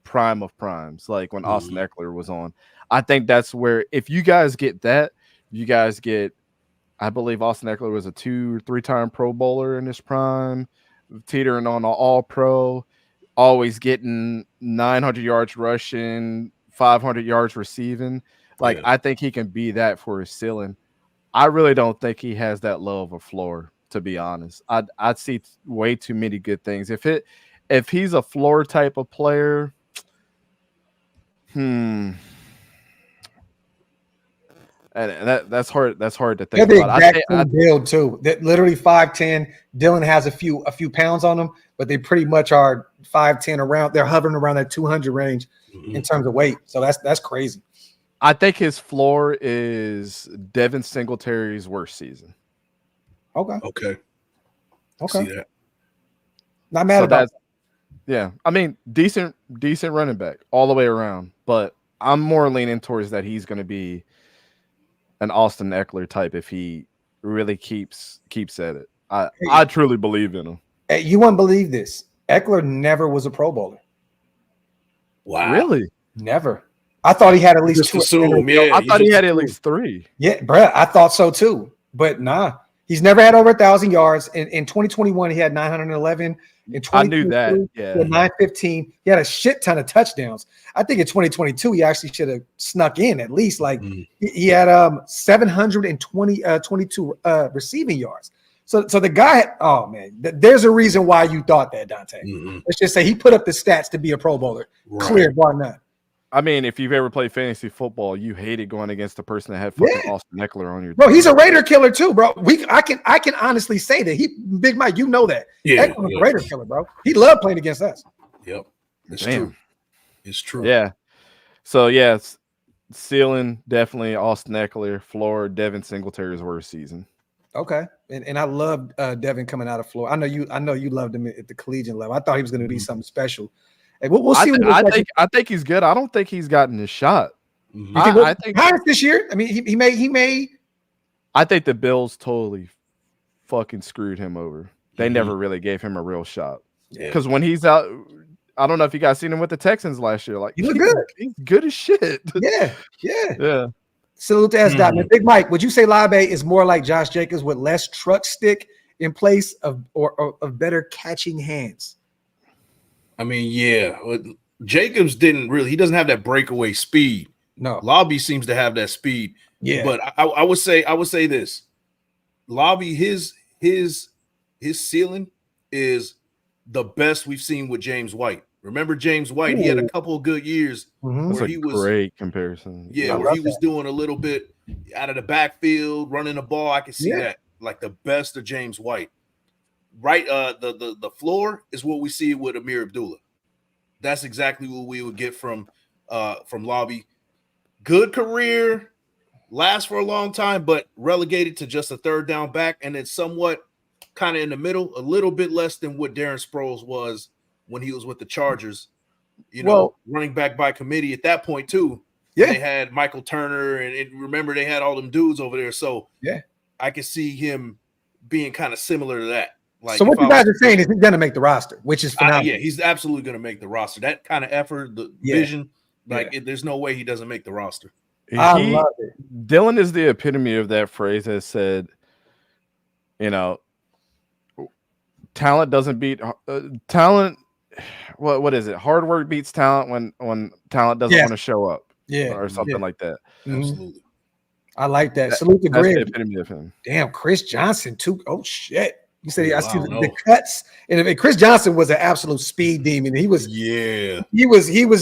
prime of primes, like when Austin Eckler was on. I think that's where, if you guys get that, you guys get, I believe Austin Eckler was a 2 or 3-time Pro Bowler in his prime, teetering on an All-Pro, always getting 900 yards rushing, 500 yards receiving. Like, I think he can be that for his ceiling. I really don't think he has that low of a floor. To be honest, I'd see way too many good things. If he's a floor type of player, and that's hard. That's hard to think about. I build too. That literally 5'10". Dillon has a few pounds on him, but they pretty much are 5'10" around. They're hovering around that 200 range in terms of weight. So that's crazy. I think his floor is Devin Singletary's worst season. Okay. See that. Not mad about that. Yeah. I mean, decent running back all the way around, but I'm more leaning towards that he's going to be an Austin Eckler type if he really keeps at it. I truly believe in him. Hey, you wouldn't believe this. Eckler never was a Pro Bowler. Wow. Really? Never. I thought he had at least two. I thought he had at least 3. Yeah, bro. I thought so too. But nah. He's never had over 1,000 yards. In 2021, he had 911. In 2022, I knew that. Yeah. He had 915. He had a shit ton of touchdowns. I think in 2022, he actually should have snuck in at least. Like he had 722 receiving yards. So the guy, oh man, there's a reason why you thought that, Dante. Let's just say he put up the stats to be a Pro Bowler. Right. Clear, bar none. I mean, if you've ever played fantasy football, you hated going against the person that had fucking Austin Eckler on your team. Bro, he's a Raider killer too, bro. I can honestly say that. Big Mike, you know that. Yeah, Eckler's a Raider killer, bro. He loved playing against us. Yep. It's true. It's true. Yeah. So ceiling definitely Austin Eckler, floor Devin Singletary's worst season. Okay. And I loved Devin coming out of Florida. I know you loved him at the collegiate level. I thought he was going to be something special. Hey, we'll see. I think he's good. I don't think he's gotten his shot. I think this year. I mean, he may. I think the Bills totally fucking screwed him over. They never really gave him a real shot. Because when he's out, I don't know if you guys seen him with the Texans last year. Like, he looked good. He's good as shit. Yeah. Salute to S. Dot. Big Mike, would you say Laube is more like Josh Jacobs with less truck stick in place of better catching hands? I mean, yeah. Jacobs he doesn't have that breakaway speed. No. Laube seems to have that speed. Yeah. But I would say this. Laube, his ceiling is the best we've seen with James White. Remember James White? He had a couple of good years where he was great comparison. Yeah, where he was doing a little bit out of the backfield, running the ball. I can see that. Like the best of James White. right. The floor is what we see with Amir Abdullah. That's exactly what we would get from Laube. Good career, lasts for a long time, but relegated to just a third down back, and then somewhat kind of in the middle, a little bit less than what Darren Sproles was when he was with the Chargers. Running back by committee at that point too. Yeah, they had Michael Turner, and remember they had all them dudes over there. So yeah, I could see him being kind of similar to that. Like, so what you guys are saying is he's going to make the roster, which is phenomenal. Yeah, he's absolutely going to make the roster. That kind of effort, the vision, there's no way he doesn't make the roster. I love it. Dylan is the epitome of that phrase that said, talent doesn't beat talent. What is it? Hard work beats talent when talent doesn't want to show up. Yeah, or something like that. Absolutely. I like that. Salute to Greg. That's the epitome of him. Damn, Chris Johnson too. Oh shit. You said I see the cuts, and Chris Johnson was an absolute speed demon. He was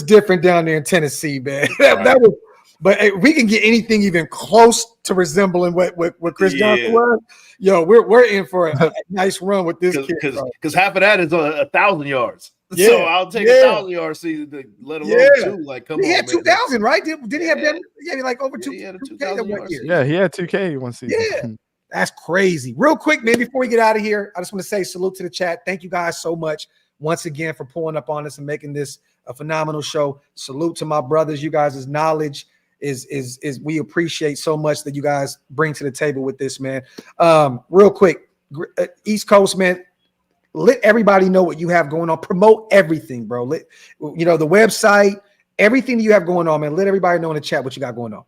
different down there in Tennessee, man. That was. But if we can get anything even close to resembling what Chris Johnson was, we're in for a nice run with this kid. Because half of that is 1,000 yards. Yeah. So I'll take 1,000 yard season, let alone two. Like, come on, he had 2,000, right? Did he have that? Yeah, like over 2K that 1 year. Yeah, he had 2K one season. Yeah. That's crazy. Real quick, man, before we get out of here, I just want to say salute to the chat. Thank you guys so much once again for pulling up on us and making this a phenomenal show. Salute to my brothers. You guys' knowledge is we appreciate so much that you guys bring to the table with this, man. Real quick, East Coast, man, let everybody know what you have going on. Promote everything, bro. The website, everything that you have going on, man. Let everybody know in the chat what you got going on.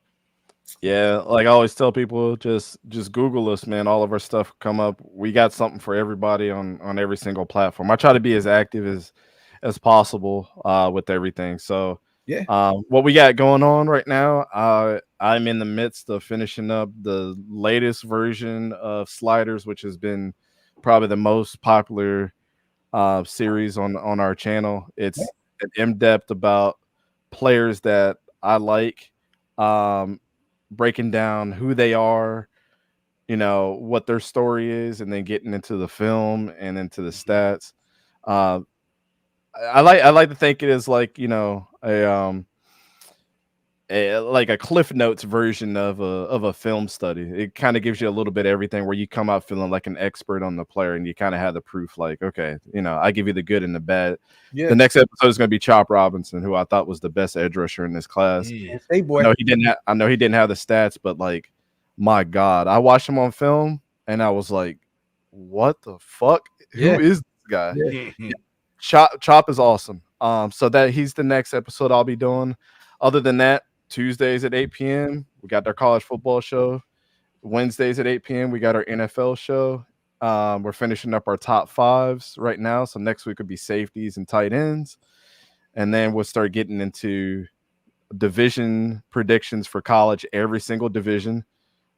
Yeah, like I always tell people, just Google us, man. All of our stuff come up. We got something for everybody on every single platform. I try to be as active as possible with everything. So yeah, what we got going on right now, I'm in the midst of finishing up the latest version of Sliders, which has been probably the most popular series on our channel. It's an in-depth about players that I like. Breaking down who they are, what their story is, and then getting into the film and into the stats. I like to think it is like a Cliff Notes version of a film study. It kind of gives you a little bit of everything where you come out feeling like an expert on the player, and you kind of have the proof. Like, okay, I give you the good and the bad. Yeah. The next episode is going to be Chop Robinson, who I thought was the best edge rusher in this class. Hey, boy. I know he didn't have the stats, but like, my God, I watched him on film, and I was like, what the fuck? Who is this guy? Yeah. Chop is awesome. So that he's the next episode I'll be doing. Other than that, Tuesdays at 8 p.m. we got our college football show. Wednesdays at 8 p.m. we got our NFL show. We're finishing up our top fives right now. So next week will be safeties and tight ends. And then we'll start getting into division predictions for college, every single division.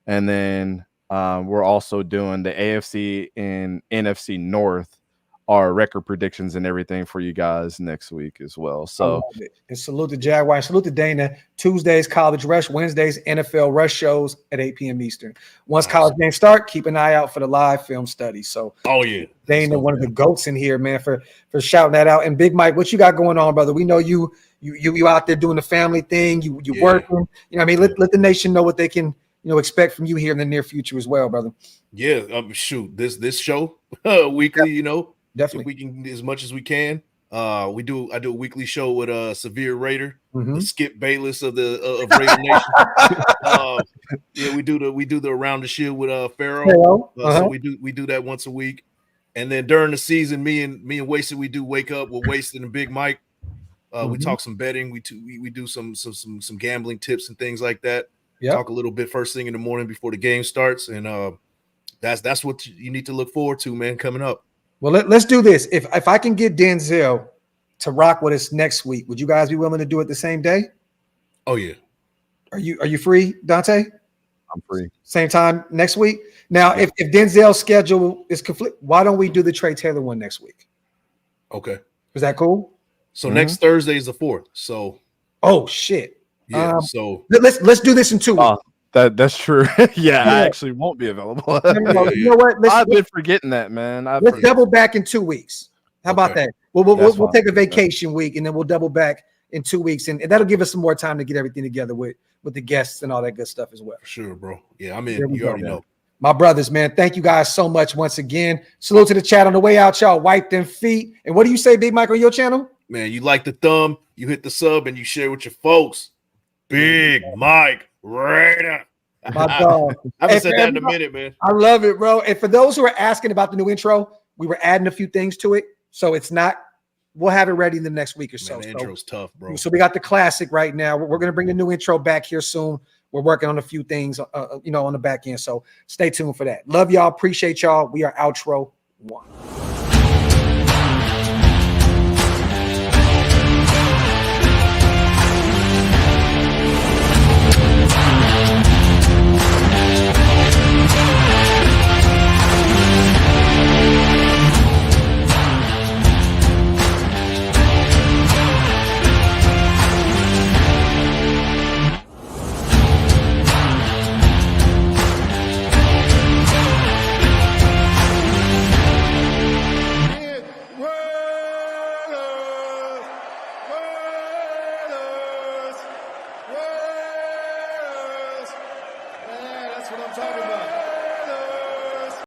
And then we're also doing the AFC and NFC North, our record predictions and everything for you guys next week as well. So and salute to Jaguar, salute to Dana. Tuesdays college rush, Wednesdays NFL rush shows at 8 p.m. Eastern. Once college games start, keep an eye out for the live film study. So Dana, one of the goats in here, man, for shouting that out. And Big Mike, what you got going on, brother? We know you out there doing the family thing, you working. Let the nation know what they can expect from you here in the near future as well, brother. Yeah, shoot, this show weekly, Definitely. If we can, as much as we can. I do a weekly show with Severe Raider, the Skip Bayless of Raider Nation. We do the Around the Shield with Pharaoh. So we do that once a week. And then during the season, me and Wasted, we do Wake Up with Wasted and Big Mike. We talk some betting. We do some gambling tips and things like that. Talk a little bit first thing in the morning before the game starts. And that's what you need to look forward to, man, coming up. Well, let's do this. If I can get Denzel to rock with us next week, would you guys be willing to do it the same day? Oh yeah. Are you free, Dante? I'm free. Same time next week. Now, if Denzel's schedule is conflict, why don't we do the Trey Taylor one next week? Okay. Is that cool? So next Thursday is the 4th. So oh shit. Yeah. So let's do this in 2 weeks. That's true. Yeah, Yeah. I actually won't be available. No, you know what? I've been forgetting that, man. Let's double back in 2 weeks. How about that? We'll take a vacation week and then we'll double back in 2 weeks, and that'll give us some more time to get everything together with the guests and all that good stuff as well. For sure, bro. Yeah, I'm in. You already know. My brothers, man, thank you guys so much once again. Salute to the chat on the way out, y'all. Wipe them feet. And what do you say, Big Mike, on your channel? Man, you like the thumb, you hit the sub, and you share with your folks. Big Mike Raider. My dog. I haven't said that in a minute, man. I love it, bro. And for those who are asking about the new intro, we were adding a few things to it. So it's not, we'll have it ready in the next week or so. Man, the intro's tough, bro. So we got the classic right now. We're going to bring the new intro back here soon. We're working on a few things, on the back end. So stay tuned for that. Love y'all. Appreciate y'all. We are outro 1.